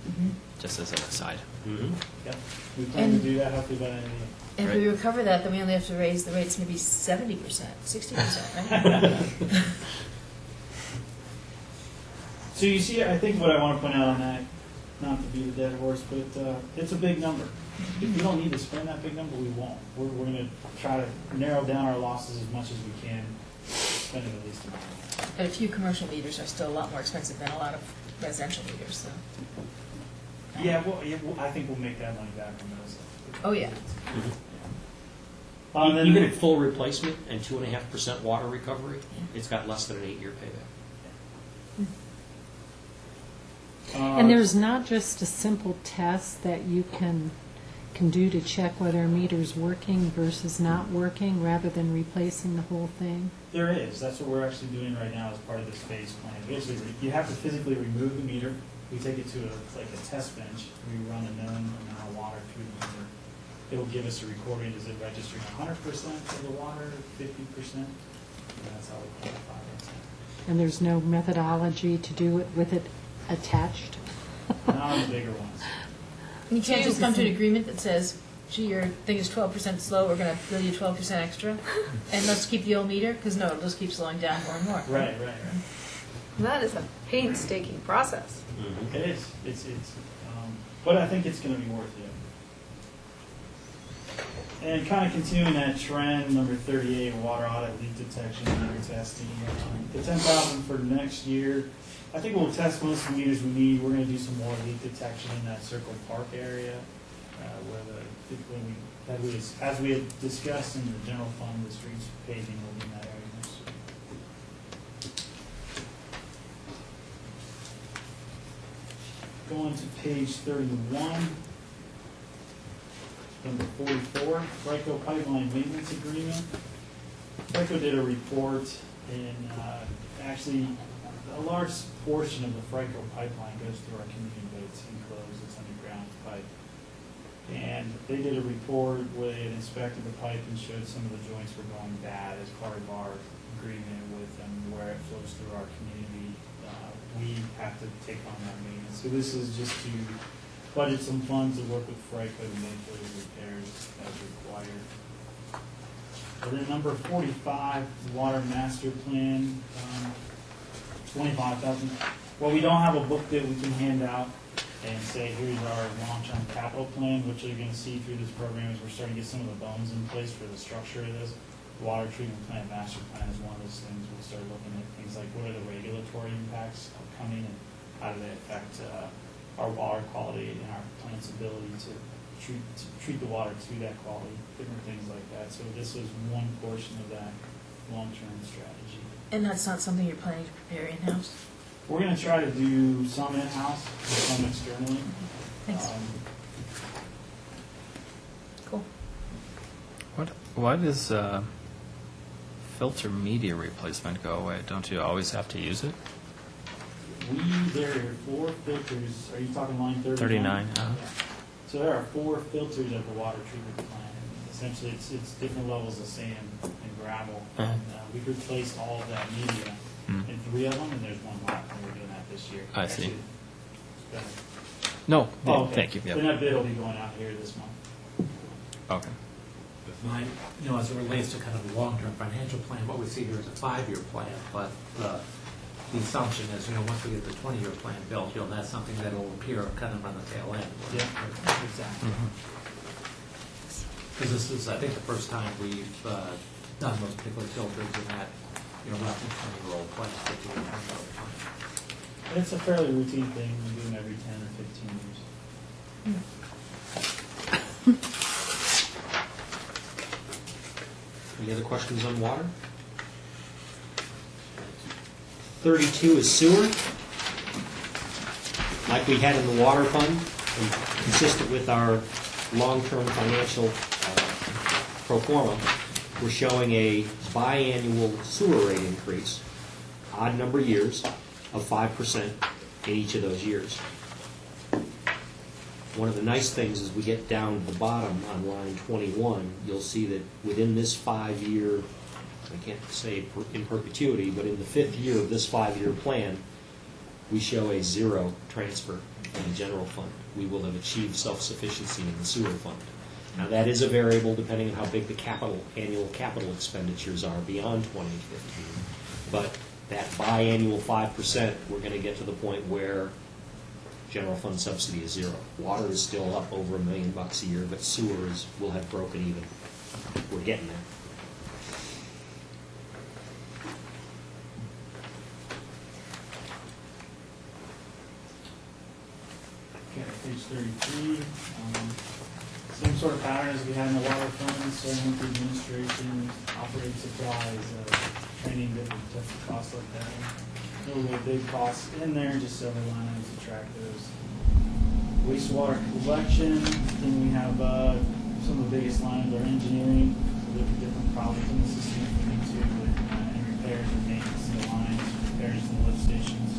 Mhm. just as an aside. Mm-hmm. Yep, we plan to And- do that hopefully by the end of the year. If we recover that, then we only have to raise the rates maybe 70%, 60%, right? So you see, I think what I want to point out on that, not to beat a dead horse, but it's a big number. If we don't need to spend that big number, we won't. We're going to try to narrow down our losses as much as we can, spending the least amount. But a few commercial meters are still a lot more expensive than a lot of residential meters, so. Yeah, well, I think we'll make that money back from those. Oh, yeah. Then- Even at full replacement and 2.5% water recovery, it's got less than an 8-year payback. And there's not just a simple test that you can do to check whether a meter's working versus not working, rather than replacing the whole thing? There is. That's what we're actually doing right now as part of this phase plan. Basically, you have to physically remove the meter. We take it to a test bench. We run a known amount of water through the meter. It'll give us a recording. Is it registering 100% of the water, 50%? And that's how we quantify it. And there's no methodology to do it with it attached? Not on the bigger ones. You can't just come to an agreement that says, gee, your thing is 12% slow, we're going to bill you 12% extra, and let's keep the old meter, because no, it'll just keep slowing down more and more. Right. That is a painstaking process. It is. But I think it's going to be worth it. And kind of continuing that trend, number 38, water audit, leak detection, meter testing. The $10,000 for next year. I think we'll test most of the meters we need. We're going to do some more leak detection in that Circle Park area, as we had discussed in the general fund, the streets paving will be in that area next year. Going to page 31, number 44, FRICO pipeline maintenance agreement. FRICO did a report, and actually a large portion of the FRICO pipeline goes through our community, but it's enclosed, it's underground pipe. And they did a report where they had inspected the pipe and showed some of the joints were going bad as part of our agreement with them, where it flows through our community. We have to take on that maintenance. So this is just to budget some funds to work with FRICO to make those repairs as required. And then number 45, water master plan. 25,000. Well, we don't have a book that we can hand out and say, here's our long-term capital plan. What you're going to see through this program is we're starting to get some of the bones in place for the structure of this. The water treatment plant master plan is one of those things. We'll start looking at things like what are the regulatory impacts upcoming and how do they affect our water quality and our plant's ability to treat the water to that quality, different things like that. So this is one portion of that long-term strategy. And that's not something you're planning to prepare in-house? We're going to try to do some in-house and some externally. Thanks. Cool. Why does filter media replacement go away? Don't you always have to use it? There are 4 filters. Are you talking line 39? 39, Yeah. So there are 4 filters at the water treatment plant. Essentially, it's different levels of sand and gravel. Uh-huh. And we've replaced all of that media in 3 of them, and there's one left, and we're doing that this year. I see. Actually, it's better. No, Oh, okay. thank you. Then Yep. that bid will be going out here this month. Okay. Mine, as it relates to kind of the long-term financial plan, what we see here is a 5-year plan, but the assumption is, once we get the 20-year plan built, that's something that will appear kind of on the tail end. Yeah, exactly. Because this is, I think, the first time we've done those particular filters in that, roughly 20-year-old plan, 15-year-old plan. And it's a fairly routine thing. We do them every 10 or 15 years. Any other questions on water? 32 is sewer. Like we had in the water fund, and consistent with our long-term financial pro forma, we're showing a biannual sewer rate increase, odd number of years, of 5% in each of those years. One of the nice things is we get down to the bottom on line 21, you'll see that within this 5-year, I can't say in perpetuity, but in the 5th year of this 5-year plan, we show a 0 transfer in the general fund. We will have achieved self-sufficiency in the sewer fund. Now that is a variable depending on how big the annual capital expenditures are beyond 2015. But that biannual 5%, we're going to get to the point where general fund subsidy is zero. Water is still up over $1 million a year, but sewer will have broken even. We're getting there. Okay, page 33. Same sort of pattern as we had in the water fund, starting with the administration, operating supplies, training, different costs like that. No real big costs in there, just several line items to track those. Wastewater collection, then we have some of the biggest lines are engineering, so there's different problems in the system we need to, and repairs and maintenance of the lines, repairs in the lift stations.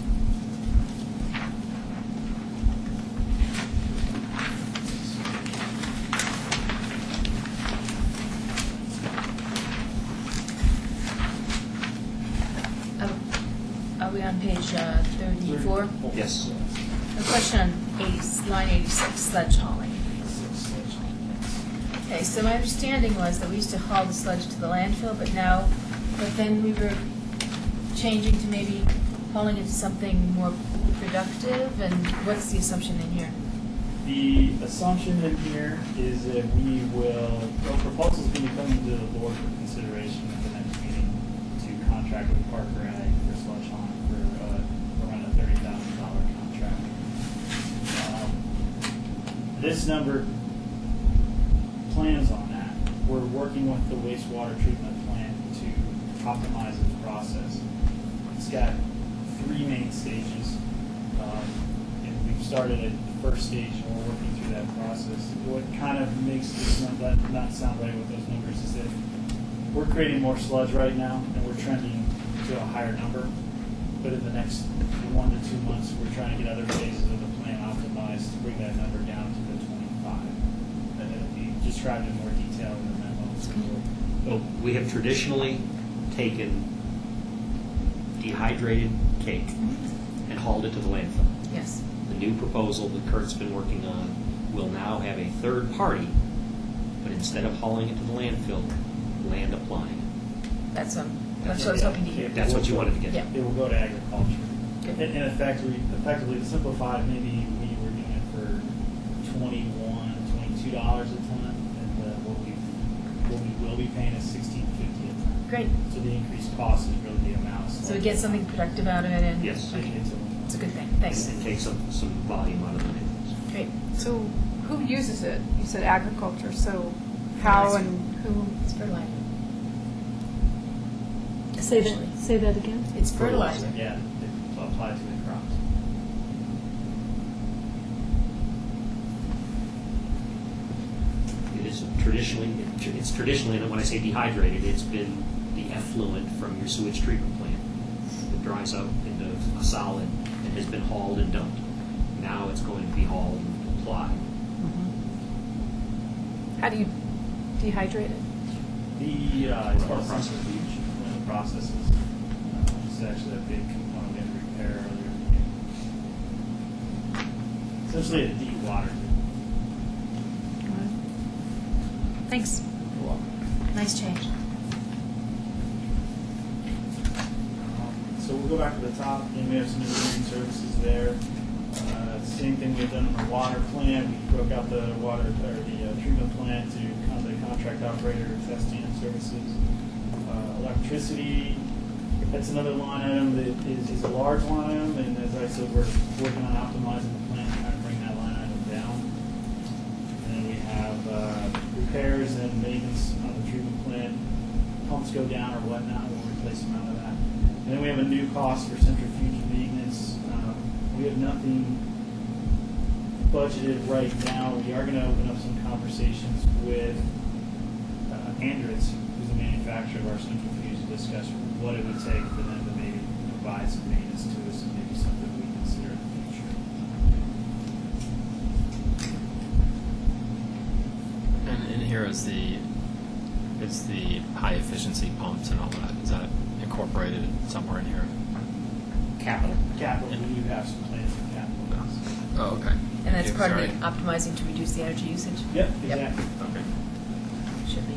Are we on page 34? Yes. A question on line 86, sledge hauling. Okay, so my understanding was that we used to haul the sludge to the landfill, but then we were changing to maybe hauling it to something more productive, and what's the assumption in here? The assumption in here is that we will, proposals going to be coming to the board for consideration at the next meeting to contract with Parker Ag for sludge hauling for around a $30,000 contract. This number plans on that. We're working with the wastewater treatment plant to optimize its process. It's got 3 main stages, and we've started at the first stage and we're working through that process. What kind of makes this not sound right with those numbers is that we're creating more sludge right now and we're trending to a higher number. But in the next 1 to 2 months, we're trying to get other phases of the plan optimized to bring that number down to the 25. And it'll be described in more detail in the memo. Well, we have traditionally taken dehydrated cake and hauled it to the landfill. Yes. The new proposal that Kurt's been working on will now have a third party, but instead of hauling it to the landfill, land applying it. That's what I was hoping to hear. That's what you wanted to get. Yeah. It will go to agriculture. Good. And effectively, to simplify it, maybe we were doing it for $21, $22 a ton, and what we will be paying is $16.50 a ton. Great. So the increased cost is really the amount. So we get something productive out of it, and Yes. okay. It's a good thing. Thanks. And take some volume out of the landfills. Great. So who uses it? You said agriculture, so how and who? It's fertilizer. Say that again? It's fertilizer. Yeah, it's applied to the crops. It is traditionally, and when I say dehydrated, it's been the effluent from your sewage treatment plant that dries out into a solid and has been hauled and dumped. Now it's going to be hauled and applied. How do you dehydrate it? It's part of the process. One of the processes. It's actually a big component we have to repair earlier. Essentially a deep water. Thanks. You're welcome. Nice change. So we'll go back to the top, and we have some engineering services there. Same thing we've done in the water plant. We broke out the water, or the treatment plant to the contract operator testing and services. Electricity, that's another line item that is a large line item, and as I said, we're working on optimizing the plant, trying to bring that line item down. And then we have repairs and maintenance on the treatment plant. Pumps go down or whatnot, we'll replace them out of that. And then we have a new cost for centrifuge maintenance. We have nothing budgeted right now. We are going to open up some conversations with Andritz, who's the manufacturer of our centrifuge, to discuss what it would take for them to maybe provide some maintenance to us and maybe something we consider in the future. And in here is the high efficiency pumps and all that. Is that incorporated somewhere in here? Capital, we do have some plans for capital. Oh, okay. And that's Yeah, part sorry. of the optimizing to reduce the energy usage? Yep, exactly. Okay. Should be.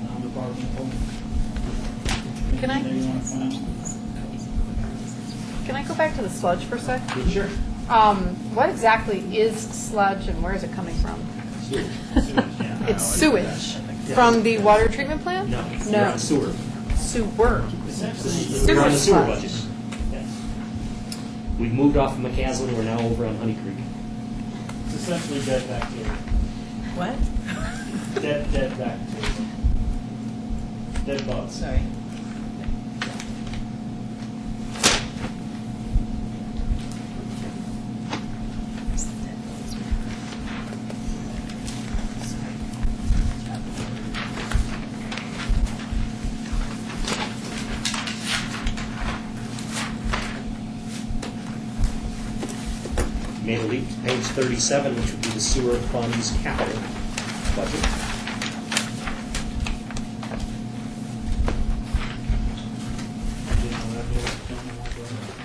Non-departmental. Can I? Anything you want to find out? Can I go back to the sludge for a sec? Sure. What exactly is sludge and where is it coming from? It's sewage from the water treatment plant? No, No. we're on sewer. Sewer. We're on the sewer sludge. budget. Yes. We've moved off of McCaslin, and we're now over on Honey Creek. It's essentially dead bacteria. What? Dead bacteria. Dead bugs. Sorry. Made a leap to page 37, which would be the sewer funds capital budget.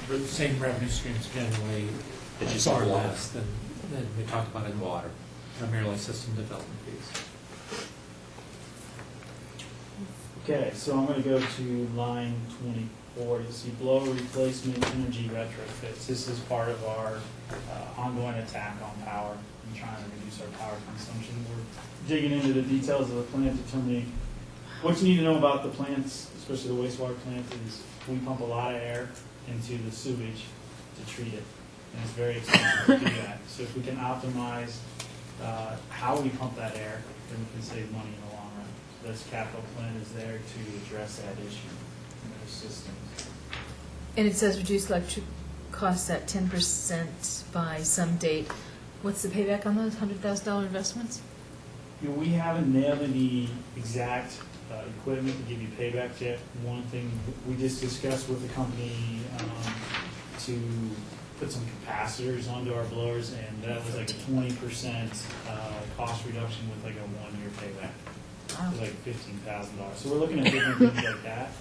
The same revenue streams generally It's just far water. less than we talked about in water, primarily system development fees. Okay, so I'm gonna go to line 24. You see blower replacement energy retrofits. This is part of our ongoing attack on power and trying to reduce our power consumption. We're digging into the details of the plant, determining what you need to know about the plants, especially the wastewater plant, is we pump a lot of air into the sewage to treat it. And it's very expensive to do that. So if we can optimize how we pump that air, then we can save money in the long run. This capital plan is there to address that issue in those systems. And it says reduce electric costs at 10% by some date. What's the payback on those $100,000 investments? You know, we haven't nailed any exact equipment to give you payback yet. One thing we just discussed with the company to put some capacitors onto our blowers, and that was like a 20% cost reduction with like a 1-year payback. It was like $15,000. So we're looking at different things like that.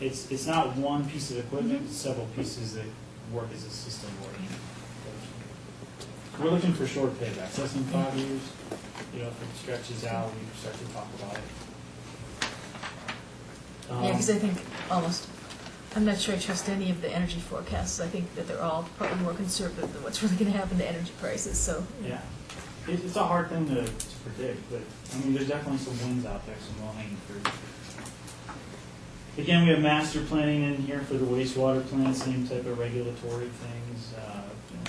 It's not one piece of equipment, it's several pieces that work as a system working. We're looking for short paybacks, less than 5 years. You know, if it stretches out, we can start to talk about it. Yeah, because I think I'm not sure I trust any of the energy forecasts. I think that they're all probably more conservative than what's really going to happen to energy prices, so. Yeah, it's a hard thing to predict, but I mean, there's definitely some wins out there, some low-hanging fruit. Again, we have master planning in here for the wastewater plant, same type of regulatory things,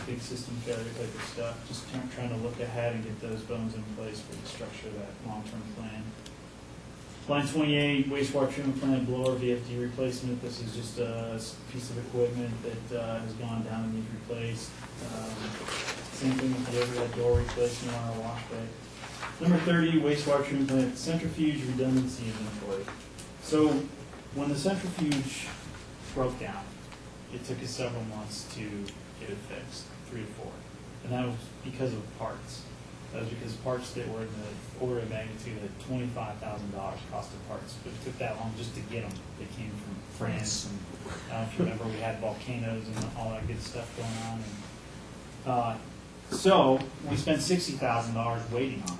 big system failure type of stuff. Just trying to look ahead and get those bones in place for the structure of that long-term plan. Line 28, wastewater treatment plant blower VFD replacement. This is just a piece of equipment that has gone down and needs replaced. Same thing with the overhead door replacement on our wash bay. Number 30, wastewater treatment plant centrifuge redundancy inventory. So when the centrifuge broke down, it took us several months to get it fixed, 3 to 4. And that was because of parts. That was because parts that were in the order of magnitude of $25,000 cost of parts. But it took that long just to get them. They came from France. And I don't know if you remember, we had volcanoes and all that good stuff going on. And, so we spent $60,000 waiting on it.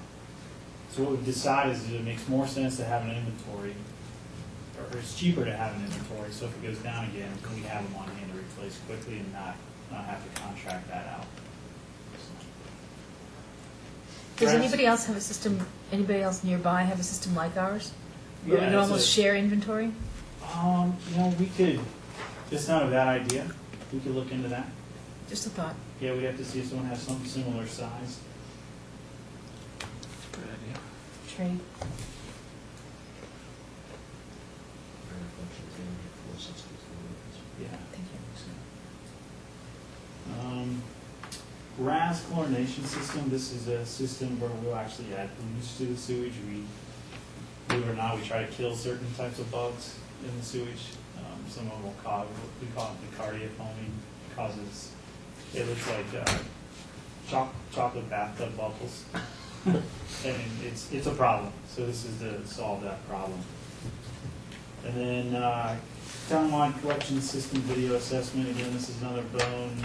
So what we've decided is that it makes more sense to have an inventory, or it's cheaper to have an inventory. So if it goes down again, we have them on hand to replace quickly and not have to contract that out. Does Perhaps- anybody else have a system, anybody else nearby have a system like ours? Where Yeah, we can it's almost a- share inventory? You know, we could, it's not a bad idea. We could look into that. Just a thought. Yeah, we'd have to see if someone has some similar size. Good idea. Trade. Yeah. Thank you. RAS chlorination system, this is a system where we'll actually add bleach to the sewage. Believe it or not, we try to kill certain types of bugs in the sewage. Some of them will cause, we call it the cardia foaming. It causes, it looks like chocolate bathtub bubbles. And it's a problem, so this is to solve that problem. And then townwide collection system video assessment. Again, this is another bone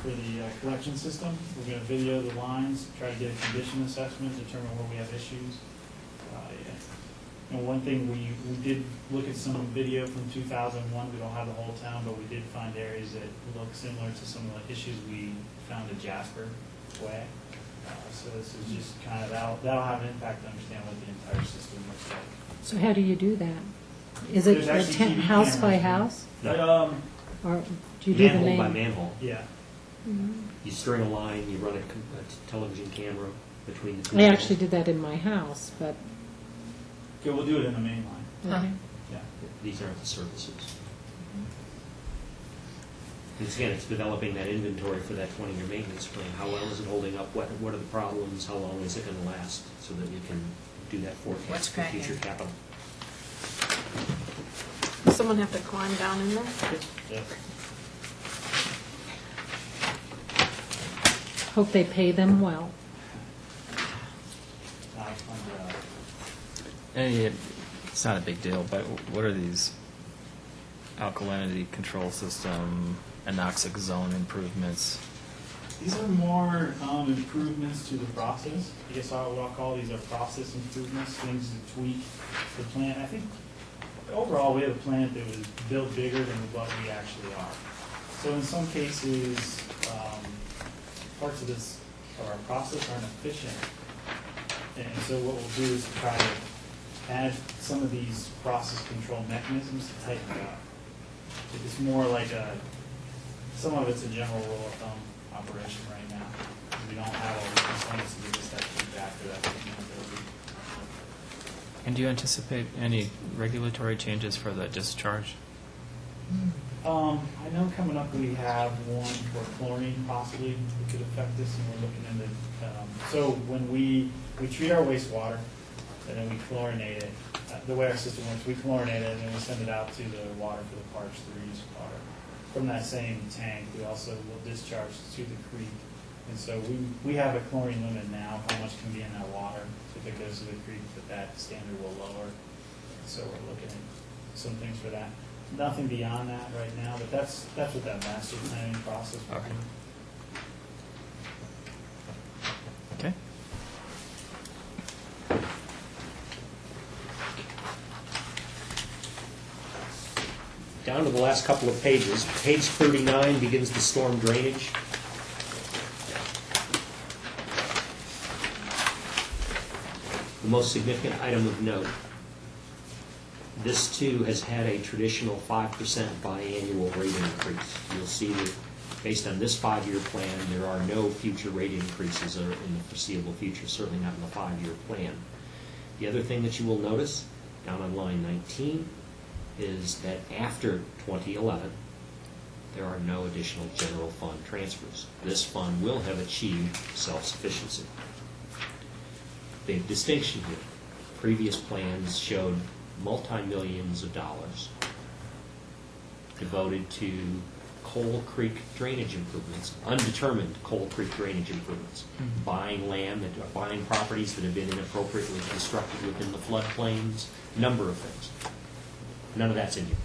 for the collection system. We're going to video the lines, try to get a condition assessment, determine where we have issues. And one thing, we did look at some video from 2001. We don't have the whole town, but we did find areas that look similar to some of the issues we found at Jasper Way. So this is just kind of, that'll have an impact to understand what the entire system looks like. So how do you do that? Is it There's actually TV house by cameras. house? No. Or do you do the Manhole by main? manhole. Yeah. You string a line, you run a television camera between the two. I manholes. actually did that in my house, but, Okay, we'll do it in the main line. okay. Yeah. These aren't the services. Once again, it's developing that inventory for that 20-year maintenance plan. How well is it holding up? What are the problems? How long is it going to last? So that we can do that What's forecast for cracking? future capital. Does someone have to climb down in there? Yeah. Hope they pay them well. It's not a big deal, but what are these alkalinity control system, anoxic zone improvements? These are more improvements to the process. I guess what I'll call these are process improvements, things to tweak the plant. I think overall we have a plant that was built bigger than what we actually are. So in some cases, parts of our process aren't efficient. And so what we'll do is try to add some of these process control mechanisms to tighten it up. It's more like some of it's a general rule of thumb operation right now. We don't have all the components to give us that feedback or that capability. And do you anticipate any regulatory changes for the discharge? I know coming up we have one for chlorine possibly that could affect this, and we're looking into. So when we treat our wastewater and then we chlorinate it, the way our system works, we chlorinate it and then we send it out to the water for the parks, the reuse water. From that same tank, we also will discharge to the creek. And so we have a chlorine limit now, how much can be in that water. So if it goes to the creek, that standard will lower. So we're looking at some things for that. Nothing beyond that right now, but that's what that master planning process will Okay. be. Okay. Down to the last couple of pages. Page 39 begins the storm drainage. The most significant item of note. This too has had a traditional 5% biannual rate increase. You'll see that based on this 5-year plan, there are no future rate increases in the foreseeable future, certainly not in the 5-year plan. The other thing that you will notice down on line 19 is that after 2011, there are no additional general fund transfers. This fund will have achieved self-sufficiency. Big distinction here. Previous plans showed multi-millions of dollars devoted to Coal Creek drainage improvements, undetermined Coal Creek drainage improvements, buying land, buying properties that have been inappropriately constructed within the floodplains, number of things. None of that's in here.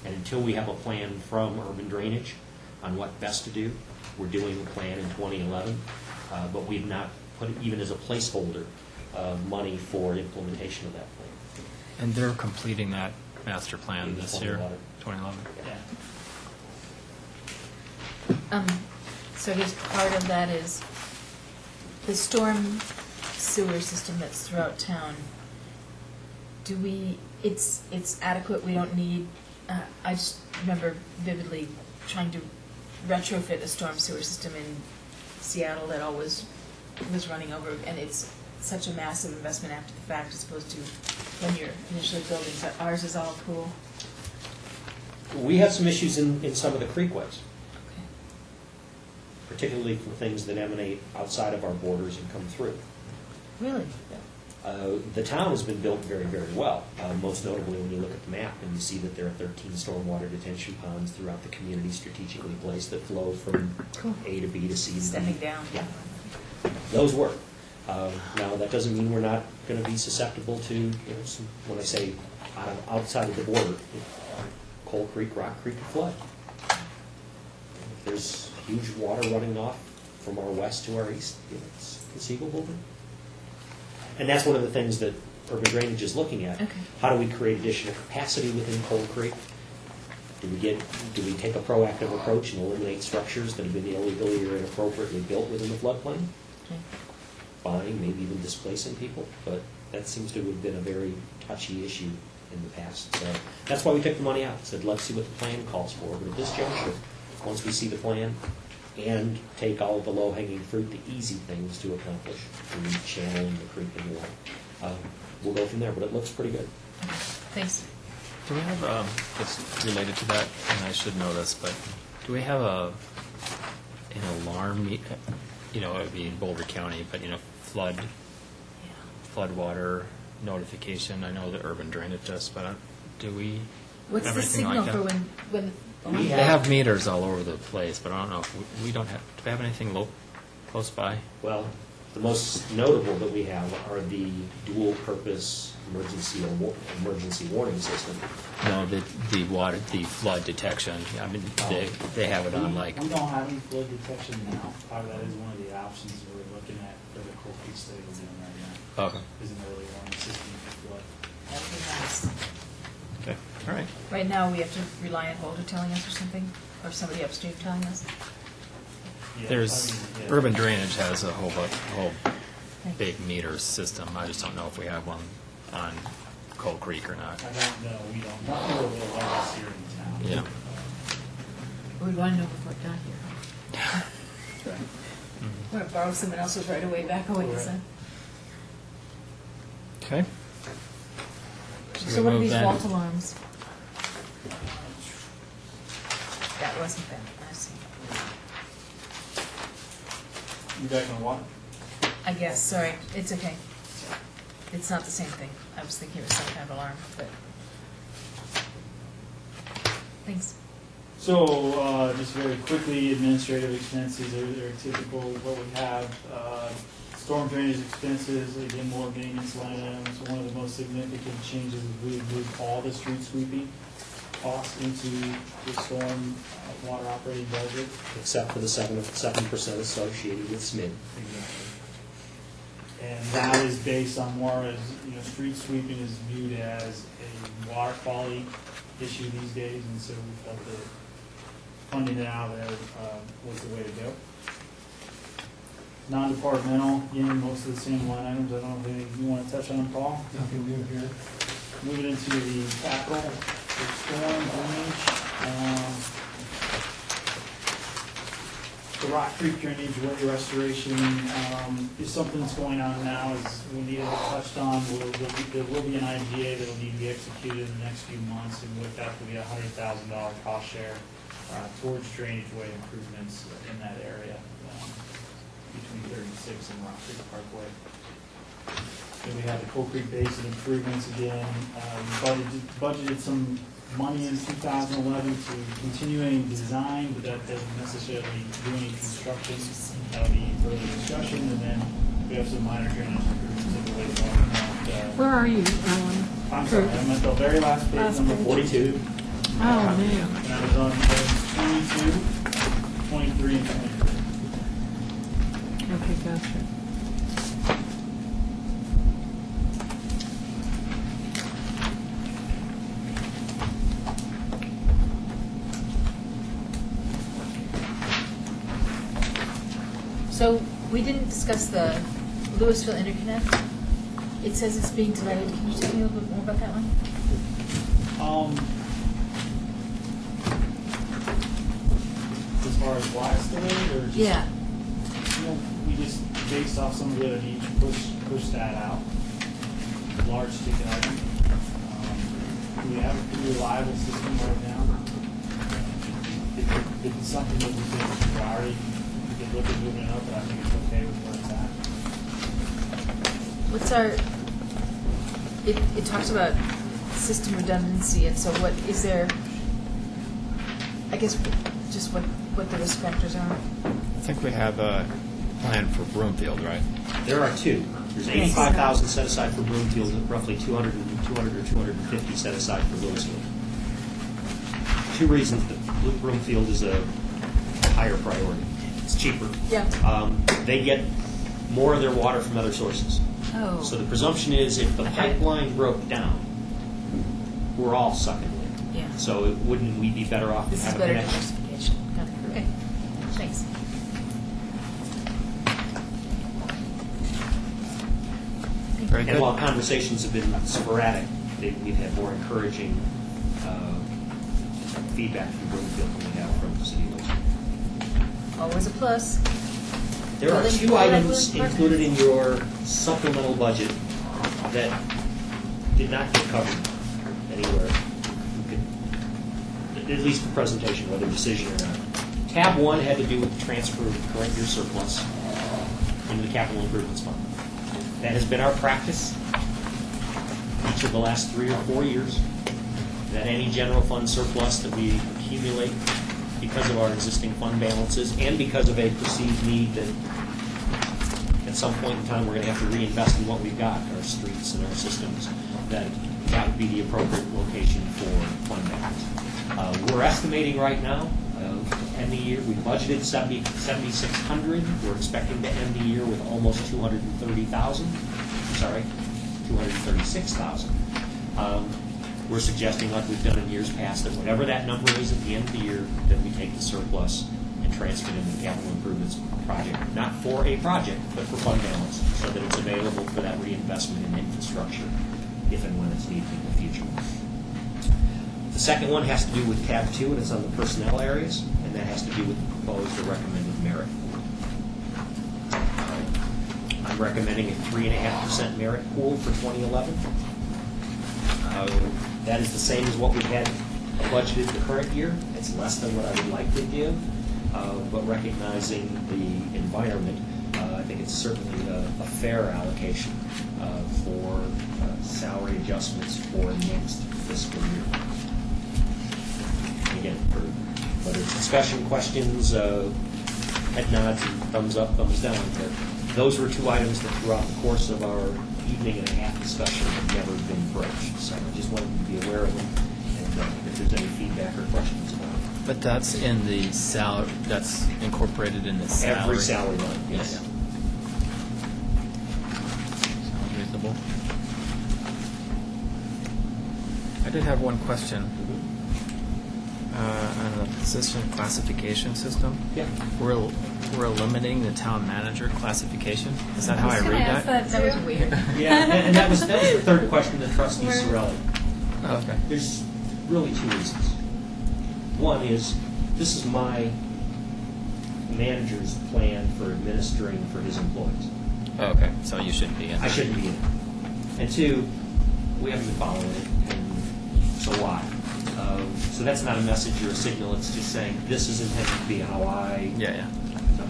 And until we have a plan from urban drainage on what best to do, we're doing the plan in 2011, but we've not put it even as a placeholder money for implementation of that plan. And they're completing that master plan In this year, 2011. 2011? Yeah. So I guess part of that is the storm sewer system that's throughout town. It's adequate, we don't need, I just remember vividly trying to retrofit a storm sewer system in Seattle that always was running over, and it's such a massive investment after the fact as opposed to when you're initially building, so ours is all cool. We have some issues in some of the creekways, Okay. particularly for things that emanate outside of our borders and come through. Really? The town has been built very, very well, most notably when you look at the map and you see that there are 13 stormwater detention ponds throughout the community strategically placed that flow from Cool. A to B to C to D. Stepping down. Yeah. Those work. Now, that doesn't mean we're not going to be susceptible to, when I say outside of the border, Coal Creek, Rock Creek flood. If there's huge water running off from our west to our east, it's conceivable. And that's one of the things that urban drainage is looking at. Okay. How do we create additional capacity within Cold Creek? Do we take a proactive approach and eliminate structures that have been illegally or inappropriately built within the floodplain? Okay. Buying, maybe even displacing people, but that seems to have been a very touchy issue in the past. So that's why we took the money out, said, let's see what the plan calls for. But at this juncture, once we see the plan and take all of the low-hanging fruit, the easy things to accomplish, the channeling the creek and the water, we'll go from there, but it looks pretty good. Thanks. Do we have, it's related to that, and I should know this, but do we have an alarm, it would be in Boulder County, but, flood water notification? I know the urban drainage does, but do we What's have the anything signal like for that? when We They have meters all over the place, but I don't know if we don't have, do we have anything close by? Well, the most notable that we have are the dual-purpose emergency warning system. No, the flood detection. I mean, they have it on like. We don't have any flood detection now. Probably that is one of the options we're looking at for the Cold Creek study we're doing right now. Okay. Is an early warning system for flood. that would be nice. Okay. All right. Right now, we have to rely on Boulder telling us or something, or somebody upstream telling us. Yeah, There's I mean, yeah. urban drainage has a whole Okay. big meter system. I just don't know if we have one on Cold Creek or not. I don't know. We don't. Nothing will let us here in town. Yeah. We'd want to know before it got here. Mm-hmm. Or borrow someone else's right away back away. Correct. Okay. So what are these vault alarms? That wasn't bad. I see. You back on what? I guess, sorry, it's okay. It's not the same thing. I was thinking it was some kind of alarm, but. Thanks. So, just very quickly, administrative expenses are typical, what we have. Storm drainage expenses, again, more maintenance line items. One of the most significant changes is we moved all the street sweeping costs into the storm water operating budget. Except for the 7% associated with SMID. Exactly. And that is based on more as, street sweeping is viewed as a water quality issue these days, and so we felt that funding it out of there was the way to go. Non-departmental, again, most of the same line items. I don't know if anything you want to touch on, Paul? Nothing new here. Moving into the capital, the storm drainage. The Rock Creek drainage way restoration is something that's going on now, as we needed to touched on. There will be an IGA that will need to be executed in the next few months, and with that will be a $100,000 cost share towards drainage way improvements in that area between 36 and Rock Creek Parkway. Then we have the Cold Creek Basin improvements again. Budgeted some money in 2011 to continuing design, but that doesn't necessarily do any construction. That'll be further discussion, and then we have some minor drainage improvements in the way going. Where are you, Alan? I'm sorry, I'm at the very last page, Last number page. 42. Oh, man. And I was on page 22, 23, and 24. Okay, gotcha. So we didn't discuss the Louisville interconnect. It says it's being delayed. Can you tell me a little bit more about that one? As far as why it's delayed, or just? Yeah. We just, based off some of the other needs, push that out. Large ticket item. Do we have a pretty reliable system right now? If it's something that we think is a priority, we could look at moving it up, but I think it's okay with where it's at. What's our, it talks about system redundancy, and so what, is there, I guess, just what the risk factors are? I think we have a plan for Broomfield, right? There are two. There's 85,000 set aside for Broomfield, and roughly 200 or 250 set aside for Louisville. Two reasons that Broomfield is a higher priority. It's cheaper. Yeah. They get more of their water from other sources. Oh. So the presumption is if the pipeline broke down, we're all sucking in. Yeah. So wouldn't we be better off This is having better an extra? diversification. Got it. Okay. Thanks. Very And good. while conversations have been sporadic, we've had more encouraging feedback from Broomfield than we have from the city of Lakeshore. Always a plus. There are Building two full items level included in your supplemental budget that did not get covered anywhere. You could, at least for presentation, whether decision or not. Tab 1 had to do with the transfer of current year surplus into the capital improvements fund. That has been our practice each of the last 3 or 4 years, that any general fund surplus that we accumulate because of our existing fund balances and because of a perceived need that at some point in time we're going to have to reinvest in what we've got, our streets and our systems, that would be the appropriate location for fund balance. We're estimating right now, end the year, we budgeted 7,600. We're expecting to end the year with almost 230,000. Sorry, 236,000. We're suggesting, like we've done in years past, that whatever that number is at the end of the year, that we take the surplus and transfer it into the capital improvements project, not for a project, but for fund balance, so that it's available for that reinvestment in infrastructure if and when it's needed in the future. The second one has to do with tab 2, and it's on the personnel areas, and that has to do with the proposed or recommended merit. I'm recommending a 3.5% merit pool for 2011. That is the same as what we've had budgeted the current year. It's less than what I would like to give, but recognizing the environment, I think it's certainly a fair allocation for salary adjustments for next fiscal year. Again, for whether it's discussion, questions, head nods, and thumbs up, thumbs down, but those were two items that throughout the course of our evening and a half discussion have never been broached. So I just wanted to be aware of them, and if there's any feedback or questions about it. But that's in the salary, that's incorporated in the salary. Every salary line, yes. Yeah. Sounds reasonable. I did have one question. On the position classification system, Yeah. we're eliminating the town manager classification. Is that how I read that? That was weird. Yeah, and that was the third question to Trustee Sorelli. Oh, okay. There's really two reasons. One is, this is my manager's plan for administering for his employees. Oh, okay. So you shouldn't be in. I shouldn't be in it. And two, we haven't been following it, and so why? So that's not a message or a signal. It's just saying this is intended to be how I. Yeah.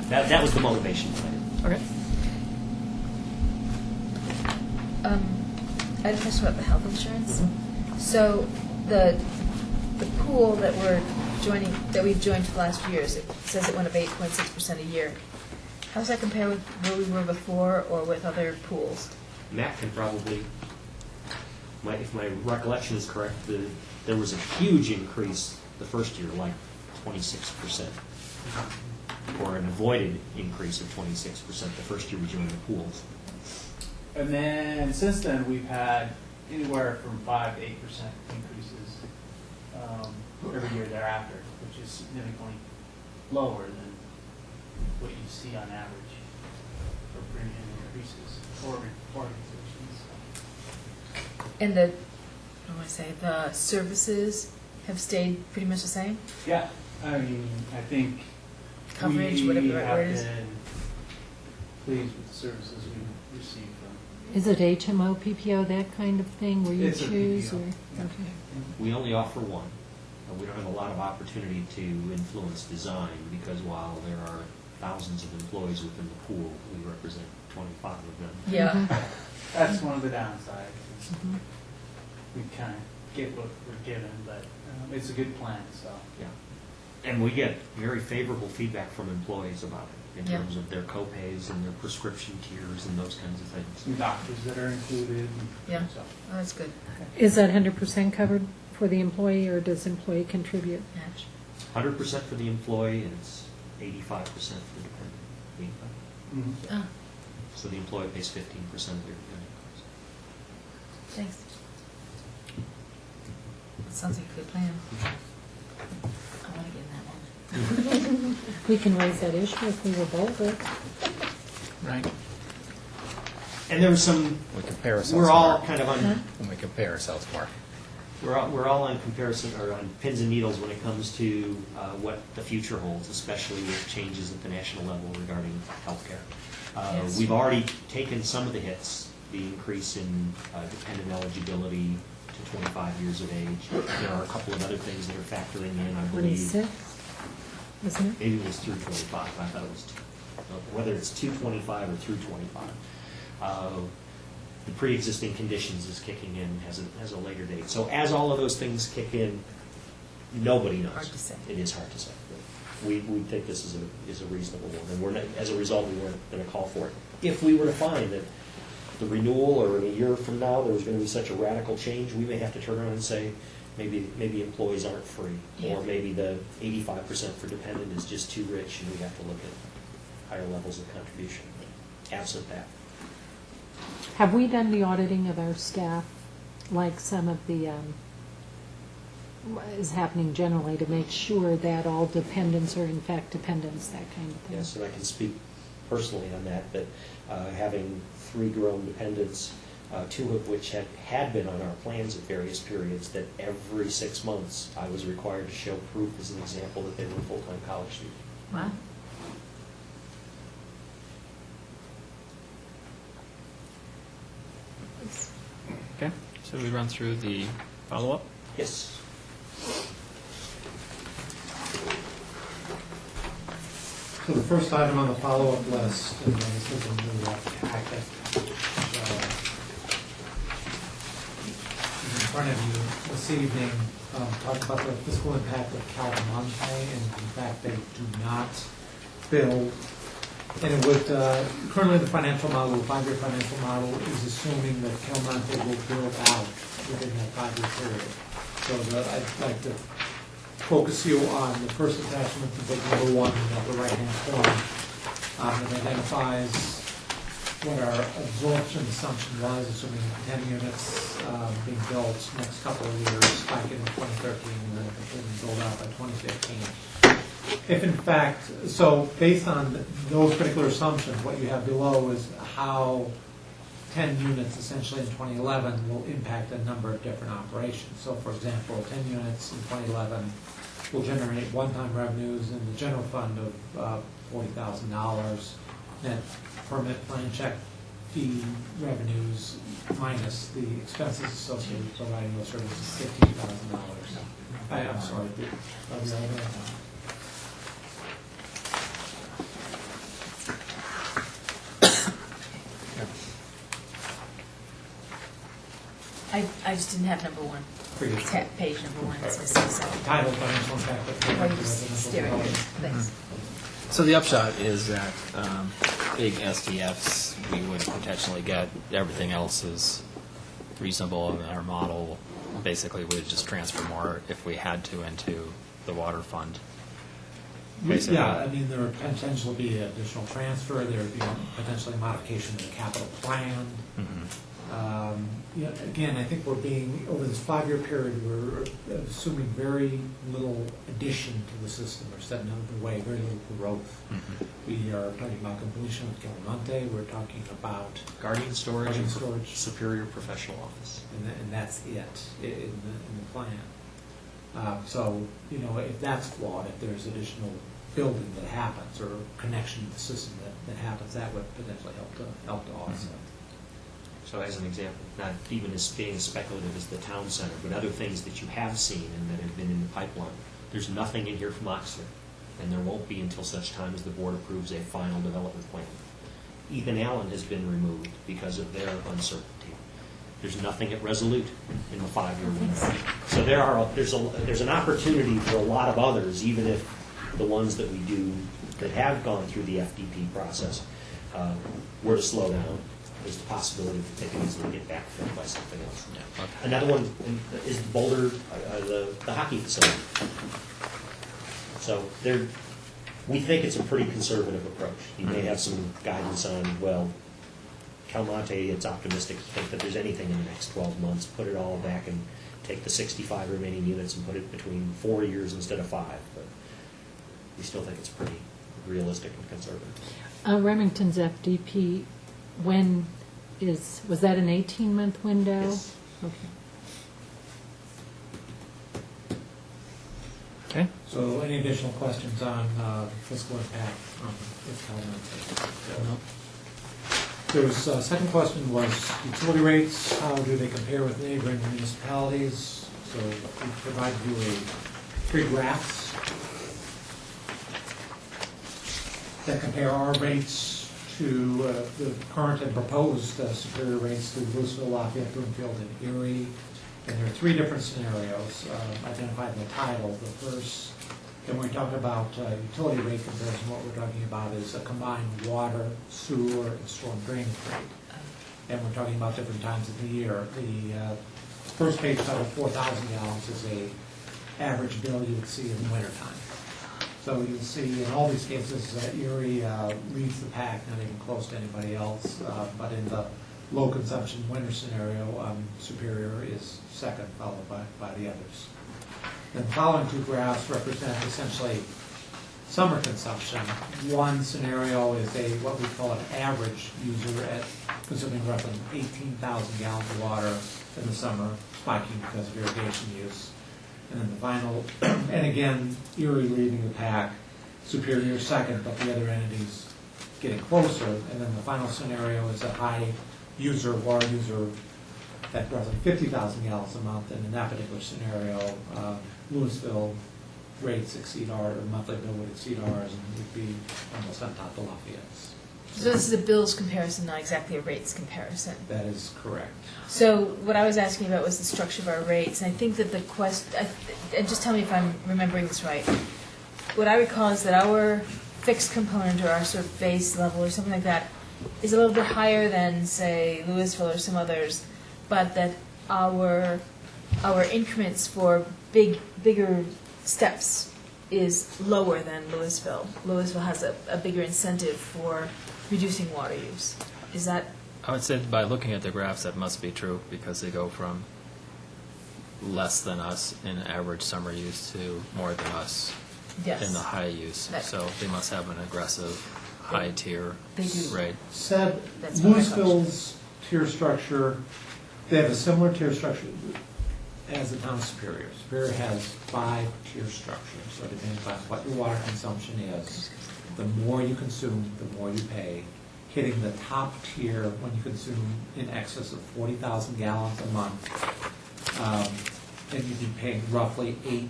That was the motivation behind it. Okay. I had a question about the health insurance. So the pool that we've joined for the last few years, it says it went up 8.6% a year. How does that compare with where we were before or with other pools? Matt can probably, if my recollection is correct, there was a huge increase the first year, like 26%, or an avoided increase of 26% the first year we joined the pools. And then since then, we've had anywhere from 5 to 8% increases every year thereafter, which is significantly lower than what you see on average for premium increases for organizations. And the services have stayed pretty much the same? Yeah, I mean, I think Coverage, we whatever the right have word is. been pleased with the services we've received from. Is it HMO, PPO, that kind of thing where you It's a choose? PPO, Or yeah. okay. We only offer one. We don't have a lot of opportunity to influence design because while there are thousands of employees within the pool, we represent 25 of them. Yeah. That's one of the downsides. is Mhm. We kind of get what we're given, but it's a good plan, so. Yeah. And we get very favorable feedback from employees about it in Yeah. terms of their co-pays and their prescription tiers and those kinds of things. Some doctors that are included. Yeah. So. Oh, that's good. Is that 100% covered for the employee, or does employee contribute? Match. 100% for the employee, and it's 85% for the dependent. Mhm. Ah. So the employee pays 15% of their unit cost. Thanks. That sounds like a good plan. I want to get in that one. We can raise that issue if we were bolder. Right. And there was some, We compare ourselves we're all more. kind of on, When we compare ourselves more. we're all on comparison, or on pins and needles when it comes to what the future holds, especially with changes at the national level regarding healthcare. Yes. We've already taken some of the hits, the increase in dependent eligibility to 25 years of age. There are a couple of other things that are factoring in, I believe. 26, isn't it? Maybe it was through 25, I thought it was, whether it's 225 or through 25. The pre-existing conditions is kicking in, has a later date. So as all of those things kick in, nobody knows. Hard to say. It is hard to say. But we think this is a reasonable one, and we're not, as a result, we weren't going to call for it. If we were to find that the renewal, or in a year from now, there was going to be such a radical change, we may have to turn around and say, maybe employees aren't free, Yeah. or maybe the 85% for dependent is just too rich, and we have to look at higher levels of contribution. Absent that. Have we done the auditing of our staff, like some of the, is happening generally, to make sure that all dependents are in fact dependents, that kind of thing? Yes, and I can speak personally on that, having 3 grown dependents, 2 of which had been on our plans at various periods, that every 6 months I was required to show proof as an example that they were full-time college students. Wow. Okay, so we run through the follow-up. Yes. So the first item on the follow-up list, and this is a new packet, in front of you this evening, talk about the fiscal impact of Calvin Monte, and in fact, they do not build. And it would, currently the financial model, the 5-year financial model is assuming that Calmonte will build out within that 5-year period. So I'd like to focus you on the first attachment, the big number 1 at the right-hand corner. It identifies what our absorption assumption was, assuming 10 units being built next couple of years, back in 2013, and then being built out by 2015. If in fact, so based on those particular assumptions, what you have below is how 10 units essentially in 2011 will impact a number of different operations. So for example, 10 units in 2011 will generate one-time revenues in the general fund of $40,000, net permit plan check fee revenues minus the expenses associated with providing those services, $15,000. I'm sorry, I just didn't have number 1. Previous. Page number 1, it's missing, so. title financial impact of Or you just steer it, thanks. So the upshot is that big SDFs, we would potentially get, everything else is reasonable, and our model basically would just transfer more if we had to into the water fund. Basically. Yeah, I mean, there would potentially be additional transfer, there would be potentially modification of the capital plan. Again, I think we're being, over this 5-year period, we're assuming very little addition to the system, or setting out the way, very little growth. We are talking about completion of Calamonte, we're talking about, Guardian storage, Guardian and storage. superior professional office. and that's it in the plan. So, if that's flawed, if there's additional building that happens, or connection to the system that happens, that would potentially help to offset. So as an example, not even as being as speculative as the town center, but other things that you have seen and that have been in the pipeline. There's nothing in here from Oxford, and there won't be until such time as the board approves a final development plan. Ethan Allen has been removed because of their uncertainty. There's nothing at Resolute in the 5-year window. So there's an opportunity for a lot of others, even if the ones that we do that have gone through the FDP process were to slow down. There's the possibility that they can easily get backfilled by something else. Yeah, okay. Another one is Boulder, the hockey facility. So we think it's a pretty conservative approach. You may have some guidance on, well, Calmonte, it's optimistic to think that there's anything in the next 12 months. Put it all back and take the 65 remaining units and put it between 4 years instead of 5. But we still think it's pretty realistic and conservative. Remington's FDP, was that an 18-month window? Yes. Okay. Okay. So any additional questions on fiscal impact on this element? There's, second question was utility rates, how do they compare with neighboring municipalities? So we provided you 3 graphs that compare our rates to the current and proposed superior rates to Louisville, Lafayette, Broomfield, and Erie. And there are 3 different scenarios identified in the title. The first, and when we talk about utility rate comparison, what we're talking about is a combined water, sewer, and storm drainage rate. And we're talking about different times of the year. The first page titled 4,000 gallons is a average bill you would see in the wintertime. So you'll see in all these cases that Erie leads the pack, not even close to anybody else. But in the low consumption winter scenario, Superior is second, followed by the others. And the following 2 graphs represent essentially summer consumption. One scenario is what we call an average user at consuming roughly 18,000 gallons of water in the summer, spiking because of irrigation use. And then the final, and again, Erie leading the pack, Superior second, but the other entities getting closer. And then the final scenario is a high user, water user at roughly 50,000 gallons a month. And in that particular scenario, Louisville rates exceed ours, or monthly bill would exceed ours, and would be almost on top of Lafayette's. So this is a bills comparison, not exactly a rates comparison. That is correct. So what I was asking about was the structure of our rates, and I think that the question, and just tell me if I'm remembering this right. What I recall is that our fixed component, or our sort of base level, or something like that, is a little bit higher than, say, Louisville or some others, but that our increments for bigger steps is lower than Louisville. Louisville has a bigger incentive for reducing water use. Is that? I would say by looking at the graphs, that must be true, because they go from less than us in average summer use to more than us Yes. in the high use. So they must have an aggressive high tier They do. rate. Said That's what I thought. Louisville's tier structure, they have a similar tier structure as the town of Superior. Superior has 5-tier structure, so depending on what your water consumption is, the more you consume, the more you pay. Hitting the top tier when you consume in excess of 40,000 gallons a month, and you'd be paying roughly $8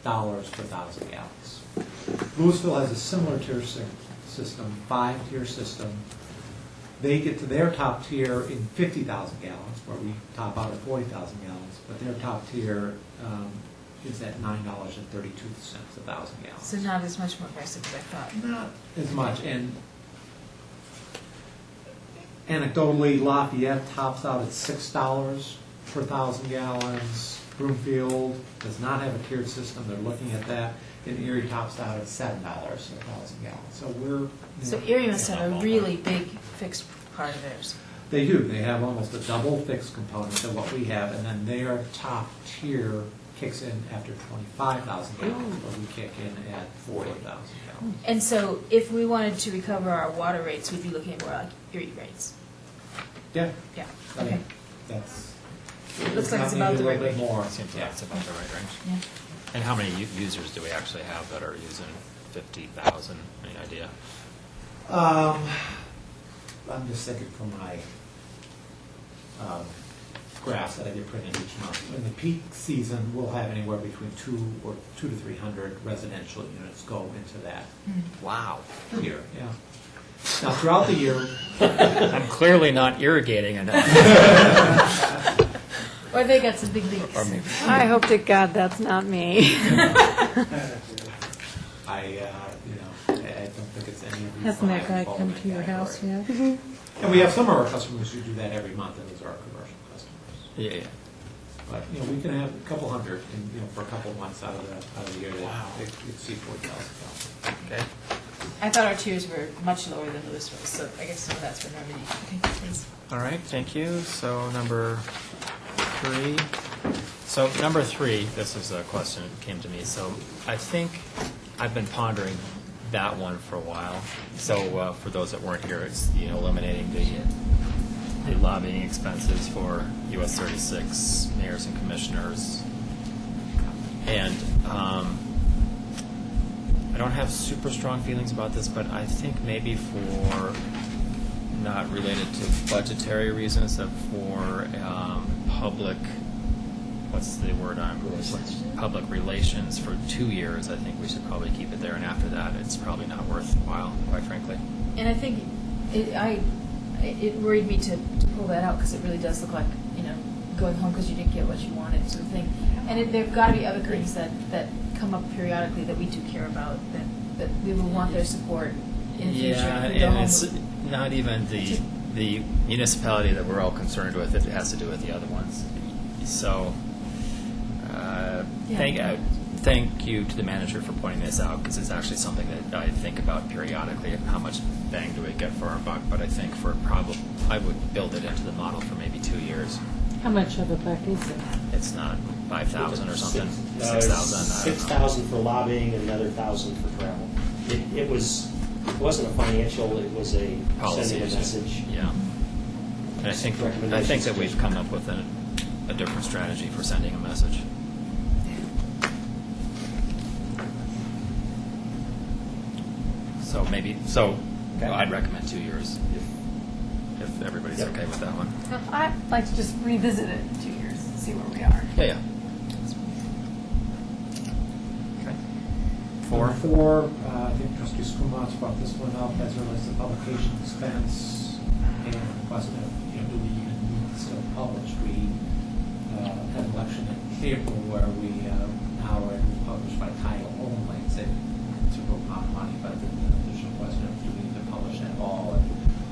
per 1,000 gallons. Louisville has a similar tier system, 5-tier system. They get to their top tier in 50,000 gallons, where we top out at 40,000 gallons, but their top tier is at $9.32 a 1,000 gallons. So not as much more aggressive as I thought. Not as much, and anecdotally, Lafayette tops out at $6 per 1,000 gallons. Broomfield does not have a tiered system, they're looking at that, and Erie tops out at $7 a 1,000 gallons. So we're... So Erie must have a really big fixed part of theirs. They do, they have almost a double fixed component to what we have, and then their top tier kicks in after 25,000 gallons, where we kick in at 40,000 gallons. And so if we wanted to recover our water rates, we'd be looking at more like Erie rates. Yeah, Yeah, I okay. mean, that's... Looks like it's not about maybe the a right little bit range. more. Seems like it's about the right range. Yeah. And how many users do we actually have that are using 50,000? Any idea? I'm just thinking from my graphs that I get printed each month. In the peak season, we'll have anywhere between 200 to 300 residential units go into that Wow. tier. Yeah. Now, throughout the year, I'm clearly not irrigating enough. Or they got some big leaks. Or maybe. I hope to God that's not me. I don't think it's any of these. Hasn't that guy five fall come in that to your house category. yet? And we have some of our customers who do that every month, and those are our commercial customers. Yeah. But, we can have a couple hundred, and, for a couple of months out of the year, that exceed 40,000 gallons. Okay. I thought our tiers were much lower than Lewis was, so I guess some of that's been remedied. Okay, thanks. All right, thank you. So number 3. So number 3, this is a question that came to me. So I think I've been pondering that one for a while. So for those that weren't here, it's eliminating the lobbying expenses for US 36 mayors and commissioners. And I don't have super strong feelings about this, but I think maybe for not related to budgetary reasons, but for public, what's the word public relations for 2 years, I think we should probably keep it there. And after that, it's probably not worthwhile, quite frankly. And I think it worried me to pull that out because it really does look like, going home because you didn't get what you wanted sort of thing. And there've got to be other things that come up periodically that we do care about, that we will want their support in the future. Yeah, if we go home and it's with- not even the municipality that we're all concerned with. It has to do with the other ones. So thank you to the manager for pointing this out, because it's actually something that I think about periodically. How much bang do we get for our buck? But I think I would build it into the model for maybe 2 years. How much of a buck is it? It's not 5,000 or something, 6,000. 6,000. 6,000 for lobbying and another 1,000 for travel. It wasn't a financial, it was a Policy sending a issue. message. Yeah. And I think that we've come up with a different strategy for sending a message. So I'd recommend 2 years if everybody's Yep. okay with that one. I'd like to just revisit it in 2 years, see where we are. Yeah. Okay. 4. Number 4, I think Trustee Skumatz brought this one up as it relates to publication expense and the question of, do we even need to still publish? We had an election in April where we now are published by title only. It's a real amount of money, but the additional question of do we need to publish at all? And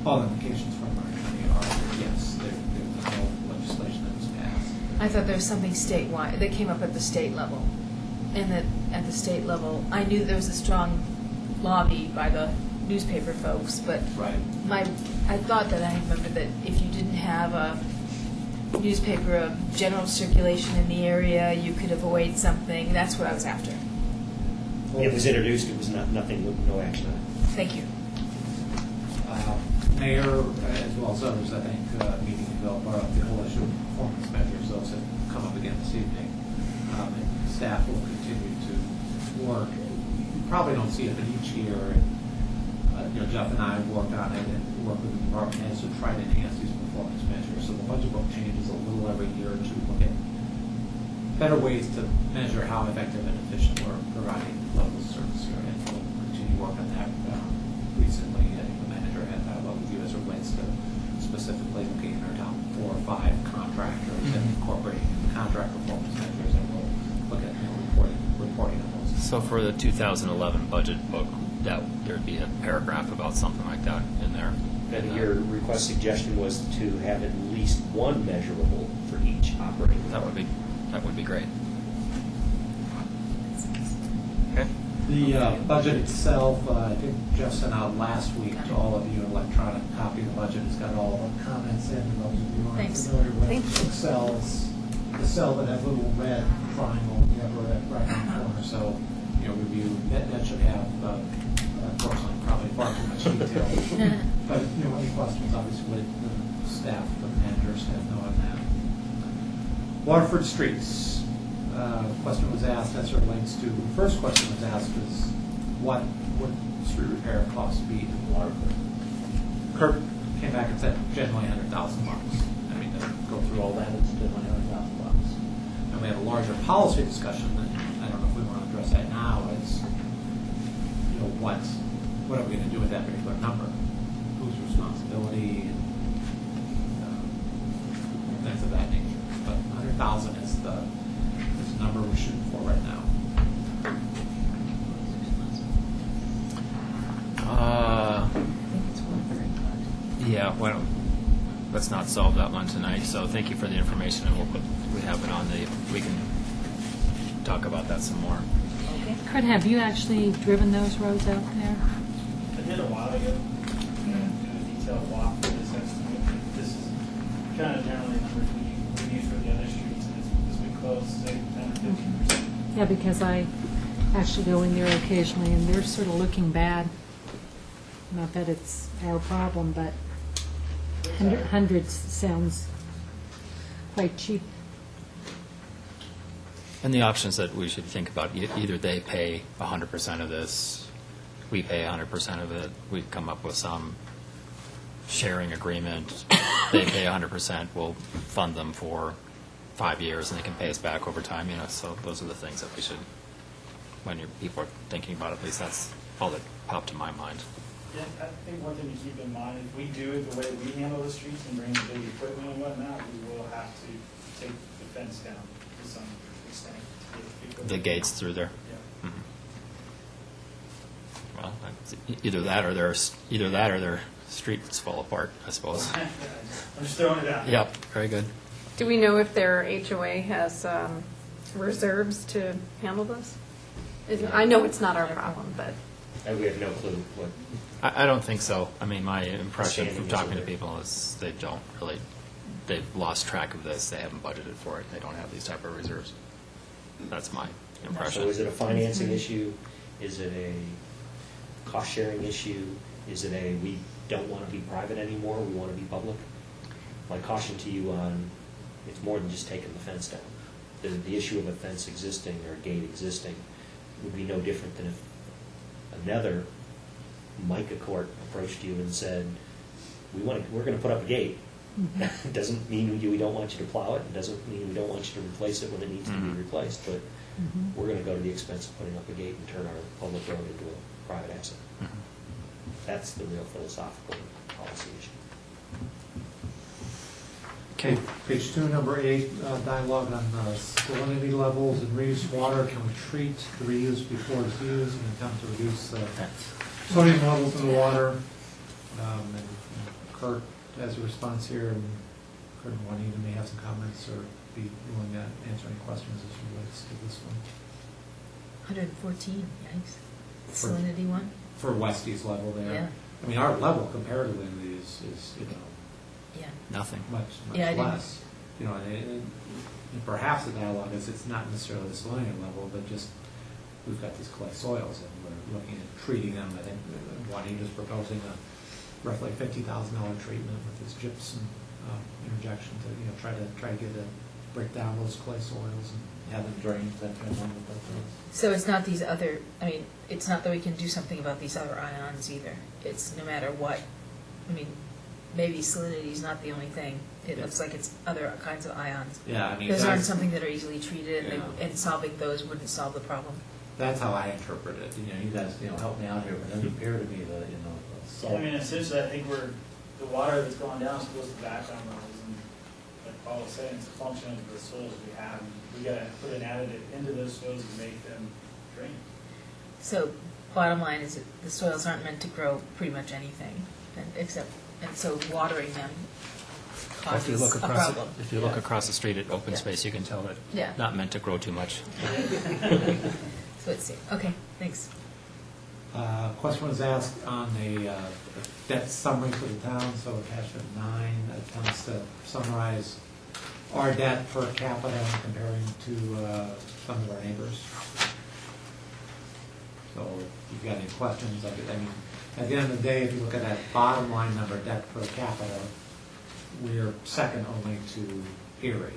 all indications from our attorney are yes, there's no legislation that was passed. I thought there was something statewide that came up at the state level, and that at the state level, I knew there was a strong lobby by the newspaper folks, but Right. I thought that I remembered that if you didn't have a newspaper of general circulation in the area, you could avoid something. That's what I was after. It was introduced, it was nothing, no action on it. Thank you. Mayor, as well as others, I think, meeting ago, brought up the whole issue of performance measures. Those have come up again this evening. And staff will continue to work. You probably don't see it, but each year, Jeff and I have worked on it and work with the department heads to try to enhance these performance measures. So the budget book changes a little every year to look at better ways to measure how effective and efficient we're providing levels of service here. And we'll continue to work on that. Recently, I think the manager had dialogue with you as it relates to specifically looking at our top 4 or 5 contractors and incorporating the contract performance measures, and we'll look at reporting on those. So for the 2011 budget book, there'd be a paragraph about something like that in there. And your request suggestion was to have at least one measurable for each operating. That would be great. Okay. The budget itself, I think Jeff sent out last week to all of you an electronic copy of the budget. It's got all the comments in, and those of you who aren't Thanks. familiar with Thank you. Excel's, the cell that has a little red triangle in the upper right hand corner. So, review, that should have, unfortunately, probably far too much detail. But, any questions, obviously, the staff, the managers have know on that. Waterford Streets. Question was asked as it relates to, the first question was asked is, what would street repair costs be in Waterford? Kirk came back and said generally $100,000. I mean, to go through all that, it's generally $100,000. And we had a larger policy discussion that I don't know if we want to address that now, is, what are we going to do with that particular number? Whose responsibility, and things of that nature. But 100,000 is the number we're shooting for right now. Yeah, well, let's not solve that one tonight. So thank you for the information, and we have it on we can talk about that some more. Okay. Kurt, have you actually driven those roads out there? did a while ago, and do a detailed walk for this estimate. This is kind of generally numbers we use for the other streets, and it's been close, say 10 or 15%. Yeah, because I actually go in there occasionally, and they're sort of looking bad. Not that it's our problem, but hundreds sounds quite cheap. And the options that we should think about, either they pay 100% of this, we pay 100% of it, we come up with some sharing agreement, they pay 100%, we'll fund them for 5 years, and they can pay us back over time, so those are the things that we should, when people are thinking about it, at least that's all that popped to my mind. Yeah, I think one thing to keep in mind, if we do it the way we handle the streets and bring the big equipment and whatnot, we will have to take the fence down to some extent. to get equipment. The gates through there. Yeah. Mhm. Well, it's either that or their streets fall apart, I suppose. I'm just throwing it out. Yep, very good. Do we know if their HOA has reserves to handle this? I know it's not our problem, but. We have no clue what. I don't think so. I mean, my impression Standing from is talking to over. people is they don't really, they've lost track of this, they haven't budgeted for it, they don't have these type of reserves. That's my impression. So is it a financing issue? Is it a cost-sharing issue? Is it a, we don't want to be private anymore, we want to be public? My caution to you on, it's more than just taking the fence down. The issue of a fence existing or a gate existing would be no different than if another Micah court approached you and said, we're going to put up a gate. It doesn't mean we don't want you to plow it. It doesn't mean we don't want you to replace it when it needs to be replaced. But we're going to go to the expense of putting up a gate and turn our public road into a private asset. That's the real philosophical policy issue. Okay, page 2, number 8, dialogue on salinity levels and reused water. Can we treat the reuse before it's used and attempt to reduce sodium levels in the water? And Kurt has a response here, and Kurt and Juanita may have some comments or be willing to answer any questions as it relates to this one. 114, yikes. For- Salinity one? For Westie's level there. Yeah. I mean, our level comparatively is Yeah. Nothing. much Yeah, I didn't- less. And perhaps the dialogue is it's not necessarily the salinity level, but just we've got these clay soils and we're looking at treating them. I think Juanita's proposing a roughly $50,000 treatment with this gypsum interjection to try to break down those clay soils and have them drained. That kind of thing. So it's not these other, it's not that we can do something about these other ions either. It's no matter what, maybe salinity is not the only thing. It looks like it's other kinds of ions. Yeah, I mean Those aren't that's- something that are easily treated, Yeah. and solving those wouldn't solve the problem. That's how I interpret it. You guys help me out here, but it doesn't appear to be the salt. Essentially, I think the water that's going down is supposed to back on those, and like Paul was saying, it's a function of the soils we have. We gotta put an additive into those soils and make them drain. So bottom line is that the soils aren't meant to grow pretty much anything, and so watering them If causes you look a across, problem. if you look across the street at open Yeah. space, you can tell that Yeah. not meant to grow too much. So it's, okay, thanks. Question was asked on the debt summary for the town, so attachment 9 attempts to summarize our debt per capita and comparing to some of our neighbors. So if you've got any questions, at the end of the day, if you look at that bottom line number, debt per capita, we're second only to Erie.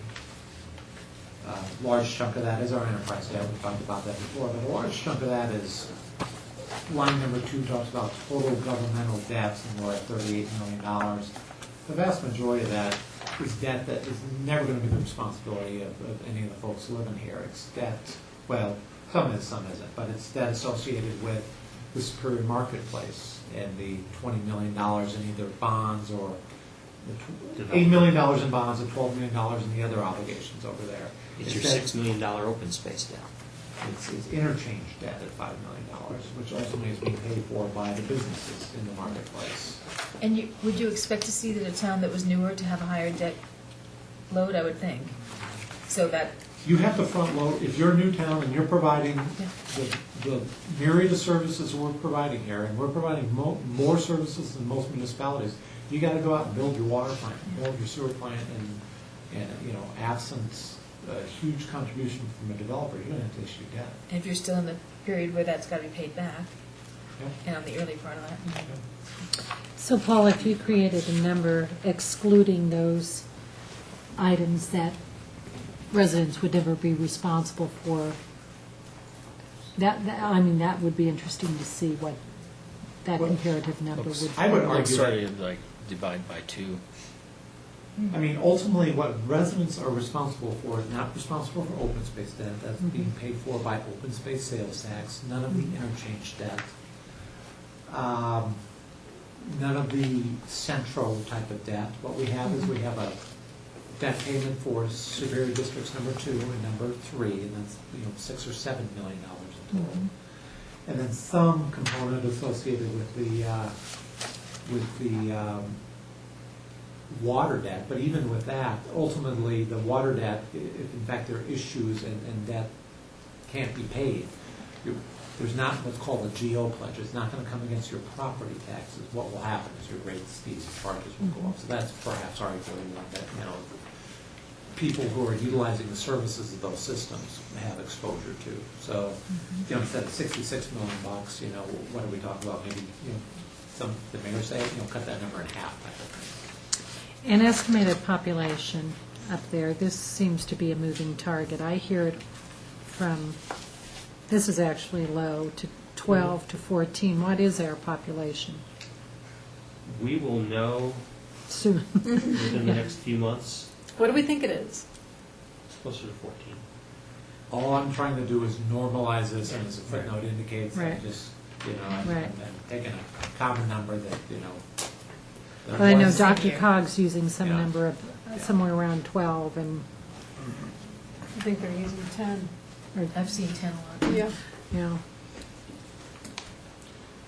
Large chunk of that is our enterprise debt, we talked about that before, but a large chunk of that is, line number 2 talks about total governmental debts, and we're at $38 million. The vast majority of that is debt that is never going to be the responsibility of any of the folks living here. It's debt, well, some is, some isn't, but it's debt associated with the Superior Marketplace and the $20 million in either bonds or the $8 million in bonds and $12 million in the other obligations over there. It's your debt- $6 million open space down. It's interchange debt at $5 million, which ultimately is being paid for by the businesses in the marketplace. And would you expect to see that a town that was newer to have a higher debt load, I would think? So that, You have to front load, if you're a new town and you're providing the myriad of services we're providing here, and we're providing more services than most municipalities, you gotta go out and build your water plant, build your sewer plant, and, you know, absent a huge contribution from a developer, you're gonna have to issue debt. And if you're still in the period where that's got to be paid back, Yeah. and on the early part of that. So Paul, if you created a number excluding those items that residents would never be responsible for, I mean, that would be interesting to see what that Well, comparative number would be. I would Like argue sort that, of like divide by 2. I mean, ultimately, what residents are responsible for is not responsible for open space debt, that's being paid for by open space sales tax, none of the interchange debt, none of the central type of debt. What we have is we have a debt payment for Superior Districts number 2 and number 3, and that's, you know, $6 or $7 million in total. And then some component associated with the water debt, but even with that, ultimately, the water debt, if in fact there are issues and that can't be paid, there's not what's called a GO pledge. It's not going to come against your property taxes. What will happen is your rates, fees, and charges will go up. So that's perhaps arguably one that, you know, people who are utilizing the services of those systems have exposure to. So, you know, instead of $66 million, you know, what are we talking about? Maybe, you know, the mayor say, you know, cut that number in half type of thing. An estimated population up there, this seems to be a moving target. I hear it from, this is actually low, to 12 to 14. What is our population? We will know Soon. within the next few months. What do we think it is? It's closer to 14. All I'm trying to do is normalize this, and as a footnote indicates, I'm Right. just, you know, I'm Right. I'm taking a common number that, you know. that But I know was- Dr. Cog's using some Yeah. number of, somewhere around 12, and, I think they're using 10. or, I've seen 10 a lot. Yeah. you know.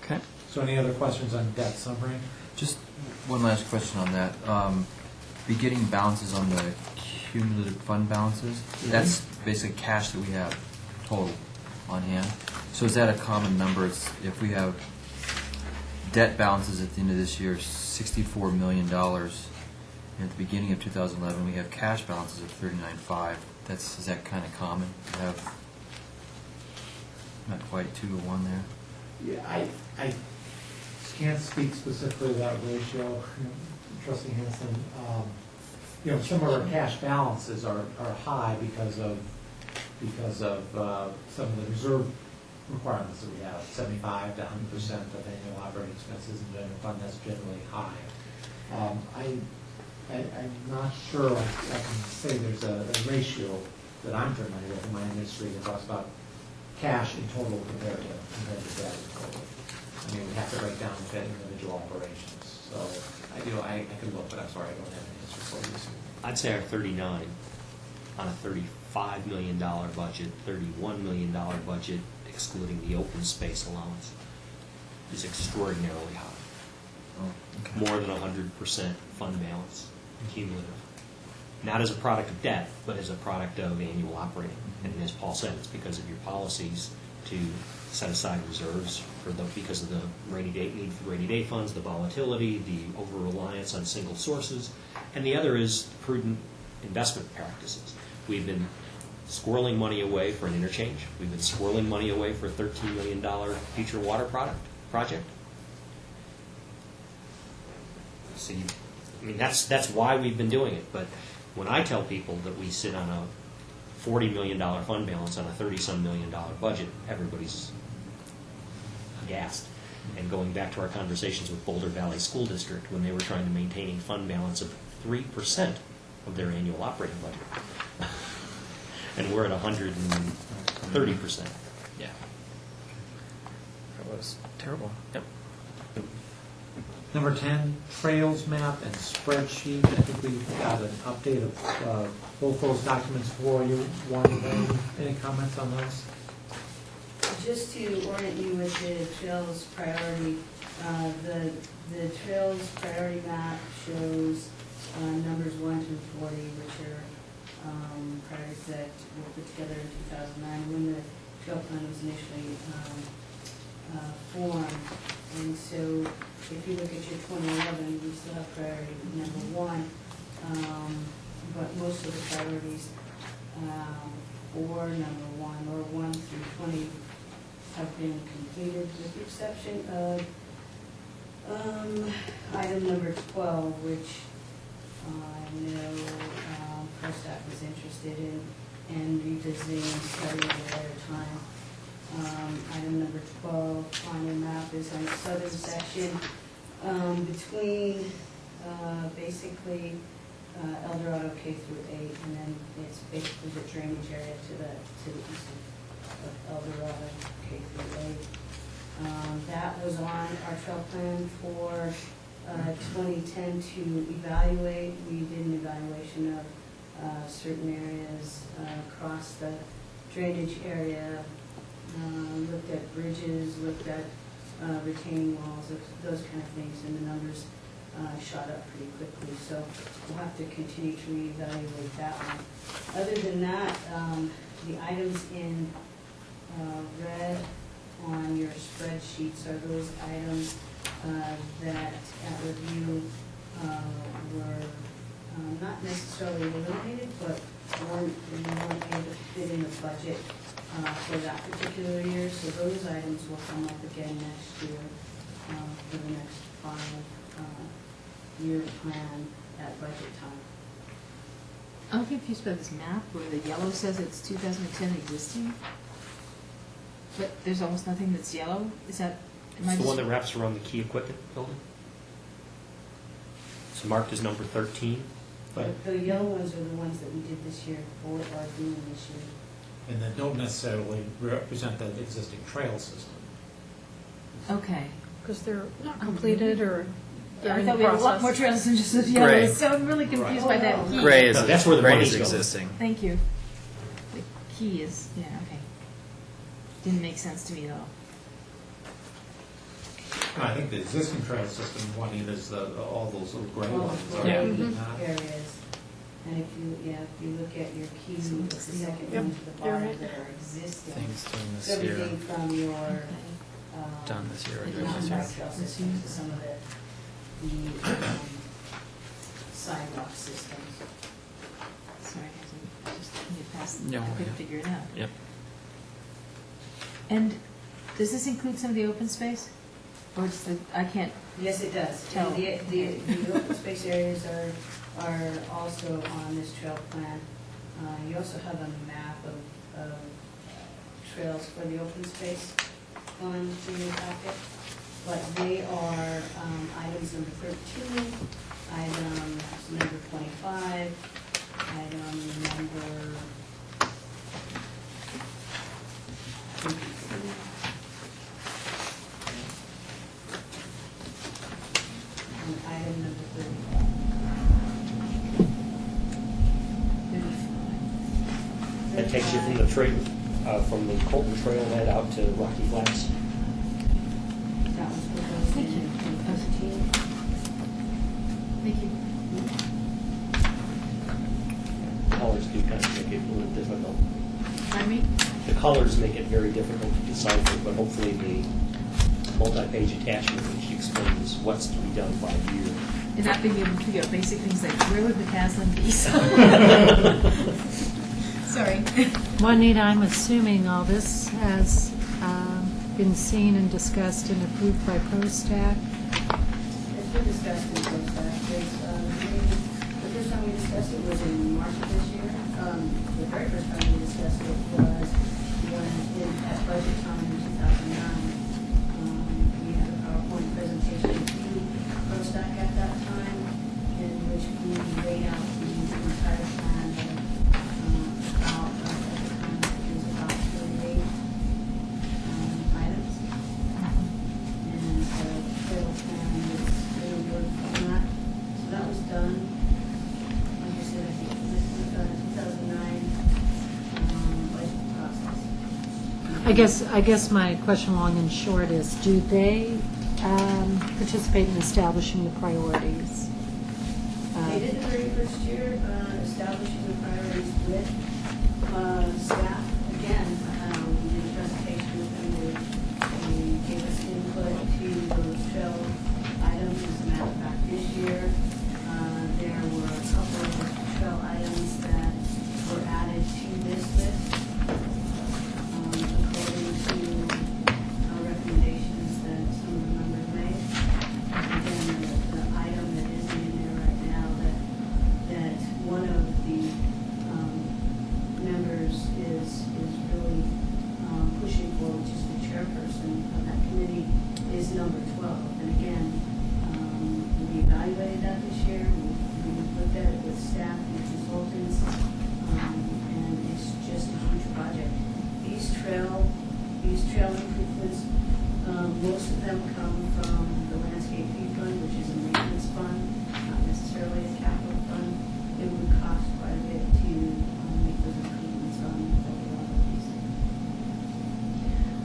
Okay. So any other questions on debt summary? Just one last question on that. Beginning balances on the cumulative fund balances, that's basically cash that we have total on hand. So is that a common number? It's, if we have debt balances at the end of this year, $64 million, and at the beginning of 2011, we have cash balances of $39.5. Is that kind of common to have? Not quite 2 to 1 there. Yeah, I can't speak specifically to that ratio, Trustee Hanson. You know, some of our cash balances are high because of some of the reserve requirements that we have, 75 to 100% of annual operating expenses in the general fund, that's generally high. I'm not sure I can say there's a ratio that I'm familiar with in my industry that talks about cash in total compared to debt in total. I mean, we have to break down the individual operations. So, I can look, but I'm sorry, I don't have an answer for you. I'd say our 39 on a $35 million budget, $31 million budget, excluding the open space allowance, is extraordinarily high. Oh, More than 100% fund balance, cumulative. Not as a product of debt, but as a product of annual operating. And as Paul said, it's because of your policies to set aside reserves because of the need for rainy day funds, the volatility, the over-reliance on single sources. And the other is prudent investment practices. We've been squirreling money away for an interchange. We've been squirreling money away for a $13 million future water project. See, I mean, that's why we've been doing it. But when I tell people that we sit on a $40 million fund balance on a $30-some million budget, everybody's aghast. And going back to our conversations with Boulder Valley School District, when they were trying to maintain a fund balance of 3% of their annual operating budget. And we're at 130%. Yeah. That was terrible. Yep. Number 10, trails map and spreadsheet. I think we've got an update of both those documents for you. Any comments on those? Just to orient you with the trails priority, the trails priority map shows numbers 1 through 40, which are priorities that were put together in 2009. When the trail plan was initially formed. And so if you look at your 2011, we still have priority number 1, but most of the priorities for number 1 or 1 through 20 have been completed, with the exception of item number 12, which I know ProStaff was interested in, and revisiting and studying at a later time. Item number 12 on your map is on the southern section between basically El Dorado K through 8, and then it's basically the drainage area to the east of El Dorado K through 8. That was on our trail plan for 2010 to evaluate. We did an evaluation of certain areas across the drainage area, looked at bridges, looked at retaining walls, those kind of things, and the numbers shot up pretty quickly. So we'll have to continue to reevaluate that one. Other than that, the items in red on your spreadsheets are those items that at review were not necessarily eliminated, but weren't able to fit in the budget for that particular year. So those items will come up again next year for the next 5-year plan at budget time. I'm confused by this map where the yellow says it's 2010 existing, but there's almost nothing that's yellow. Is that? It's the one that wraps around the key equipment building. It's marked as number 13. But The yellow ones are the ones that we did this year or are doing this year. And that don't necessarily represent the existing trail system. Okay. Because they're not completed or they're I in thought the we had a lot more process. trails than just the yellow, Gray. so I'm really confused by that key. Gray is, No, that's where the gray money's is going. existing. Thank you. The key is, yeah, okay. Didn't make sense to me at all. I think the existing trail system, one is all those little gray All ones. the are gray not- areas. And if you look at your key, So the it's the second yellow. one to the You're bottom right. that are existing. Things done So this year, everything from your, done this year, or Yeah. done this year. non-trail systems to some of the sidewalk systems. Sorry, I just need to pass, No, I couldn't yeah. figure it out. Yep. And does this include some of the open space? Or is the, I can't, Yes, it does. Tell. And the open space areas are also on this trail plan. You also have a map of trails for the open space on your packet. But they are items number 13, item number 25, item number 23. And item number 35. that takes you from the trail, from the Colton Trailhead out to Rocky Flats. That was proposed Thank you. in 2013. thank you. Colors do kind of make it a little difficult. Pardon me? The colors make it very difficult to decipher, but hopefully the multi-page attachment which explains what's to be done by year. And not being able to figure out basic things like, where would McCaslin be? Sorry. Juanita, I'm assuming all this has been seen and discussed and approved by ProStack. It's been discussed in ProStaff. The first time we discussed it was in March of this year. The very first time we discussed it was at budget time in 2009. We had a PowerPoint presentation to ProStack at that time, in which we laid out the entire plan about, at the time, it was about 38 items. And the trail plan was really good on that. So that was done. Like I said, I think this was done in 2009 budget process. I guess my question long and short is, do they participate in establishing the priorities? They did the very first year, establishing the priorities with staff. Again, we did a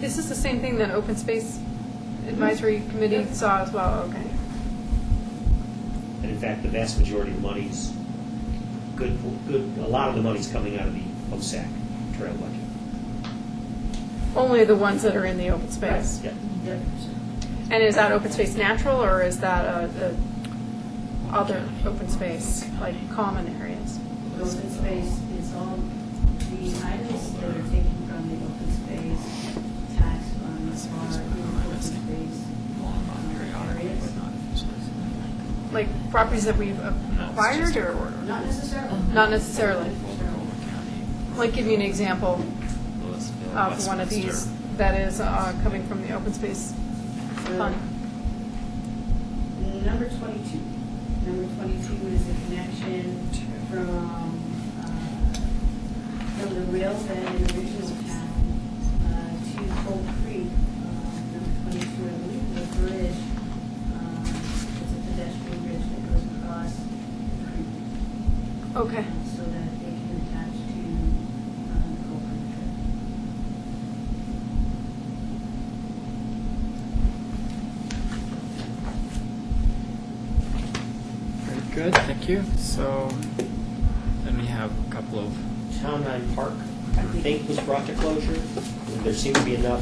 Is this the same thing that Open Space Advisory Committee saw as well? Okay. And in fact, the vast majority of the money's, a lot of the money's coming out of the OSAC trail budget. Only the ones that are in the open space? Yeah. And is that open space natural, or is that other open space, like common areas? Open space is all the items that are taken from the open space tax funds are in open space areas. Like properties that we've acquired, or? Not necessarily. Not necessarily. Like, give me an example of one of these that is coming from the open space fund. Number 22. Number 22 is a connection from the railbed in the original town to Cold Creek. Number 22, I believe, the bridge. It's a pedestrian bridge that goes across the creek. Okay. So that they can attach to the Cold Creek Trail. Very good, thank you. So then we have a couple of, Town 9 Park, I think, was brought to closure. There seemed to be enough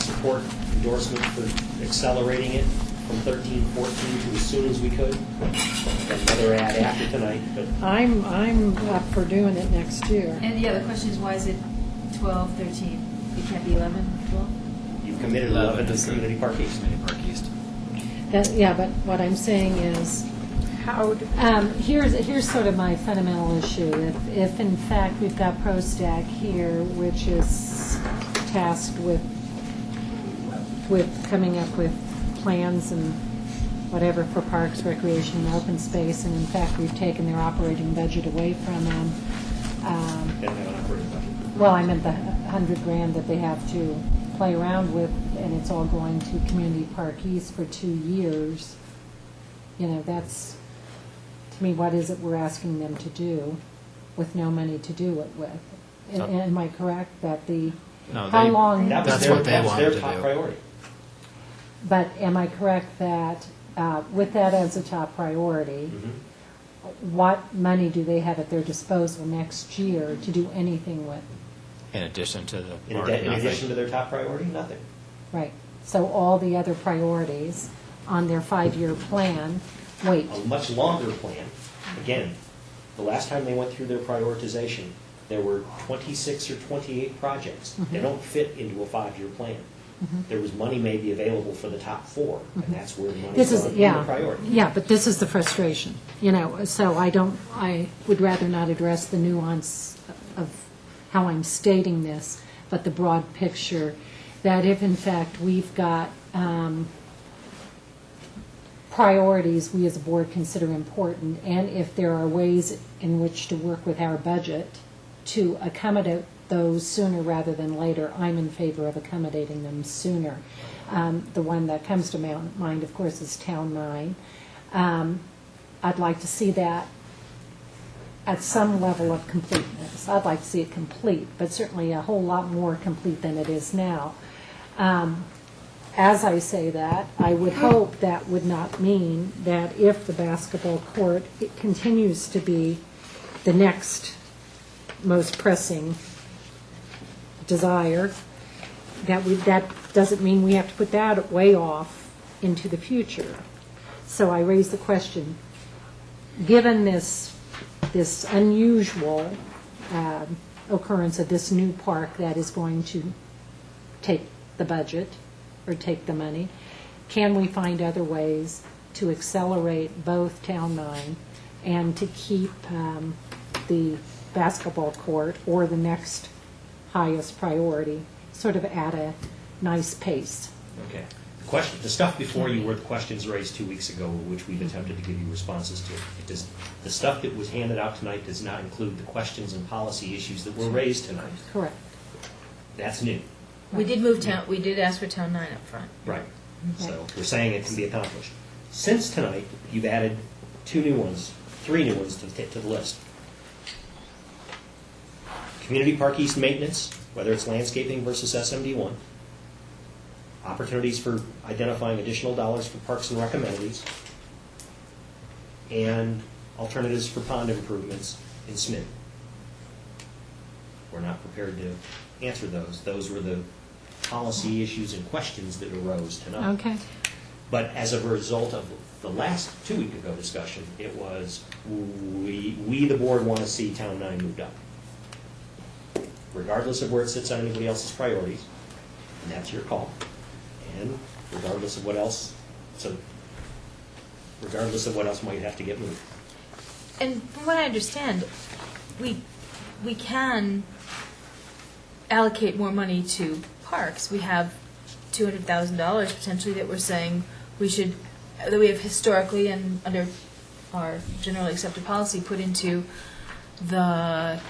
support, endorsement for accelerating it from 13-14 to as soon as we could. Got another ad after tonight, but I'm up for doing it next year. And yeah, the question is, why is it 12, 13? It can't be 11, 12? you've committed 11 to Community Park East. Community Park East. Yeah, but what I'm saying is, How do, here's sort of my fundamental issue. If in fact we've got ProStack here, which is tasked with coming up with plans and whatever for parks, recreation, and open space, and in fact we've taken their operating budget away from them. They don't have an operating budget. Well, I meant the $100,000 that they have to play around with, and it's all going to Community Park East for 2 years. You know, that's, to me, what is it we're asking them to do with no money to do it with? Am I correct that No, how they- long? That's what they wanted That's to their top do. priority. But am I correct that with that as a top priority, what money do they have at their disposal next year to do anything with? In addition to the In park, addition to nothing. their top priority, nothing. Right. So all the other priorities on their 5-year plan, wait. A much longer plan. Again, the last time they went through their prioritization, there were 26 or 28 projects. They don't fit into a 5-year plan. There was money maybe available for the top 4, and that's where the money This was is, on yeah, the priority. yeah, but this is the frustration, you know, so I would rather not address the nuance of how I'm stating this, but the broad picture, that if in fact we've got priorities we as a board consider important, and if there are ways in which to work with our budget to accommodate those sooner rather than later, I'm in favor of accommodating them sooner. The one that comes to mind, of course, is Town 9. I'd like to see that at some level of completeness. I'd like to see it complete, but certainly a whole lot more complete than it is now. As I say that, I would hope that would not mean that if the basketball court it continues to be the next most pressing desire, that doesn't mean we have to put that way off into the future. So I raise the question, given this unusual occurrence of this new park that is going to take the budget or take the money, can we find other ways to accelerate both Town 9 and to keep the basketball court or the next highest priority sort of at a nice pace? Okay. The stuff before you were the questions raised 2 weeks ago, which we've attempted to give you responses to. The stuff that was handed out tonight does not include the questions and policy issues that were raised tonight. Correct. That's new. We did ask for Town 9 up front. Right. So we're saying it can be accomplished. Since tonight, you've added 3 new ones to the list. Community Park East maintenance, whether it's landscaping versus SMD1, opportunities for identifying additional dollars for parks and rec amenities, and alternatives for pond improvements in SMID. We're not prepared to answer those. Those were the policy issues and questions that arose tonight. Okay. But as a result of the last 2 week ago discussion, it was, we the board, want to see Town 9 moved up. Regardless of where it sits on anybody else's priorities, and that's your call. And regardless of what else, might have to get moved. And from what I understand, we can allocate more money to parks. We have $200,000 potentially that we're saying that we have historically and under our generally accepted policy put into the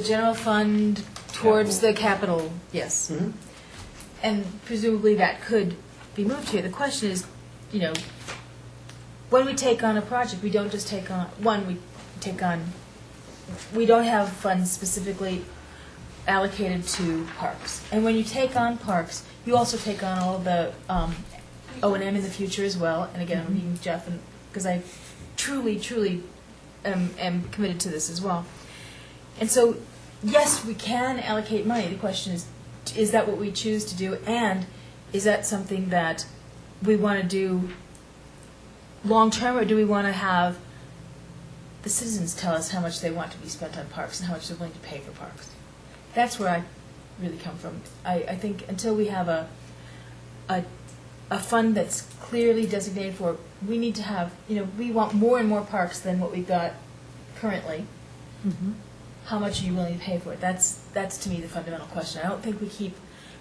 general fund towards the capital, yes. Mhm. And presumably that could be moved here. The question is, when we take on a project, we don't just take on, we don't have funds specifically allocated to parks. And when you take on parks, you also take on all of the O&M in the future as well. And again, I'm meeting Jeff, because I truly am committed to this as well. And so, yes, we can allocate money. The question is that what we choose to do? And is that something that we want to do long-term, or do we want to have the citizens tell us how much they want to be spent on parks and how much they're willing to pay for parks? That's where I really come from. I think until we have a fund that's clearly designated for, we need to have, we want more and more parks than what we've got currently. Mm-hmm. How much are you willing to pay for it? That's to me the fundamental question. I don't think we keep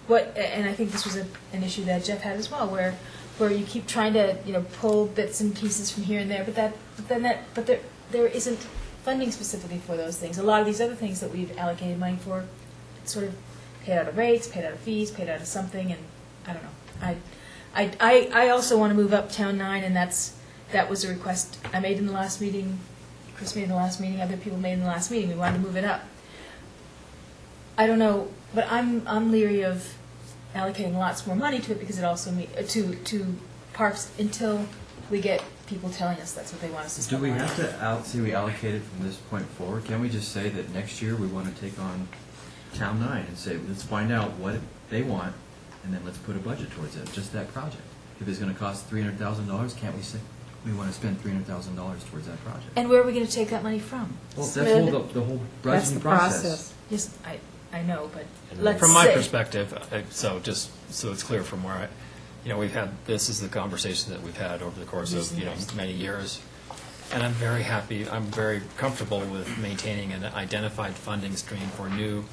and I think this was an issue that Jeff had as well, where you keep trying to pull bits and pieces from here and there, but there isn't funding specifically for those things. A lot of these other things that we've allocated money for, it's sort of paid out of rates, paid out of fees, paid out of something, and I don't know. I also want to move up Town 9, and that was a request I made in the last meeting. Chris made in the last meeting. Other people made in the last meeting. We wanted to move it up. I don't know, but I'm leery of allocating lots more money to it, because it also to parks until we get people telling us that's what they want us to Do spend. we money have on. to say we allocate it from this point forward? Can we just say that next year we want to take on Town 9 and say, let's find out what they want, and then let's put a budget towards it, just that project? If it's going to cost $300,000, can't we say we want to spend $300,000 towards that project? And where are we going to take that money from? Well, that's the whole That's the budgeting process. Yes, I know, but And let's From my say- perspective, so just so it's clear from where we've had, this is the conversation that we've had over the course of, many years. And I'm very happy, I'm very comfortable with maintaining an identified funding stream for new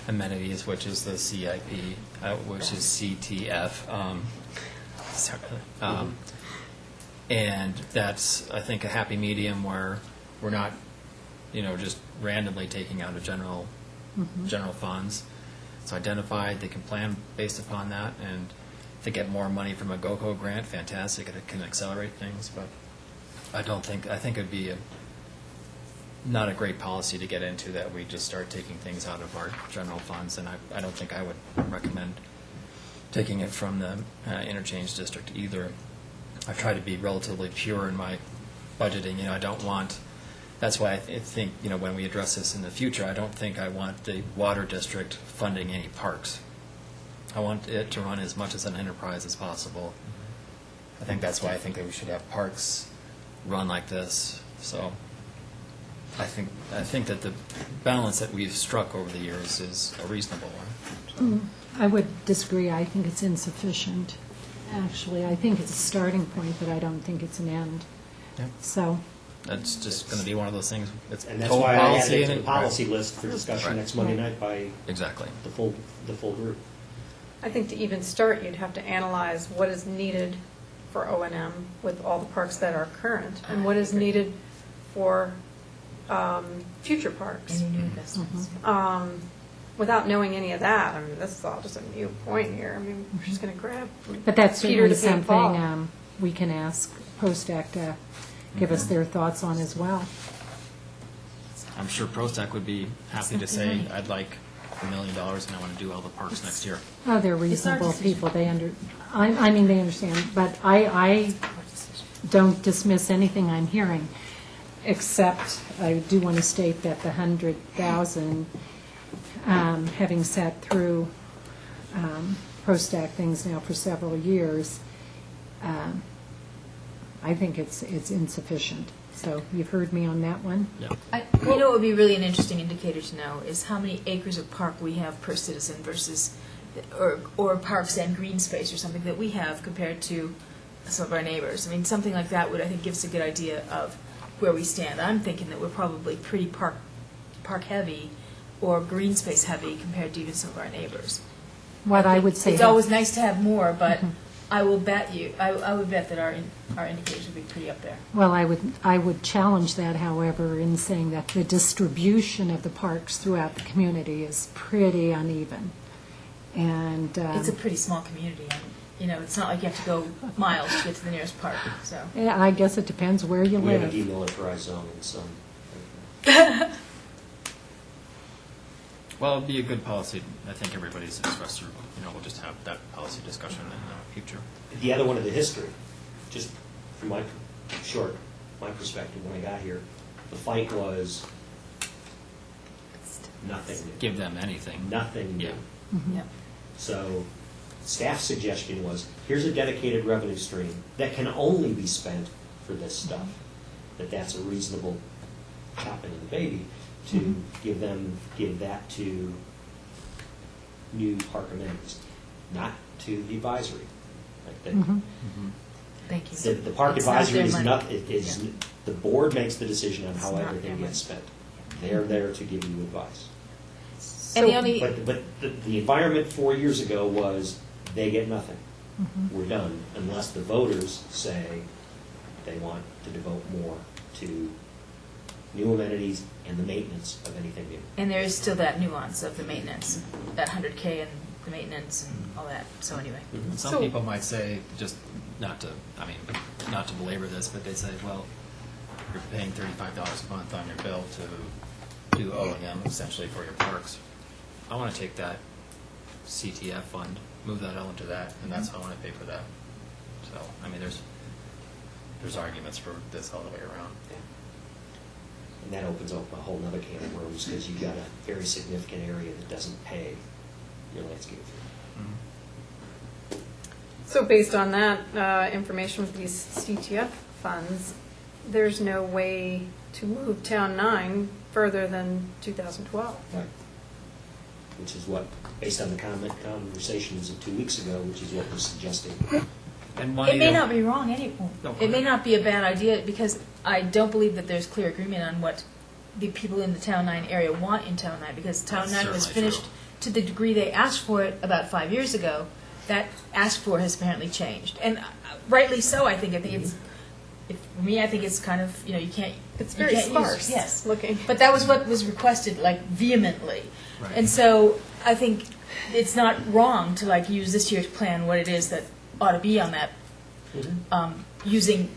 amenities, which is the CIP, which is CTF. And that's, I think, a happy medium where we're not, just randomly taking out of general funds. It's identified, they can plan based upon that, and if they get more money from a GOCO grant, fantastic, it can accelerate things, but I think it'd be not a great policy to get into that we just start taking things out of our general funds, and I don't think I would recommend taking it from the interchange district either. I try to be relatively pure in my budgeting. I don't want, that's why I think, when we address this in the future, I don't think I want the water district funding any parks. I want it to run as much as an enterprise as possible. I think that's why I think that we should have parks run like this. So I think that the balance that we've struck over the years is a reasonable one. I would disagree. I think it's insufficient, actually. I think it's a starting point, but I don't think it's an end. Yeah. So, That's just going to be one of those things. It's And that's total why I added policy it to and the policy list for discussion Right. next Monday night by Exactly. the full group. I think to even start, you'd have to analyze what is needed for O&M with all the parks that are current, and what is needed for future parks. Any new investments? Without knowing any of that, I mean, this is all just a new point here. I mean, we're just going to grab but that's Peter certainly to pay Paul. something we can ask PostAC to give us their thoughts on as well. I'm sure ProStac would be happy to say, I'd like $1 million and I want to do all the parks next year. Oh, they're reasonable people, they I mean, they understand, but I don't dismiss anything I'm hearing, except I do want to state that the 100,000, having sat through ProStack things now for several years, I think it's insufficient. So you've heard me on that one? Yeah. You know what would be really an interesting indicator to know is how many acres of park we have per citizen versus, or parks and green space or something that we have compared to some of our neighbors. I mean, something like that would, I think, give us a good idea of where we stand. I'm thinking that we're probably pretty park heavy or green space heavy compared to even some of our neighbors. What I would say. It's always nice to have more, but I will bet you, I would bet that our indicators would be pretty up there. Well, I would challenge that, however, in saying that the distribution of the parks throughout the community is pretty uneven. And It's a pretty small community, and, you know, it's not like you have to go miles to get to the nearest park, so. yeah, I guess it depends where you We have a live. demilitarized zone in some. Well, it'd be a good policy. I think everybody's expressed, we'll just have that policy discussion in the future. The other one of the history, just from my perspective when I got here, the fight was nothing new. Give them anything. Nothing new. Yeah. Yep. So staff's suggestion was, here's a dedicated revenue stream that can only be spent for this stuff. That's a reasonable chopping of the baby to give that to new park amenities, not to the advisory. Like the, Thank you. the park It's not advisory their is money. not, the board makes the decision on It's how not everything their gets spent. They're there to give you advice. And the only, But the environment 4 years ago was, they get nothing. We're done, unless the voters say they want to devote more to new amenities and the maintenance of anything new. and there is still that nuance of the maintenance, that 100K and the maintenance and all that, so anyway. Some people might say, just not to belabor this, but they say, well, you're paying $35 a month on your bill to do O&M essentially for your parks. I want to take that CTF fund, move that all into that, and that's how I want to pay for that. So, I mean, there's arguments for this all the way around. Yeah. And that opens up a whole nother can of worms, because you've got a very significant area that doesn't pay your landscape fee. So based on that information with these CTF funds, there's no way to move Town 9 further than 2012. Right. Which is what, based on the conversations of 2 weeks ago, which is what we're suggesting. And It may not be wrong No, it may not be a bad idea, because I don't believe that there's clear agreement on what the people in the Town 9 area want in Town 9, because Town That's 9 was certainly finished true. to the degree they asked for it about 5 years ago. That asked for has apparently changed, and rightly so. I think it's, for me, I think it's kind of, you can't. It's you very can't use- sparse yes, looking. but that was what was requested, like, vehemently. Right. And so I think it's not wrong to, like, use this year's plan, what it is that ought to be on that, using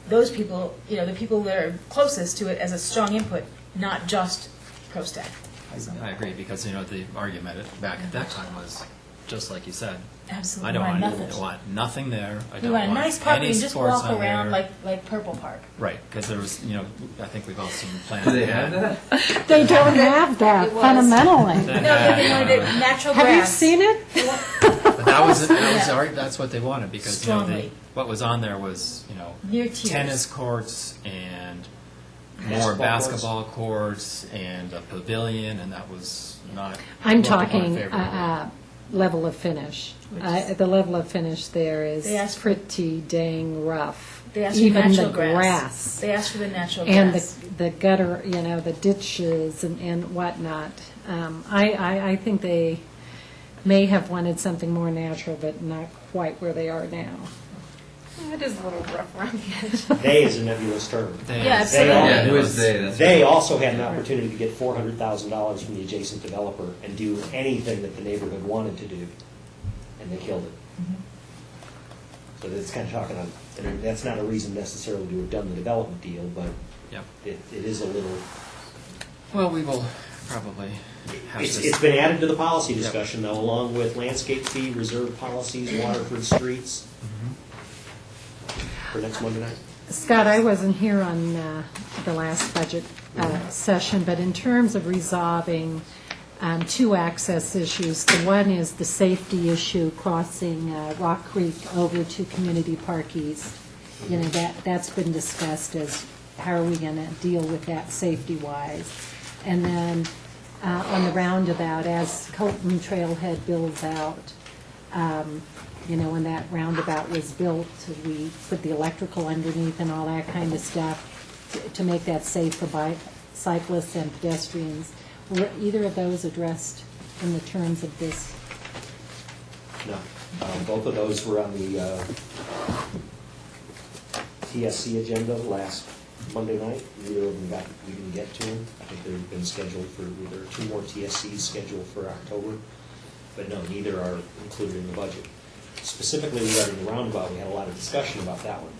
those people, the people that are closest to it as a strong input, not just ProStack. I agree, because, the argument back at that time was, just like you said, Absolutely. I don't want want, nothing. nothing there. I We don't want a nice park where any you can just sports walk on around there. like Purple Park. Right, because there was, I think we've all seen plans. Do they have that? They don't have that It was. fundamentally. That No, had, they wanted it natural Have you grass. seen it? But Yeah. that's what they wanted, because, Strongly. what was on there was, Near tiers. tennis courts and more basketball courts and a pavilion, and that was not. I'm what the board talking favored. level of finish. Which is- The level of finish there is They asked for- pretty dang rough. They asked for Even natural the grass. grass. They asked for the natural And grass. the gutter, the ditches and whatnot. I think they may have wanted something more natural, but not quite where they are now. It is a little rough around the edge. They is a nebulous term. Yeah, absolutely. They all- Yeah, who is they? That's They right. also had an opportunity to get $400,000 from the adjacent developer and do anything that the neighborhood wanted to do, and they killed it. So that's kind of talking on, and that's not a reason necessarily to have done the development deal, but Yep. it is a little, Well, we will probably have It's, to. it's been added to the policy discussion, though, along with landscape fee, reserve policies, Waterford streets, for next Monday night. Scott, I wasn't here on the last budget session, but in terms of resolving two access issues, the one is the safety issue crossing Rock Creek over to Community Park East. You know, that's been discussed as how are we going to deal with that safety-wise. And then on the roundabout, as Colton Trailhead builds out, you know, when that roundabout was built, we put the electrical underneath and all that kind of stuff to make that safe for cyclists and pedestrians. Were either of those addressed in the terms of this? No. Both of those were on the TSC agenda last Monday night. Neither of them we didn't get to them. I think they've been scheduled for, there are 2 more TSCs scheduled for October. But no, neither are included in the budget. Specifically regarding the roundabout, we had a lot of discussion about that one.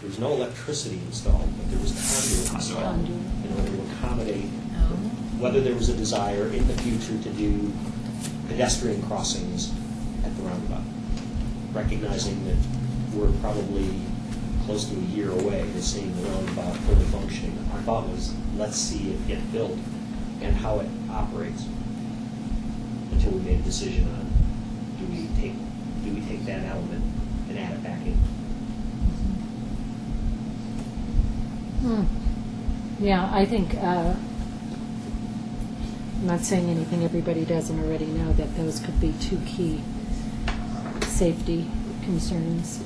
There was no electricity installed, but there was conduit installed in order to accommodate whether there was a desire in the future to do pedestrian crossings at the roundabout. Recognizing that we're probably close to a year away to seeing the roundabout fully functioning, our thought was, let's see it get built and how it operates until we made a decision on do we take that element and add it back in. Yeah, I think, I'm not saying anything everybody doesn't already know, that those could be 2 key safety concerns.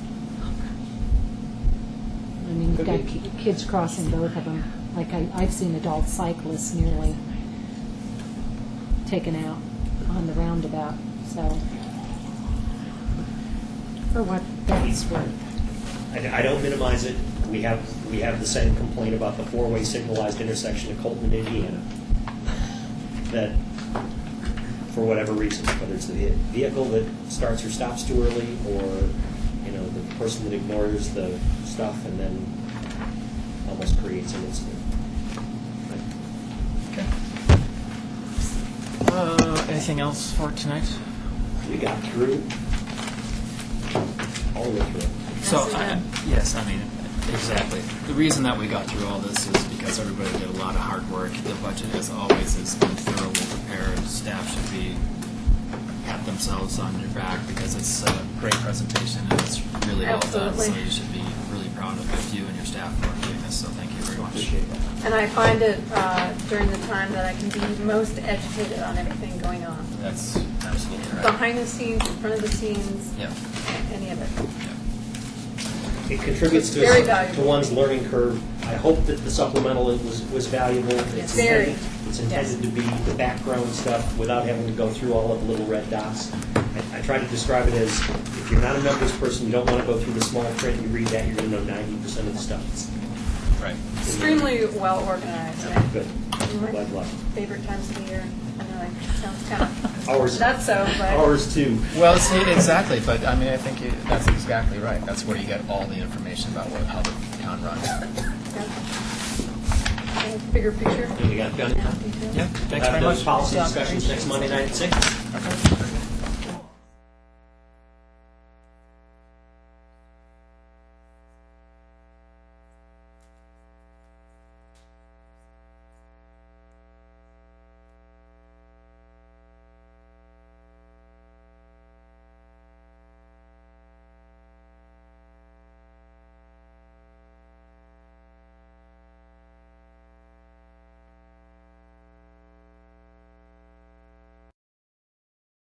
I mean, you've got kids crossing both of them. Like I've seen adult cyclists nearly taken out on the roundabout, so for what that's worth. I don't minimize it. We have the same complaint about the 4-way signalized intersection at Colton, Indiana. That, for whatever reason, whether it's the vehicle that starts or stops too early, or you know the person that ignores the stuff and then almost creates an incident. Okay. Anything else for tonight? We got through all the way through. So, yes, I mean, exactly. The reason that we got through all this is because everybody did a lot of hard work. The budget, as always, has been thoroughly prepared. Staff should be pat themselves on your back because it's a great presentation and it's really well done. So Absolutely. you should be really proud of you and your staff for doing this. So thank you very much. Appreciate that. And I find it during the time that I can be most educated on everything going on. That's absolutely right. Behind the scenes, in front of the scenes, Yeah. any of it. It contributes It's very to valuable. one's learning curve. I hope that the supplemental was valuable. Yes. Very. It's intended to be the background stuff without having to go through all of the little red dots. I try to describe it as if you're not a numbers person, you don't want to go through the small print, you read that, you're going to know 90% of the stuff. Right. Extremely well organized. and Good. My Glad luck. favorite times of the year. I know it sounds kind of Ours. not so, but Ours too. Well, see, exactly, but I mean, I think that's exactly right. That's where you get all the information about how the town runs. yeah. Bigger picture. We got done. Yeah, thanks very Those much. policy discussions next Monday night at 6. Okay.